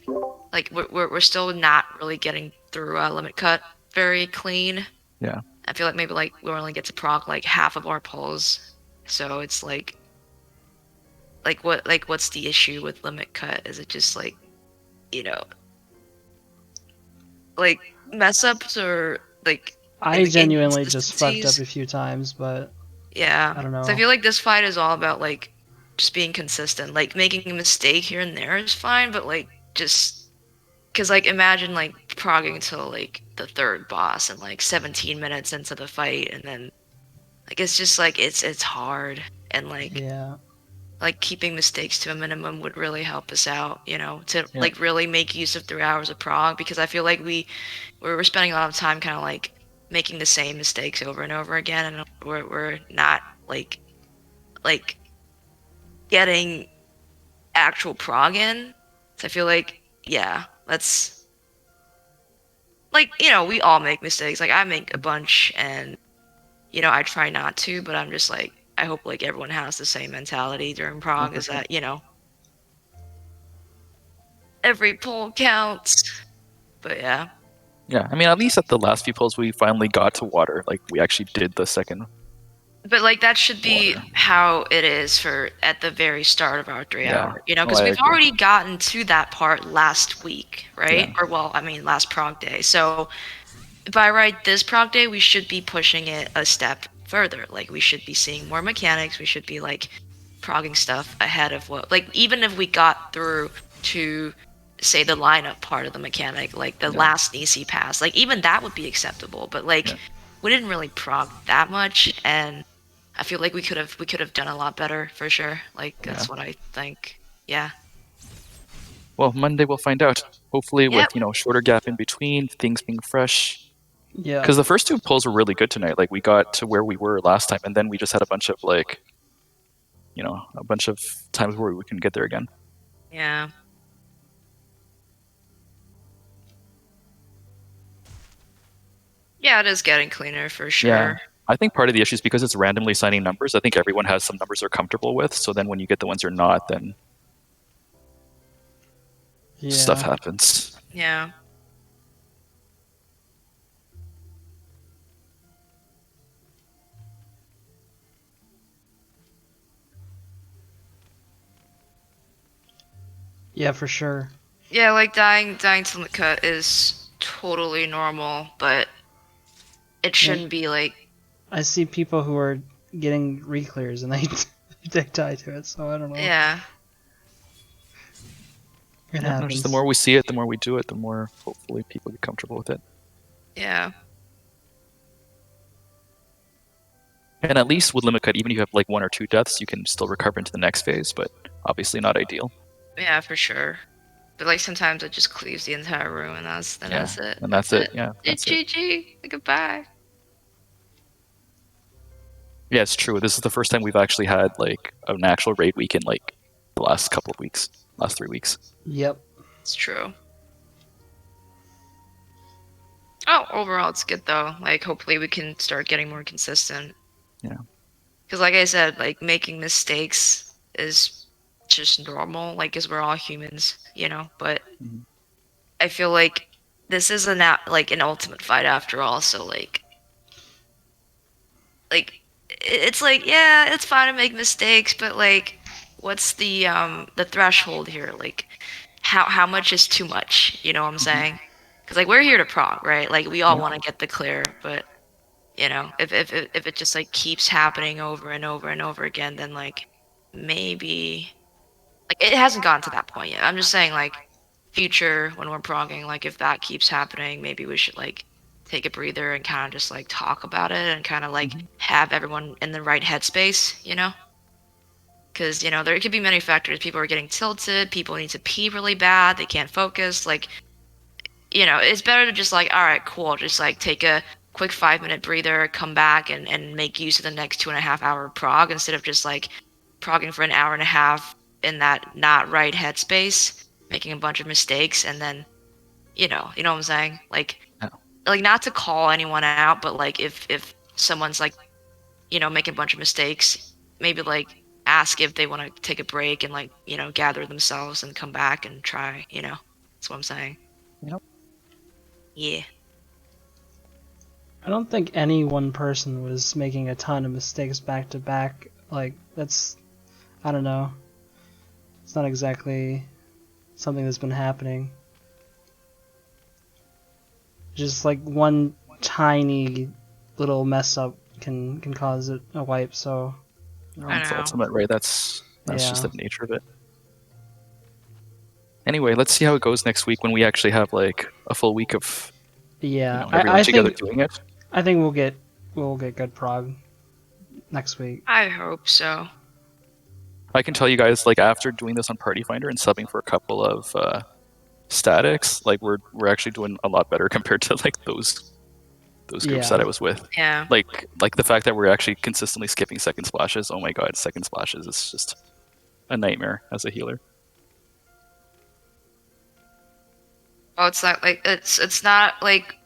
we're still not really getting through limit cut very clean. Yeah. I feel like maybe like we only get to proc like half of our polls, so it's like what's the issue with limit cut? Is it just like like mess ups or like I genuinely just fucked up inconsistencies? a few times, but Yeah. I don't know. So I feel like this fight is all about like just being consistent. Like making a mistake here and there is fine, but like just because like imagine like progging till like the third boss and like 17 minutes into the fight, and then like it's just like it's hard, and like yeah. like keeping mistakes to a minimum would really help us out, to Yeah. like really make use of 3 hours of prog, because I feel like we're spending a lot of time kind of like making the same mistakes over and over again, and we're not like getting actual prog in. So I feel like let's like we all make mistakes. Like I make a bunch, and I try not to, but I'm just like I hope like everyone has the same mentality during prog, is that every poll counts. But yeah. Yeah, I mean, at least at the last few polls, we finally got to water. Like, we actually did the second But like that should be Water. how it is for at the very start of our 3 hour, you know, Oh, because I we've agree. already gotten to that part last week, right? Yeah. Or well, I mean last prog day. So by right this prog day, we should be pushing it a step further. Like we should be seeing more mechanics. We should be like progging stuff ahead of what, like even if we got through to say the lineup part of the mechanic, like the Yeah. last Nisi pass, like even that would be acceptable. But like Yeah. we didn't really prog that much, and I feel like we could have done a lot better for sure. Like that's what I think. Yeah. Well, Monday we'll find out. Hopefully, with Yep. shorter gap in between, things being fresh. Yeah. Because the first two pulls were really good tonight. Like we got to where we were last time, and then we just had a bunch of a bunch of times where we couldn't get there again. Yeah. Yeah, it is getting cleaner for sure. Yeah. I think part of the issue is because it's randomly assigning numbers. I think everyone has some numbers they're comfortable with. So then when you get the ones you're not, then Yeah. stuff happens. Yeah. Yeah, for sure. Yeah, like dying to the cut is totally normal, but it shouldn't be like. I see people who are getting reclears and they take tie to it, so I don't know. Yeah. It Yeah, happens. just the more we see it, the more we do it, the more hopefully people get comfortable with it. Yeah. And at least with limit cut, even if you have like 1 or 2 deaths, you can still recover into the next phase, but obviously not ideal. Yeah, for sure. But like sometimes it just cleaves the entire room, and that's it. And that's it. Yeah, that's it. GG. Goodbye. Yeah, it's true. This is the first time we've actually had like an actual raid week in like the last couple of weeks, last 3 weeks. Yep. It's true. Oh, overall it's good though. Like hopefully we can start getting more consistent. Yeah. Because like I said, like making mistakes is just normal. Like, cause we're all humans, you know. But Mhm. I feel like this is an ultimate fight after all. So like it's like yeah, it's fine to make mistakes, but like what's the threshold here? Like how much is too much? You know what I'm saying? Because like we're here to prog, right? Like we all want to get the clear, but you know if it just like keeps happening over and over and over again, then like maybe like it hasn't gotten to that point yet. I'm just saying like future when we're progging, like if that keeps happening, maybe we should like take a breather and kind of just like talk about it and kind of like have everyone in the right headspace, you know? Because, you know, there could be many factors. People are getting tilted, people need to pee really bad, they can't focus. Like, you know, it's better to just like, all right, cool, just like take a quick 5-minute breather, come back and make use of the next 2.5 hour prog instead of just like progging for an hour and a half in that not right headspace, making a bunch of mistakes, and then, you know what I'm saying? Like not to call anyone out, but like if someone's like, you know, making a bunch of mistakes, maybe like ask if they want to take a break and like, you know, gather themselves and come back and try, you know. That's what I'm saying. Yep. Yeah. I don't think any one person was making a ton of mistakes back to back. Like, that's, I don't know. It's not exactly something that's been happening. Just like one tiny little mess up can cause it a wipe, so It's know. ultimate, right? That's just Yeah. the nature of it. Anyway, let's see how it goes next week when we actually have like a full week of yeah. everyone I together think doing it. I think we'll get good prog next week. I hope so. I can tell you guys, like after doing this on Party Finder and subbing for a couple of statics, like we're actually doing a lot better compared to like those groups Yeah. that I was with. Yeah. Like the fact that we're actually consistently skipping second splashes. Oh my god, second splashes is just a nightmare as a healer. Oh, it's not like it's not like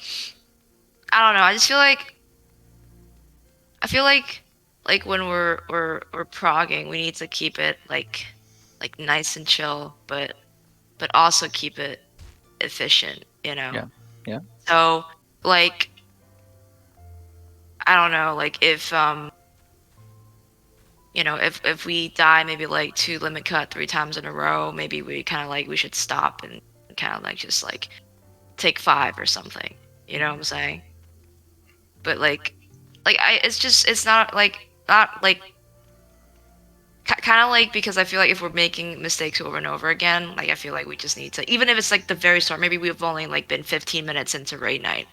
I don't know. I just feel like when we're progging, we need to keep it like nice and chill, but also keep it efficient, you know. Yeah. So like I don't know, like if you know, if we die maybe like 2 limit cut 3 times in a row, maybe we kind of like we should stop and kind of like just like take 5 or something. You know what I'm saying? But like I it's just it's not like kind of like because I feel like if we're making mistakes over and over again, like I feel like we just need to even if it's like the very start, maybe we've only like been 15 minutes into raid night.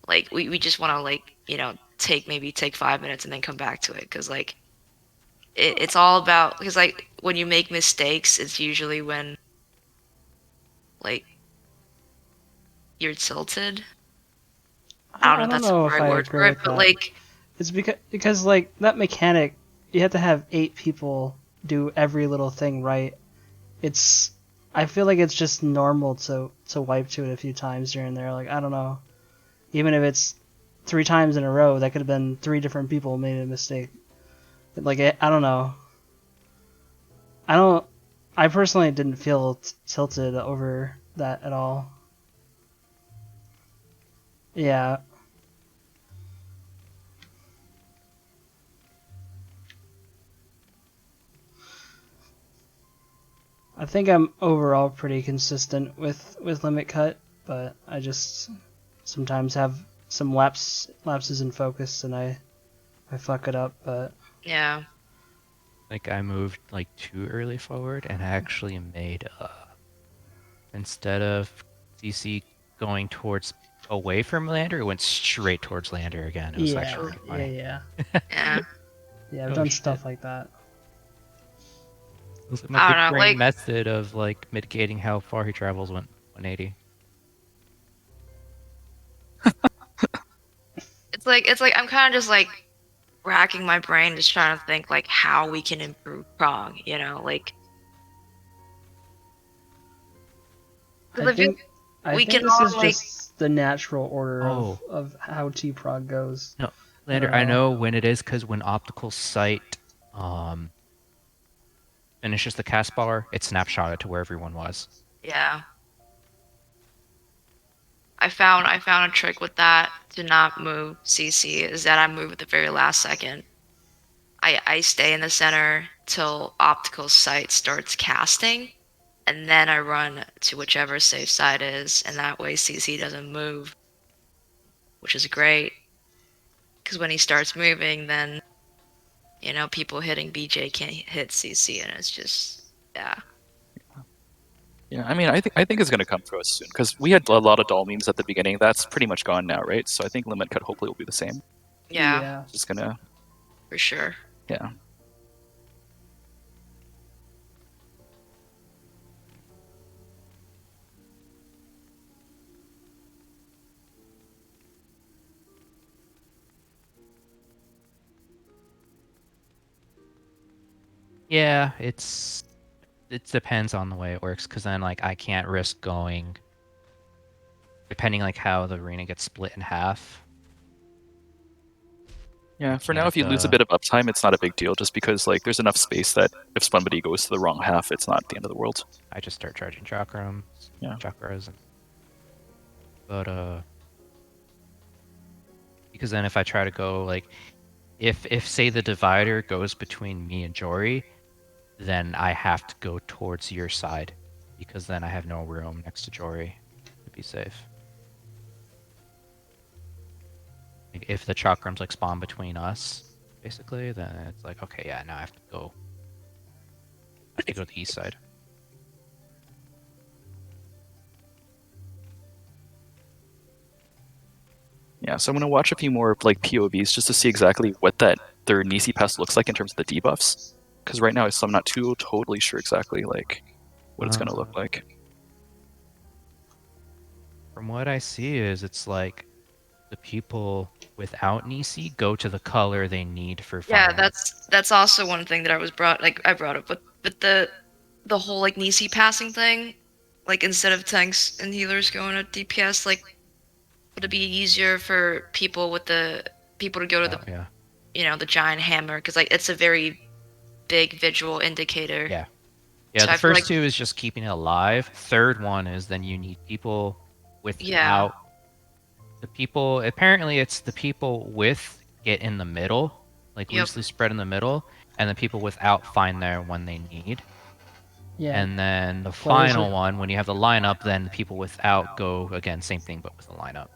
Like we just want to like, you know, take 5 minutes and then come back to it because like it's all about because like when you make mistakes, it's usually when like you're tilted. I don't know I if don't that's the know if right I word agree for it, with but that. like It's because like that mechanic, you have to have 8 people do every little thing right. It's I feel like it's just normal to wipe to it a few times here and there. Like I don't know, even if it's 3 times in a row, that could have been 3 different people made a mistake. Like I don't know. I don't. I personally didn't feel tilted over that at all. Yeah, I think I'm overall pretty consistent with limit cut, but I just sometimes have some lapses in focus and I fuck it up. But yeah. Like I moved like too early forward and I actually made instead of CC going towards away from lander, it went straight towards lander again. It was actually yeah, kind of yeah, funny. yeah, Yeah. yeah. I've Oh done shit. stuff like that. It was my I big don't know, brain like method of like mitigating how far he travels went 180. it's like I'm kind of just like racking my brain just trying to think like how we can improve Prog, you know, like because I I feel think I we think can this all is like just the natural order Oh of how T-Prog goes. no, I don't lander. I know. know when it is because when optical sight um finishes the cast bar, it snapshotted to where everyone was. yeah. I found a trick with that to not move CC is that I move at the very last second. I stay in the center till optical sight starts casting, and then I run to whichever safe side is, and that way CC doesn't move, which is great. Because when he starts moving, then you know people hitting BJ can't hit CC, and it's just yeah. Yeah, I mean, I think it's going to come for us soon because we had a lot of doll memes at the beginning. That's pretty much gone now, right? So I think limit cut hopefully will be the same. Yeah, Yeah. Just gonna, for sure. yeah. Yeah, it depends on the way it works because then like I can't risk going depending like how the arena gets split in half. Yeah, I for now, if you can't lose a bit of uptime, it's not a big deal. Just because like there's enough space that if somebody goes to the wrong half, it's not the end of the world. I just start charging chakras, Yeah. chakras, but because then if I try to go like if say the divider goes between me and Jory, then I have to go towards your side because then I have no room next to Jory to be safe. Like, if the chakrams like spawn between us, basically, then it's like okay, yeah, now I have to go. I have to go to the east side. Yeah, so I'm gonna watch a few more like POVs just to see exactly what that their Nisi pass looks like in terms of the debuffs. Because right now, I'm not totally sure exactly like what it's gonna look like. From what I see is it's like the people without Nisi go to the color they need for Yeah, fire. that's also one thing that I brought up, but the whole like Nisi passing thing, like instead of tanks and healers going to DPS, like would it be easier for people to go to the Yeah. you know the giant hammer because like it's a very big visual indicator. Yeah. Yeah, So the I feel first like two is just keeping it alive. Third one is then you need people yeah, without the people. Apparently, it's the people with get in the middle, like yep, loosely spread in the middle, and then people without find there when they need. Yeah. And then the Players final with- one, when you have the lineup, then the people without go again, same thing, but with the lineup.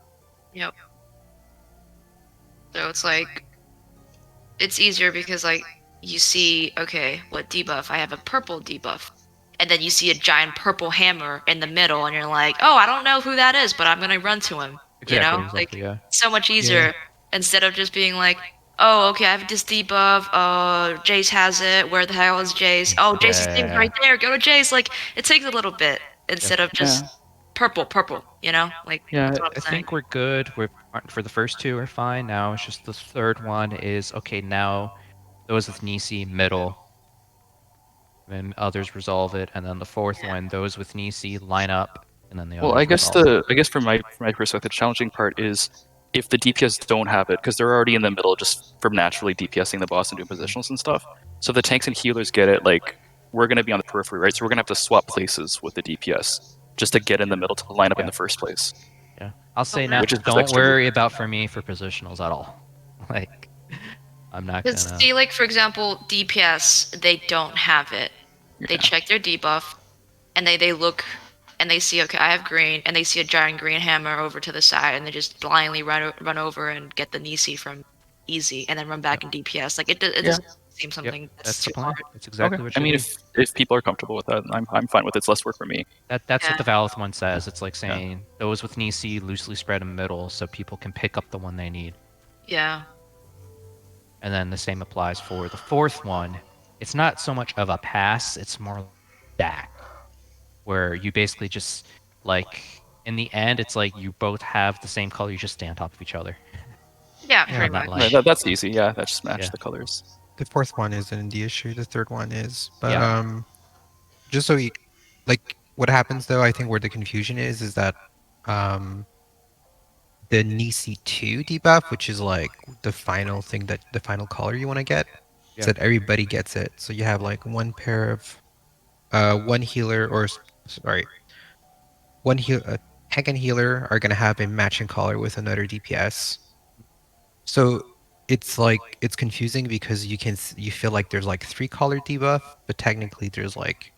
Yep. So it's like it's easier because like you see, okay, what debuff? I have a purple debuff. And then you see a giant purple hammer in the middle and you're like, "Oh, I don't know who that is, but I'm going to run to him." Exactly, Like yeah. so much easier instead of just being like, "Oh, okay, I have this debuff. Jace has it. Where the hell is Jace? Oh, Jace's thing's Yeah. right there. Go to Jace." Like it takes a little bit instead of just purple, Like Yeah. that's what I I'm saying. think we're good. We're for the first two are fine. Now it's just the third one is okay. Now those with Nisi middle, then others resolve it, and then the fourth one, those with Nisi line up, and then the Well, others resolve. I guess from my perspective, the challenging part is if the DPS don't have it because they're already in the middle just from naturally DPSing the boss and doing positionals and stuff. So if the tanks and healers get it, like we're gonna be on the periphery, right? So we're gonna have to swap places with the DPS just to get in the middle to line up in the first place. Yeah, I'll say now. Which is just Don't extra worry about for me for positionals at all. Like, I'm not Because gonna. see, like for example, DPS, they don't have it. They Yeah. check their debuff, and they look, and they see, okay, I have green, and they see a giant green hammer over to the side, and they just blindly run over and get the Nisi from easy, and then run back in DPS. Like it doesn't seem something that's That's the too plan. hard. That's exactly Okay. what I you mean, need. if people are comfortable with that, I'm fine with it. It's less work for me. That's what Yeah. the Valith one says. It's like saying those with Nisi loosely spread in the middle, so people can pick up the one they need. Yeah. And then the same applies for the fourth one. It's not so much of a pass, it's more stack, where you basically just, like, in the end, it's like you both have the same color, you just stay on top of each other. Yeah, Yeah. pretty Not much. like- Right, that's easy. Yeah, that just match Yeah. the colors. The fourth one isn't the issue. The third one is. But Yeah. just so we, like, what happens though, I think where the confusion is that the Nisi 2 debuff, which is like the final thing that the final color you want to get, is that everybody gets it. So you have like one pair of one healer or sorry, one heal tank and healer are gonna have a matching color with another DPS. So it's like it's confusing because you feel like there's like 3 color debuff, but technically there's like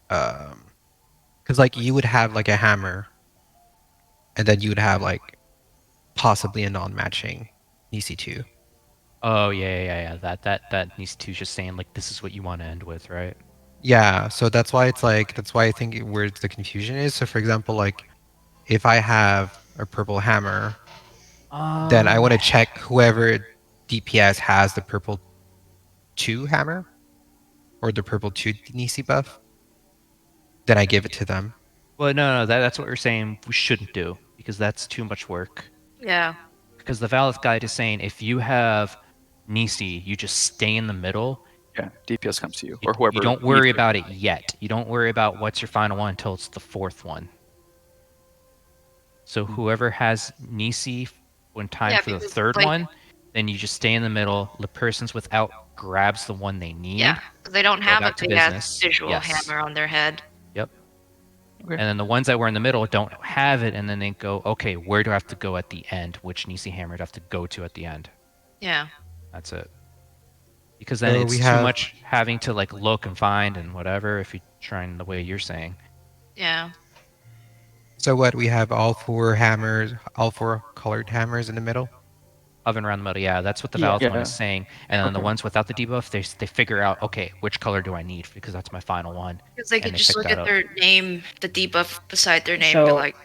because like you would have like a hammer, and then you would have like possibly a non-matching Nisi 2. Oh yeah. That needs to just saying like this is what you want to end with, right? Yeah, so that's why it's like that's why I think where the confusion is. So for example, like if I have a purple hammer, then I want to check whoever DPS has the purple 2 hammer or the purple 2 Nisi buff. Then I give it to them. Well, no, that's what we're saying we shouldn't do because that's too much work. Yeah. Because the Valith guide is saying if you have Nisi, you just stay in the middle. Yeah, DPS comes to you You, or whoever. you don't worry needs it. about it yet. You don't worry about what's your final one until it's the fourth one. So whoever has Nisi when time Yeah, for the because, third like- one, then you just stay in the middle. The person's without grabs the one they need. Yeah. 'Cause they don't Go have a back to big ass business. visual Yes. hammer on their head. Yep. Okay. And then the ones that were in the middle don't have it, and then they go, okay, where do I have to go at the end? Which Nisi hammer do I have to go to at the end? Yeah. That's it. Because then So it's we too have- much having to like look and find and whatever if you're trying the way you're saying. Yeah. So what we have all 4 hammers, all 4 colored hammers in the middle. Hovering around the middle, yeah, that's what the Yeah. Valith one is Yeah. saying. And then the Okay. ones without the debuff, they figure out, okay, which color do I need? Because that's my final one. Because they And could they just pick look that at up. their name, the debuff beside their name, So- be like,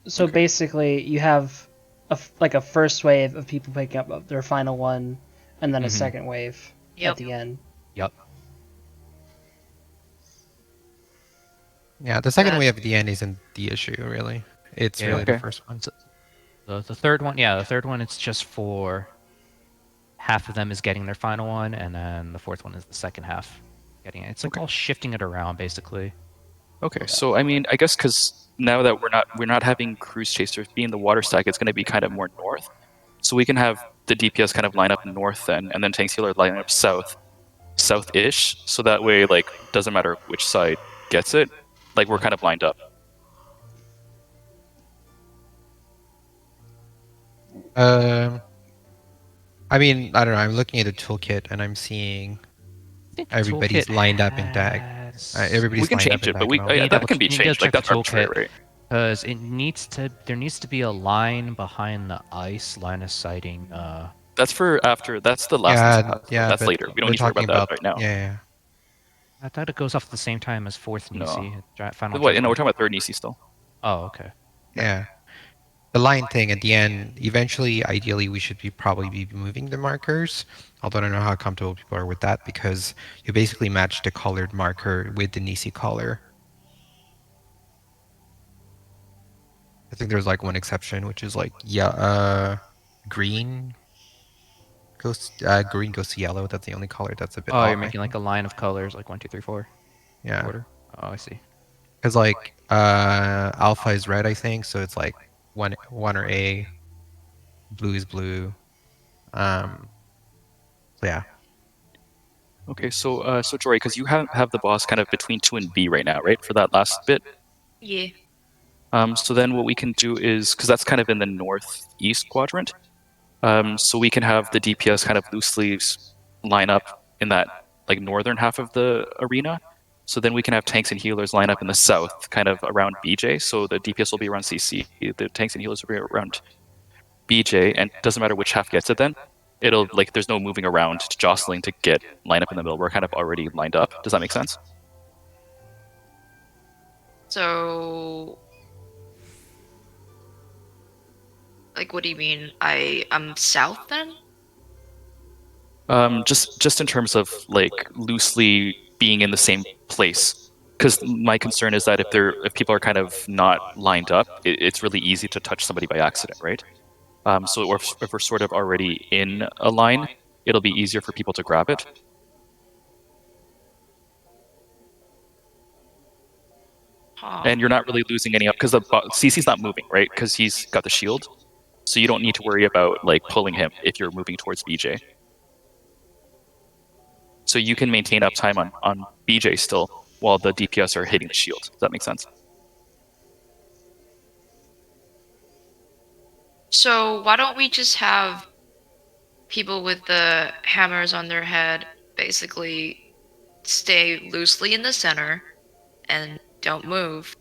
So basically, you have like a first wave of people picking up their final one, and then a Mhm. second wave Yep. at the end. Yep. Yeah, the second That- wave at the end isn't the issue really. It's Yeah, really okay. the first one. The third one, yeah, the third one, it's just for half of them is getting their final one, and then the fourth one is the second half getting it. It's like all shifting it around, basically. Okay, so I mean, I guess because now that we're not having cruise chasers being the water stack, it's going to be kind of more north. So we can have the DPS kind of line up north then, and then tanks healer line up south-ish. So that way, like, doesn't matter which side gets it. Like we're kind of lined up. Um, I mean, I don't know. I'm looking at the toolkit and I'm seeing I think the everybody's toolkit lined up in dag. has... We Everybody's can lined up change in it, but we diagonal. You that can be need to changed. Like check the that's arbitrary, toolkit, right? because there needs to be a line behind the ice line of sighting. That's for after. That's the last Nisi Yeah, pass. Though. yeah, That's but later. We don't we're need to worry talking about that about right now. yeah. I thought it goes off at the same time as fourth No. Nisi, final What? No, we're judgment. talking about third Nisi still. Oh, okay. Yeah. The line thing at the end, eventually, ideally, we should probably be moving the markers. Although I don't know how comfortable people are with that because you basically match the colored marker with the Nisi color. I think there's like one exception, which is like green green goes to yellow. That's the only color that's a bit Oh, off. you're making like a line of colors, like 1, 2, 3, 4 yeah, order. Oh, I see. because like alpha is red, I think, so it's like one or A, blue is blue. So yeah. Okay, so Jory, because you have the boss kind of between 2 and B right now, right? For that last bit. Yeah. So then what we can do is, because that's kind of in the northeast quadrant, so we can have the DPS kind of loosely line up in that like northern half of the arena. So then we can have tanks and healers line up in the south, kind of around BJ. So the DPS will be around CC, the tanks and healers will be around BJ, and it doesn't matter which half gets it then. It'll like there's no moving around jostling to get line up in the middle. We're kind of already lined up. Does that make sense? So, like, what do you mean? I'm south then? Just in terms of like loosely being in the same place. Because my concern is that if people are kind of not lined up, it's really easy to touch somebody by accident, right? So if we're sort of already in a line, it'll be easier for people to grab it. Huh. And you're not really losing any up because the CC's not moving, right? Because he's got the shield, so you don't need to worry about like pulling him if you're moving towards BJ. So you can maintain uptime on BJ still while the DPS are hitting the shield. Does that make sense? So why don't we just have people with the hammers on their head basically stay loosely in the center and don't move,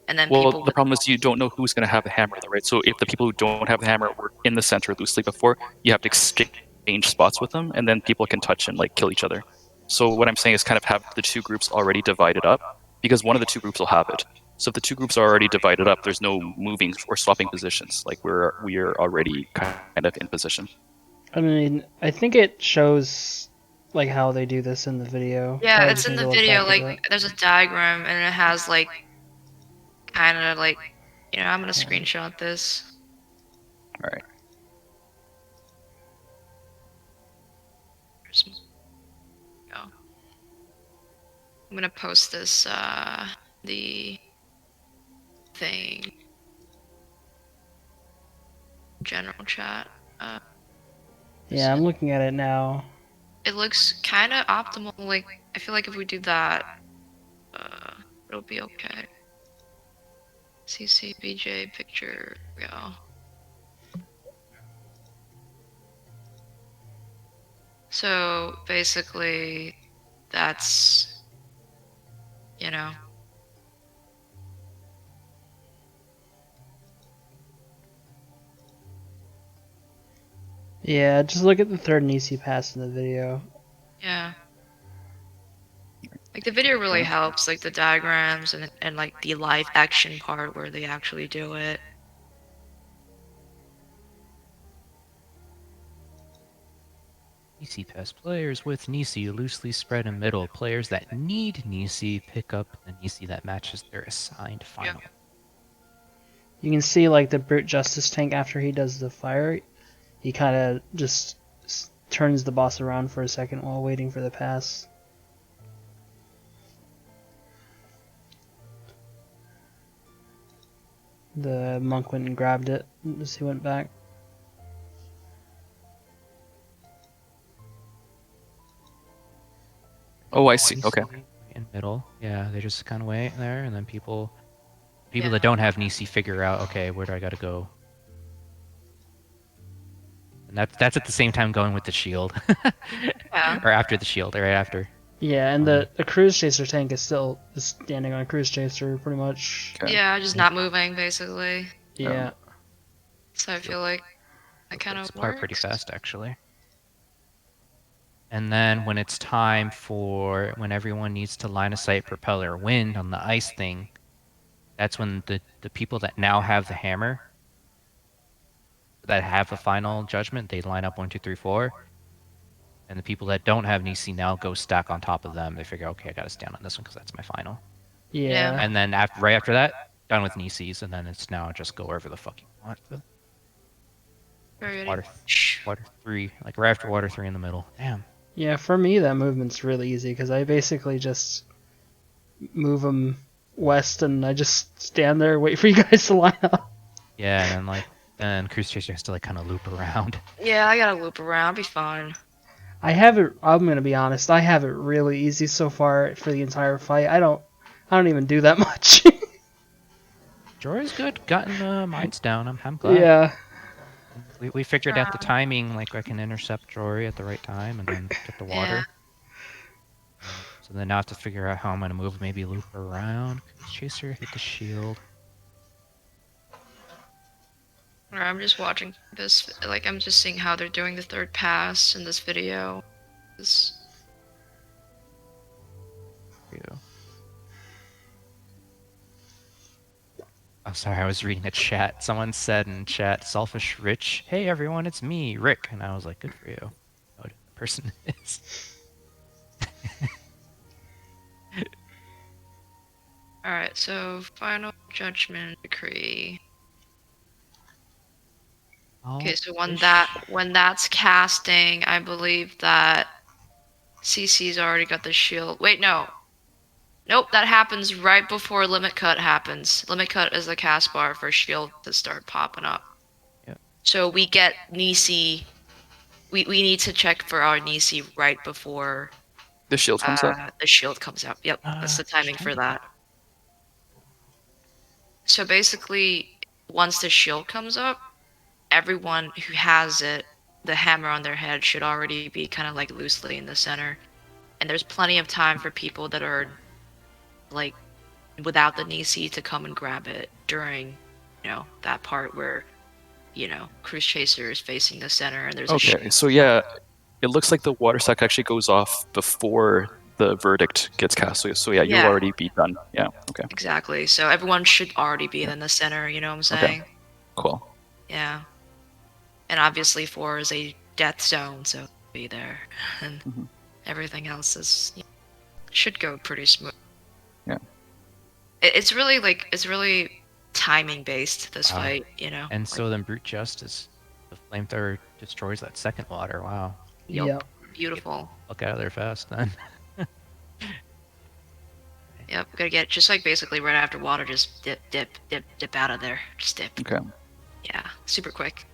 and then Well, people the with problem is you don't know who's going to have the hammer, though, right? So if the people who don't have the hammer were in the center loosely before, you have to exchange spots with them, and then people can touch and like kill each other. So what I'm saying is kind of have the two groups already divided up, because one of the two groups will have it. So if the two groups are already divided up, there's no moving or swapping positions. Like we are already kind of in position. I mean, I think it shows like how they do this in the video. yeah, Probably it's just in need the to look video. back Like at it. there's a diagram and it has like kind of like I'm gonna screenshot this. All right. Go. I'm gonna post this the thing general chat. Yeah, I'm looking at it now. It looks kind of optimal. Like I feel like if we do that, it'll be okay. CCBJ picture. Go. So basically, that's Yeah, just look at the third Nisi pass in the video. yeah. Like the video really helps, like the diagrams and like the live action part where they actually do it. Nisi pass. Players with Nisi loosely spread in middle. Players that need Nisi pick up the Nisi that matches their assigned final. You can see like the Brute Justice tank after he does the fire, he kind of just turns the boss around for a second while waiting for the pass. The monk went and grabbed it as he went back. Oh, I see. Okay. In middle, yeah, they just kind of wait there, and then people that don't have Nisi figure out, okay, where do I gotta go? And that's at the same time going with the shield. Yeah. Or after the shield, or right after. Yeah, and the cruise chaser tank is still just standing on a cruise chaser, pretty much. Okay. Yeah, just not moving basically. Yeah. So I feel like that kind of This part pretty works. fast, actually. And then when it's time for when everyone needs to line of sight propeller wind on the ice thing, that's when the people that now have the hammer, that have the final judgment, they line up 1, 2, 3, 4. And the people that don't have Nisi now go stack on top of them. They figure, okay, I gotta stand on this one because that's my final. Yeah. And then right after that, done with Nisis, and then it's now just go wherever the fuck you want. Very Water 3, like right after water 3 in the middle. Damn. Yeah, for me that movement's really easy because I basically just move them west and I just stand there, wait for you guys to line up. Yeah, and then then Cruise Chaser has to like kind of loop around. Yeah, I gotta loop around. Be fine. I have it. I'm gonna be honest. I have it really easy so far for the entire fight. I don't even do that much. Jory's good, gotten mines down. I'm glad. Yeah. We figured out the timing, like I can intercept Jory at the right time and then get the water. So then now I have to figure out how I'm gonna move, maybe loop around. Cruise Chaser, hit the shield. Alright, I'm just watching this. Like, I'm just seeing how they're doing the third pass in this video. Oh, sorry, I was reading a chat. Someone said in chat, "Selfish Rich, hey everyone, it's me, Rick," and I was like, "Good for you." Know who the person is. Alright, so final judgment decree. Okay, so when that's casting, I believe that CC's already got the shield. Wait, no. Nope, that happens right before limit cut happens. Limit cut is the cast bar for shield to start popping up. Yep. So we get Nisi. We need to check for our Nisi right before The shield comes up. the shield comes up. Yep, that's the timing for that. So basically, once the shield comes up, everyone who has it, the hammer on their head, should already be kind of like loosely in the center. And there's plenty of time for people that are like without the Nisi to come and grab it during, that part where, Cruise Chaser is facing the center and there's a Okay, so yeah, it looks like the water sack actually goes off before the verdict gets cast. So yeah, you'll Yeah. already be done. Yeah, okay. Exactly. So everyone should already be in the center, you know what I'm saying? Okay. Cool. Yeah. And obviously 4 is a death zone, so it'll be there. And everything else should go pretty smooth. Yeah. It's really timing based, this fight, And so then Brute Justice, the flamethrower destroys that second water. Wow. Yep. Beautiful. Look out of there fast then. Yep, gotta get just like basically right after water, just dip out of there. Just dip. Okay. Yeah, super quick.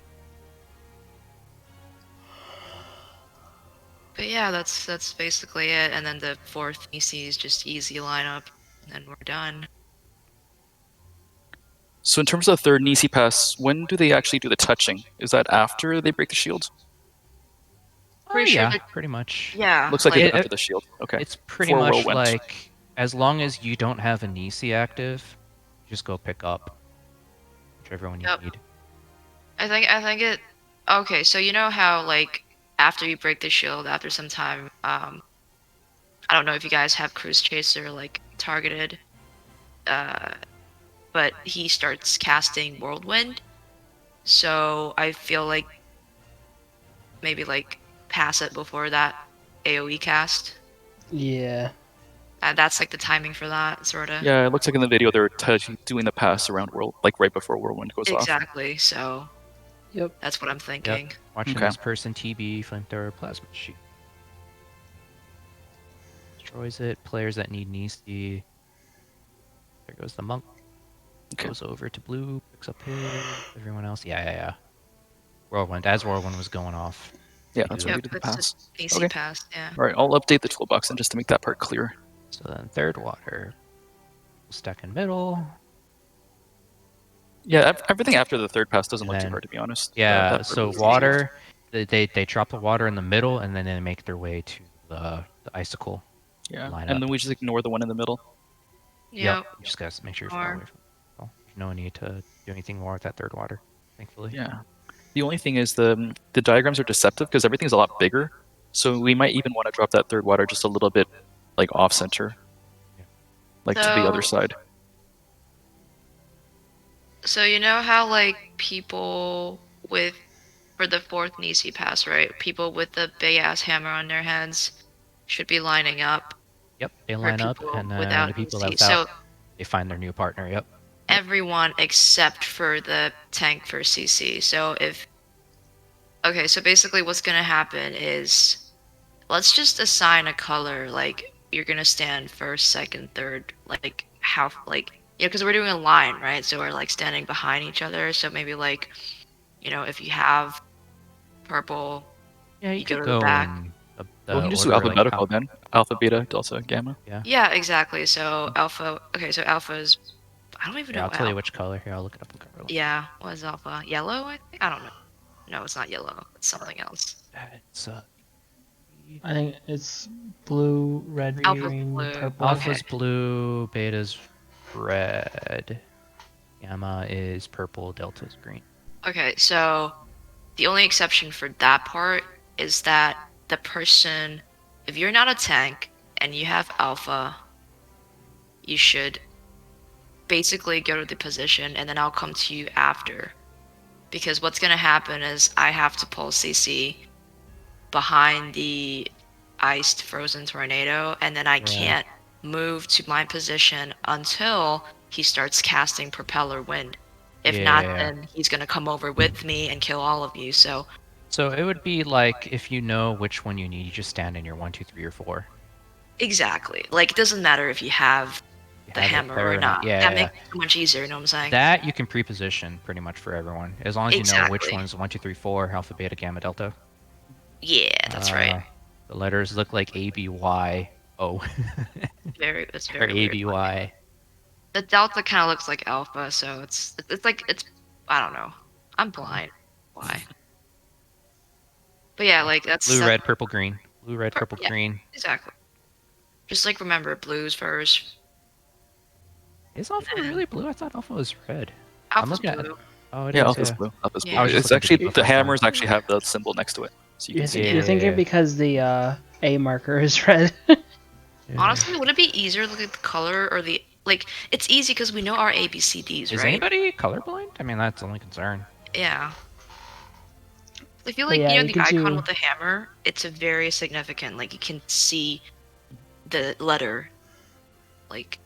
But yeah, that's basically it. And then the 4th EC is just easy lineup, and then we're done. So in terms of the third Nisi pass, when do they actually do the touching? Is that after they break the shield? Pretty sure yeah, that- pretty much. Yeah. Looks like it's it- after the shield. Okay. It's pretty For much Whirlwind. like, as long as you don't have a Nisi active, just go pick up whichever one you Yep. need. I think it. Okay, so you know how like after you break the shield, after some time, I don't know if you guys have Cruise Chaser like targeted, but he starts casting Whirlwind. So I feel like maybe like pass it before that AOE cast. Yeah. That's like the timing for that, sort of. Yeah, it looks like in the video they're doing the pass around like right before Whirlwind goes off. Exactly. So. Yep. That's what I'm thinking. Watching Okay. this person TB flamethrower plasma sheet. Destroys it. Players that need Nisi. There goes the monk. Okay. Goes over to blue, picks up his. Everyone else. Yeah. Whirlwind. As Whirlwind was going off. Yeah, that's Yep, what we did the that's pass. the AC Okay. pass, yeah. All right, I'll update the toolbox then just to make that part clear. So then third water. Stack in middle. Yeah, everything after the third pass doesn't And look too then- hard, to be honest. Yeah, That so part was water, They drop the water in the middle, and then they make their way to the icicle. Yeah, Line and up. then we just ignore the one in the middle. Yep. You just gotta make sure you're far Or- away from it. Well, there's no need to do anything more with that third water, thankfully. Yeah. The only thing is the diagrams are deceptive because everything's a lot bigger. So we might even want to drop that third water just a little bit like off center. Yeah. Like to the other So- side. So you know how like people with for the fourth Nisi pass, right? People with the big ass hammer on their heads should be lining up. Yep, they For line up, people and then without the people Nisi. that without, So they find their new partner. Yep. everyone except for the tank for CC. So if okay, so basically what's gonna happen is let's just assign a color. Like you're gonna stand first, second, third. Like how like because we're doing a line, right? So we're like standing behind each other. So maybe like if you have purple, Yeah, you you go could to the go back. in the We can just do order, like alphabetical how- then. Alpha, beta, delta, gamma. Yeah, exactly. So alpha. Okay, so alpha is. I don't even Here, know. I'll tell you alpha- which color. Here, I'll look it up. Yeah, what is alpha? Yellow, I think. I don't know. No, it's not yellow. It's something else. It's I think it's blue, red, Alpha's green, blue. purple. alpha's blue, beta's red, gamma is purple, delta's green. Okay, so the only exception for that part is that the person, if you're not a tank and you have alpha, you should basically go to the position and then I'll come to you after. Because what's going to happen is I have to pull CC behind the iced frozen tornado and then I can't move to my position until he starts casting propeller wind. If not, then he's going to come over with me and kill all of you. So it would be like if you know which one you need, you just stand in your 1, 2, 3, or 4. exactly. Like it doesn't matter if you have You the have it hammer there or not. Yeah, That makes it so much easier, you know what I'm saying? That you can pre-position pretty much for everyone, as long as you know which Exactly. one's 1, 2, 3, 4, alpha, beta, gamma, delta. Yeah, that's right. The letters look like A, B, Y, O. It's or very A, weird. B, Y. The delta kind of looks like alpha, so it's like I don't know. I'm blind. Why? But yeah, like that's Blue, that- red, purple, green. Blue, red, purple, yeah. green. Exactly. Just like remember blues first. Is alpha really blue? I thought alpha was red. Alpha's looking at- blue. Oh, it Yeah, is. alpha's blue. Alpha's Yeah. blue. I was just It's looking actually at the the first one. hammers actually have the symbol next to it, so you can see. You're thinking Yeah. because the A marker is red. Honestly, would it be easier to look at the color or the like? It's easy because we know our ABCDs, Is right? anybody colorblind? I mean, that's the only concern. Yeah. I feel But like yeah, you the can icon do- with the hammer, it's a very significant. Like you can see the letter, like,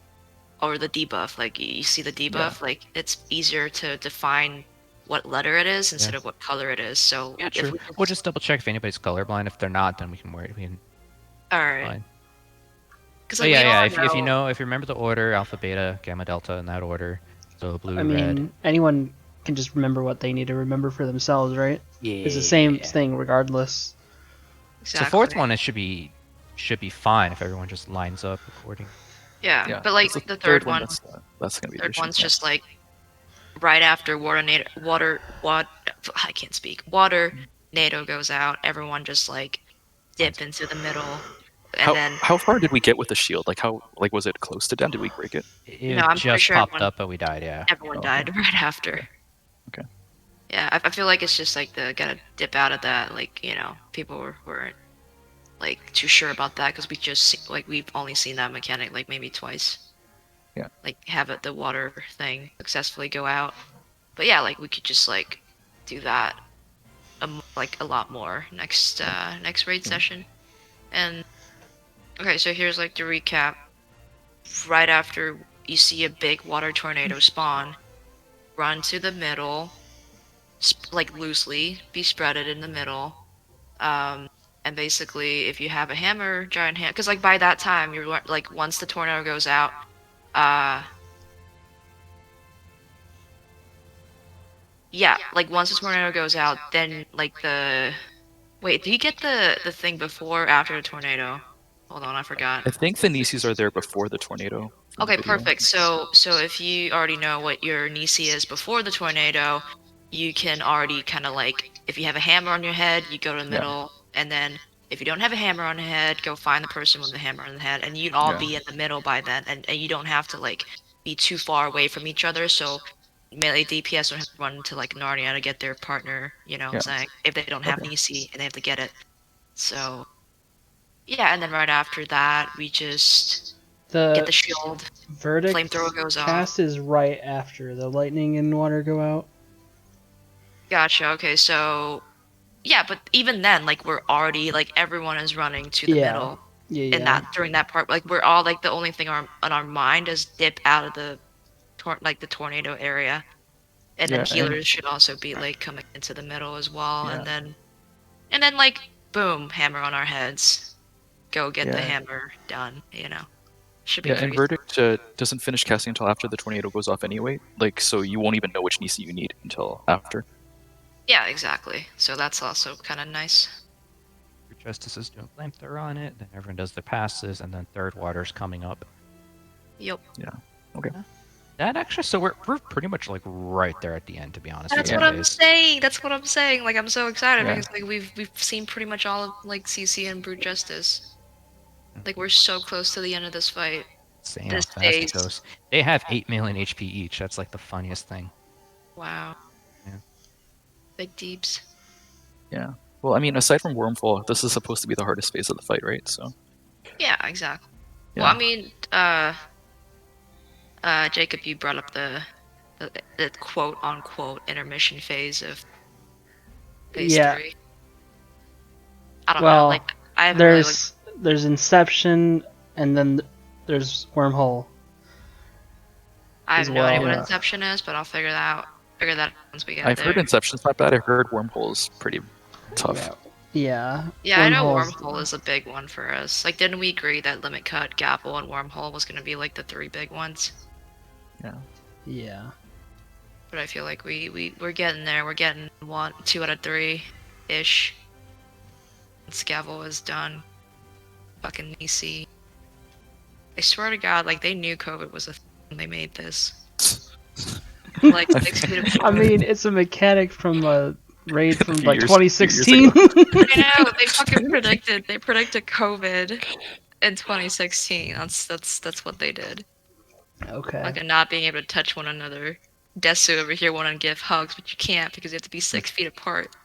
or the debuff. Like you see the debuff. Like it's easier to define what letter it is instead of what color it is. So Yeah, if true. we We'll just double check if anybody's colorblind. If they're not, then we can worry. We can all right. fine. Because So yeah. If you remember the order, alpha, beta, gamma, delta in that order. So blue, I mean, red. anyone can just remember what they need to remember for themselves, right? Yeah. It's the same thing regardless. exactly. So fourth one, it should be fine if everyone just lines up according. Yeah, but like It's the third one, that's gonna be the third issue. one's just like right after water I can't speak. Water NATO goes out. Everyone just like dip into the middle, and then How far did we get with the shield? Like was it close to down? Did we break it? It No, I'm pretty just sure popped everyone- up, but we died. Yeah. everyone Oh, died right after. Okay. Yeah, I feel like it's just like the gotta dip out of that. Like people weren't like too sure about that because we've only seen that mechanic like maybe twice. Yeah. Like have the water thing successfully go out, but yeah, like we could just like do that, like a lot more next raid session. And okay, so here's like the recap. Right after you see a big water tornado spawn, run to the middle, like loosely be spreaded in the middle, and basically if you have a hammer, giant hammer, because like by that time you're like once the tornado goes out, yeah, like once the tornado goes out, then like wait, do you get the thing before or after the tornado? Hold on, I forgot. I think the Nisis are there before the tornado. from the Okay, video. perfect. So if you already know what your Nisi is before the tornado, you can already kind of like, if you have a hammer on your head, you go to the Yeah. middle, and then if you don't have a hammer on your head, go find the person with the hammer on the head, and you'd all Yeah. be in the middle by then, and you don't have to like be too far away from each other, so melee DPS don't have to run to like Narnia to get their partner, you know what I'm Yeah. saying? If they don't have Okay. Nisi and they have to get it. So yeah, and then right after that, we just get the The shield, verdict flamethrower goes off. cast is right after the lightning and water go out. Gotcha, okay, so yeah, but even then, like we're already like everyone is running to the Yeah. middle Yeah, in yeah. that during that part. Like we're all like the only thing on our mind is dip out of the the tornado area. And then Yeah, healers should also be like coming into the middle as well, Yeah. and then like boom, hammer on our heads. Go get the Yeah. hammer done, you know. Should be Yeah, and pretty Verdict doesn't finish casting until after the tornado goes off anyway. Like, so you won't even know which Nisi you need until after. Yeah, exactly. So that's also kind of nice. Justice is doing flamethrower on it. Then everyone does their passes, and then third water's coming up. Yep. Okay. That actually, so we're pretty much like right there at the end, to be honest. That's with what you I'm guys. saying. That's what I'm saying. Like I'm so excited Yeah. because like we've seen pretty much all of like CC and Brute Justice. Like we're so close to the end of this fight. Insane This how fast phase. it goes. They have 8 million HP each. That's like the funniest thing. Wow. Yeah. Big deeps. Yeah. Well, I mean, aside from Wormfall, this is supposed to be the hardest phase of the fight, right? So. Yeah, exactly. Yeah. Well, I mean, Jacob, you brought up the quote unquote intermission phase of phase Yeah. 3. I don't know. Well, Like I haven't really looked. there's Inception, and then there's Wormhole. I have as no idea well. what Yeah. Inception is, but I'll figure that out. Figure that out once we get I've there. heard Inception's not bad. I've heard Wormhole is pretty tough. Yeah. Yeah, I know Wormhole's- Wormhole is a big one for us. Like, didn't we agree that Limit Cut, Gapple, and Wormhole was gonna be like the 3 big ones? Yeah. But I feel like we're getting there. We're getting 2 out of 3 ish. Scavel is done. Fucking Nisi. I swear to God, like they knew COVID was a thing when they made this. Like 6 feet apart. I mean, it's a mechanic from a raid from few like years- 2016. few I know they fucking predicted. They predicted COVID in 2016. That's what they did. Okay. Like not being able to touch one another. Desu over here wanting to give hugs, but you can't because you have to be 6 feet apart.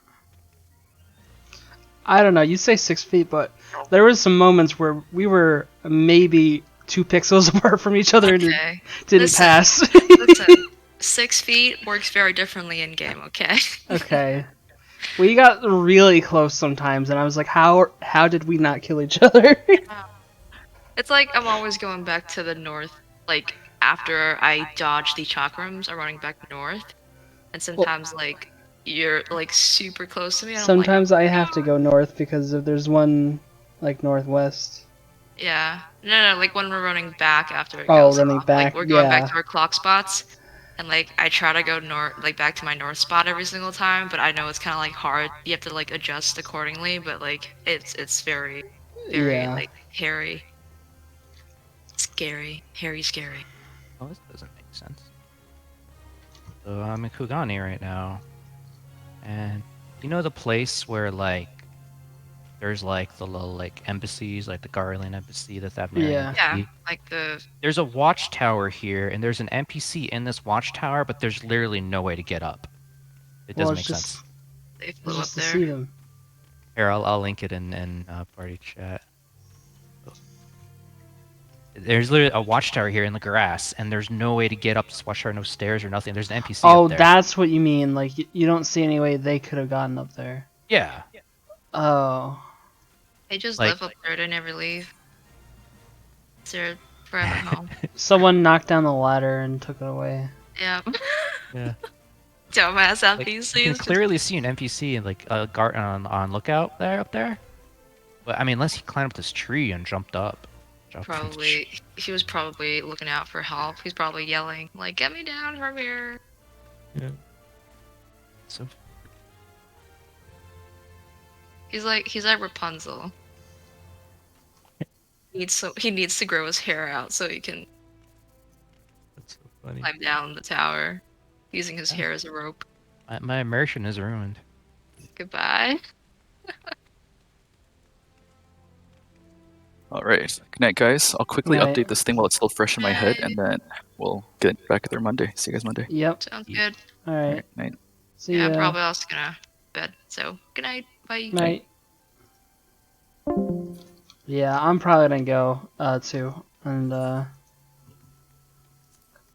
I don't know. You say 6 feet, but there was some moments where we were maybe 2 pixels apart from each other and it Okay. didn't Listen. pass. Listen, 6 feet works very differently in game. Okay. Okay. We got really close sometimes, and I was like, how did we not kill each other? It's like I'm always going back to the north. Like after I dodge the chakrams, I'm running back north, and sometimes like you're like super close to me. And Sometimes I'm like, I have to go north because if there's one like northwest. yeah, no, like when we're running back after it Oh, goes running off, back, like we're going yeah. back to our clock spots, and like I try to go north, like back to my north spot every single time, but I know it's kind of like hard. You have to like adjust accordingly, but like it's very Yeah. like hairy, scary, hairy, scary. Oh, this doesn't make sense. So I'm in Kugani right now, and you know the place where like there's like the little like embassies, like the Garland embassy, the Thavnarian Yeah. Yeah, embassy? like the There's a watchtower here, and there's an NPC in this watchtower, but there's literally no way to get up. It Well, doesn't it's make just, sense. they it's flew up just to there. see them. Here, I'll link it in party chat. There's literally a watchtower here in the grass, and there's no way to get up this watchtower, no stairs or nothing. There's an NPC Oh, up there. that's what you mean. Like, you don't see any way they could have gotten up there. Yeah. Oh. They just Like- live up there. They never leave. It's their forever home. Someone knocked down the ladder and took it away. Yeah. Yeah. Dumbass Like, you NPCs. can clearly see an NPC and like a guard on lookout there up there. But I mean, unless he climbed up this tree and jumped up. Jumped from the tree. Probably, he was probably looking out for help. He's probably yelling, like, get me down from here. So He's like Rapunzel. He needs to grow his hair out so he can that's so funny. climb down the tower using his hair as a rope. My immersion is ruined. Goodbye. All right. Good night, guys. I'll quickly Night. update this thing while it's still fresh in my head, and then we'll get back there Monday. See you guys Monday. Yep. Sounds Yeah. good. All All right. right. Night. See Yeah, ya. I'm probably also gonna bed. So good night. Bye. Night. Yeah, I'm probably gonna go too. And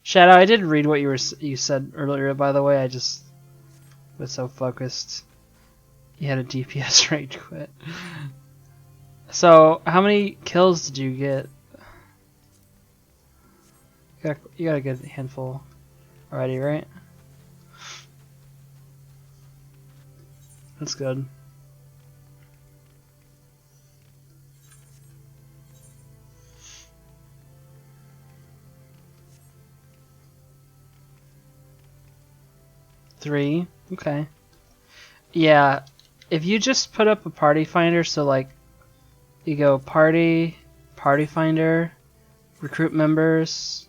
Shadow, I did read what you said earlier. By the way, I just was so focused. You had a DPS rage quit. So, how many kills did you get? You got a good handful already, right? That's good. Three. Okay. Yeah, if you just put up a party finder, so like you go party finder, recruit members,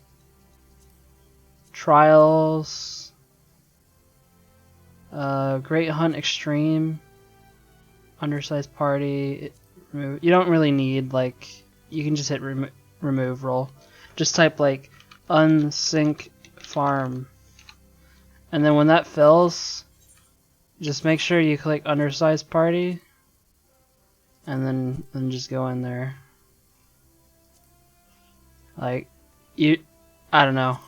trials, Great Hunt Extreme, undersized party. You don't really need like, you can just hit remove roll. Just type like unsync farm, and then when that fills, just make sure you click undersized party, and then just go in there. Like, I don't know.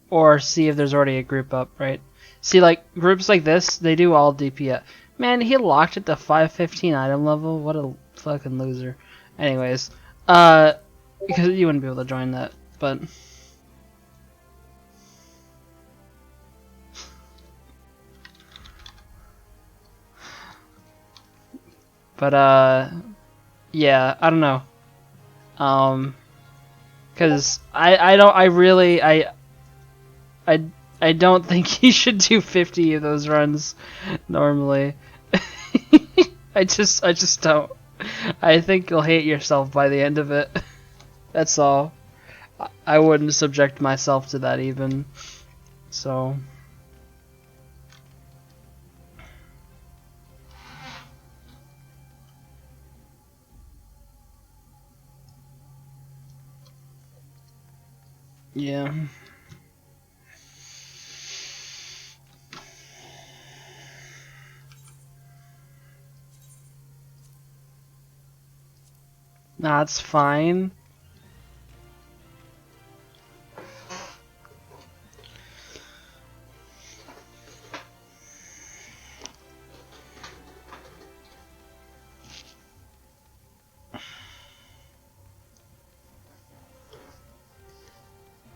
Or see if there's already a group up, right? See, like, groups like this, they do all DPS. Man, he locked it to 515 item level? What a fucking loser. Anyways, because you wouldn't be able to join that, but... But, yeah, I don't know. Because I don't think he should do 50 of those runs normally. I just don't. I think you'll hate yourself by the end of it. That's all. I wouldn't subject myself to that even. So... yeah. That's fine.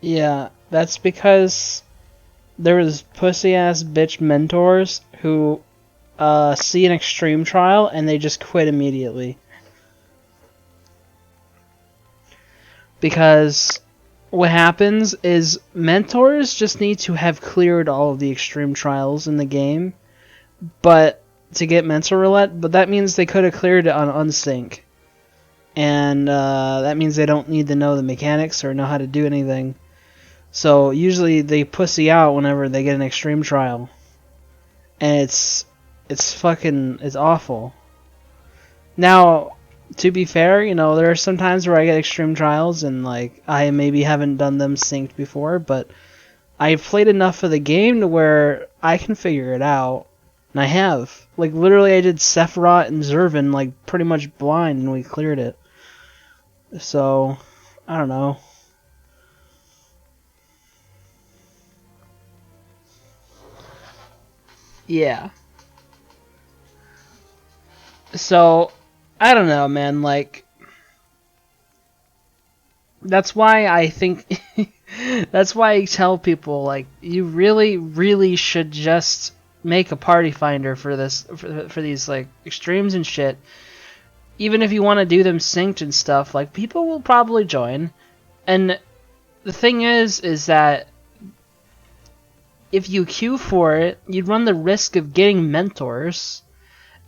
Yeah, that's because there was pussy-ass bitch mentors who see an extreme trial and they just quit immediately. Because what happens is mentors just need to have cleared all of the extreme trials in the game, but to get mentor roulette, but that means they could have cleared it on unsync. And that means they don't need to know the mechanics or know how to do anything. So usually they pussy out whenever they get an extreme trial. And it's awful. Now, to be fair, you know, there are some times where I get extreme trials and like I maybe haven't done them synced before, but I've played enough of the game to where I can figure it out. And I have. Like literally I did Sephiroth and Zervin like pretty much blind and we cleared it. So, I don't know. Yeah. So, I don't know, man, like... That's why I think... that's why I tell people, like, you really, really should just make a party finder for this, for these, like, extremes and shit. Even if you want to do them synced and stuff, like, people will probably join. And the thing is that if you queue for it, you'd run the risk of getting mentors.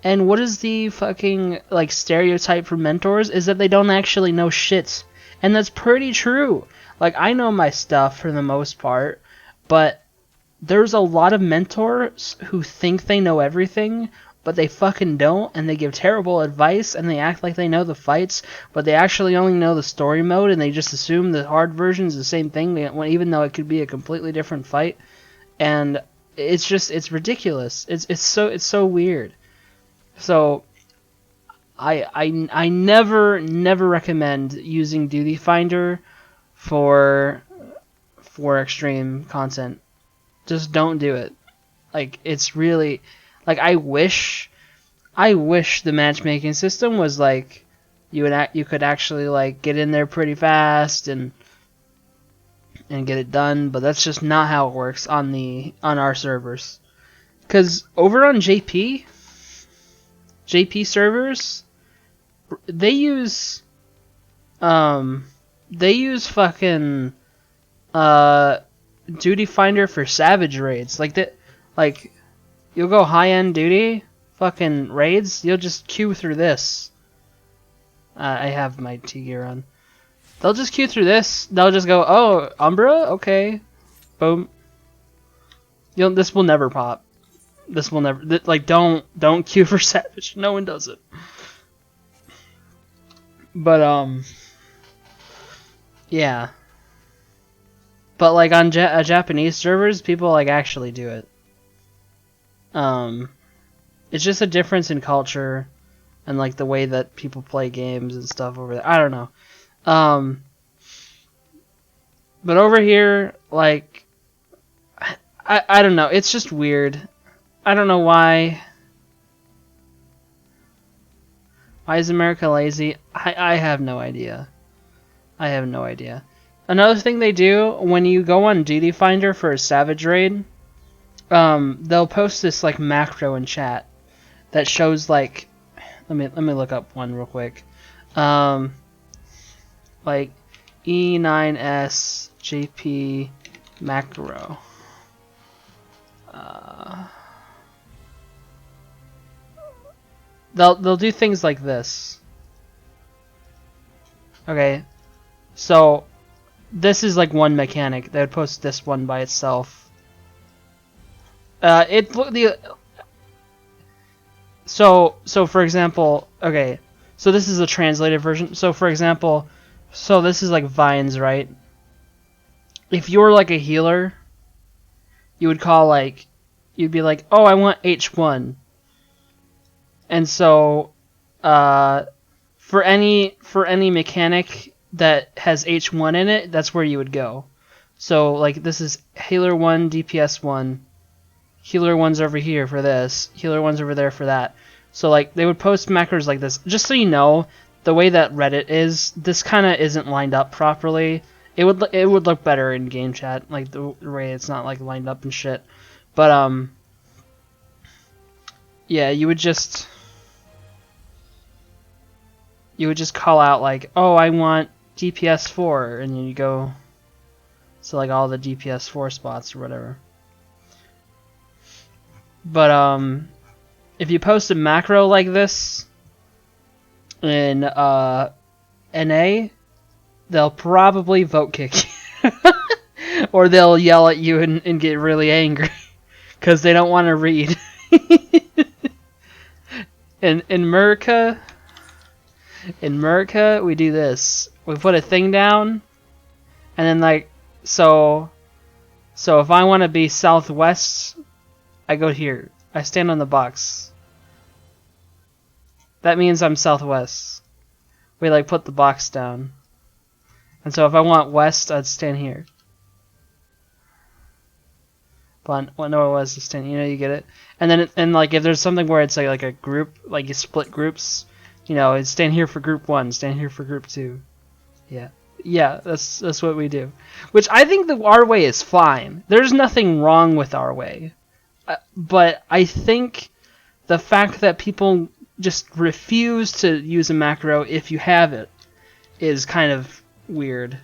And what is the fucking, like, stereotype for mentors? Is that they don't actually know shit. And that's pretty true. Like, I know my stuff for the most part, but there's a lot of mentors who think they know everything, but they fucking don't, and they give terrible advice, and they act like they know the fights, but they actually only know the story mode, and they just assume the hard version is the same thing, even though it could be a completely different fight. And it's ridiculous. It's so weird. So I never recommend using Duty Finder for extreme content. Just don't do it. Like, it's really, like, I wish the matchmaking system was like you could actually like get in there pretty fast and get it done, but that's just not how it works on our servers. Cuz over on JP servers, they use fucking Duty Finder for savage raids. Like you'll go high-end duty fucking raids, you'll just queue through this. I have my T-gear on. They'll just queue through this. They'll just go, oh, Umbra? Okay. Boom. This will never pop. This will never... Like, don't queue for Savage. No one does it. But, yeah. But, like, on Japanese servers, people, like, actually do it. It's just a difference in culture and, like, the way that people play games and stuff over there. I don't know. But over here, like, I don't know. It's just weird. I don't know why. Why is America lazy? I have no idea. I have no idea. Another thing they do, when you go on Duty Finder for a Savage Raid, they'll post this, like, macro in chat that shows, like, let me look up one real quick. Like, E9S JP macro. They'll do things like this. Okay, so this is like one mechanic. They would post this one by itself. So for example, okay, so this is a translated version. So for example, so this is like vines, right? If you're like a healer, you would call like, you'd be like, oh, I want H1. And so, for any mechanic that has H1 in it, that's where you would go. So like this is healer 1, DPS 1. Healer 1's over here for this. Healer 1's over there for that. So like they would post macros like this. Just so you know, the way that Reddit is, this kind of isn't lined up properly. It would look better in game chat, like the way it's not like lined up and shit. But yeah, you would just call out like, oh, I want DPS 4, and then you go to like all the DPS 4 spots or whatever. But if you post a macro like this in NA, they'll probably vote kick you. Or they'll yell at you and get really angry because they don't want to read. In America, we do this. We put a thing down, and then like, so if I want to be southwest, I go here. I stand on the box. That means I'm southwest. We like put the box down. And so if I want west, I'd stand here. But no, it was to stand. You know, you get it. And then and like if there's something where it's like a group, like you split groups, you know, it's stand here for group 1, stand here for group 2. Yeah, that's what we do. Which I think our way is fine. There's nothing wrong with our way. But I think the fact that people just refuse to use a macro if you have it is kind of weird.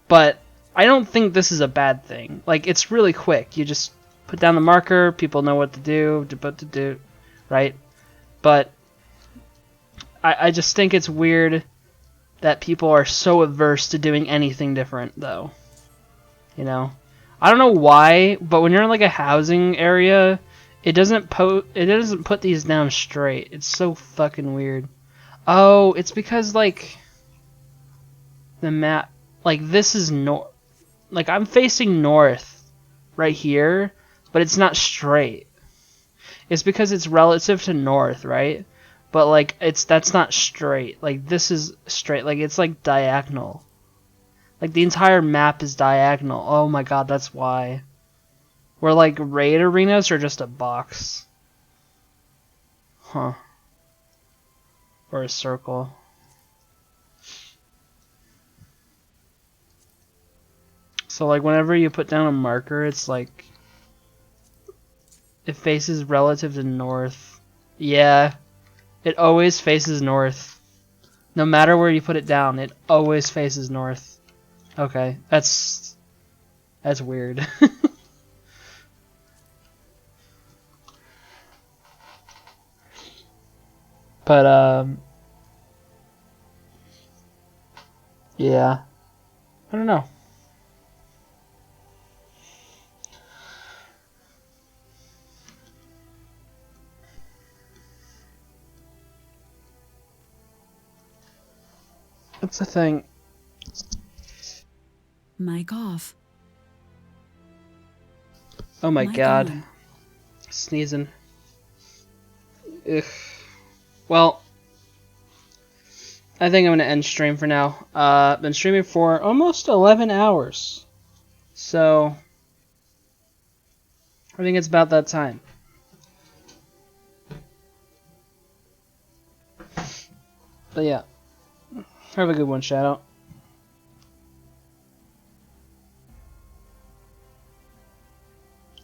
But I don't think this is a bad thing. Like, it's really quick. You just put down the marker, people know what to do, right? But I just think it's weird that people are so averse to doing anything different, though. You know? I don't know why, but when you're in like a housing area, it doesn't put these down straight. It's so fucking weird. Oh, it's because like the map, like this is north. Like I'm facing north right here, but it's not straight. It's because it's relative to north, right? But like that's not straight. Like this is straight. Like it's like diagonal. Like the entire map is diagonal. Oh my god, that's why. We're like raid arenas or just a box. Huh. Or a circle. So like whenever you put down a marker, it's like it faces relative to north. Yeah. It always faces north. No matter where you put it down, it always faces north. Okay, that's weird. But yeah. I don't know. That's the thing. Mic off. Oh my Mic god. on. Sneezing. Ugh. Well, I think I'm gonna end stream for now. Been streaming for almost 11 hours. So, I think it's about that time. But yeah. Have a good one, Shadow.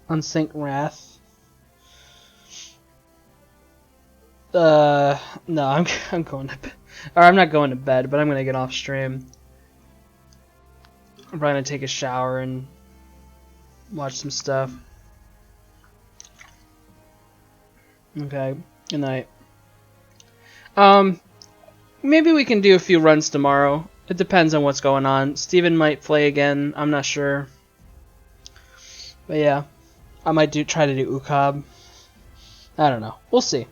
Unsync Wrath. No, I'm going to bed. Or I'm not going to bed, but I'm gonna get off stream. I'm probably gonna take a shower and watch some stuff. Okay, good night. Maybe we can do a few runs tomorrow. It depends on what's going on. Steven might play again, I'm not sure. But yeah, I might try to do Ukab. I don't know. We'll see.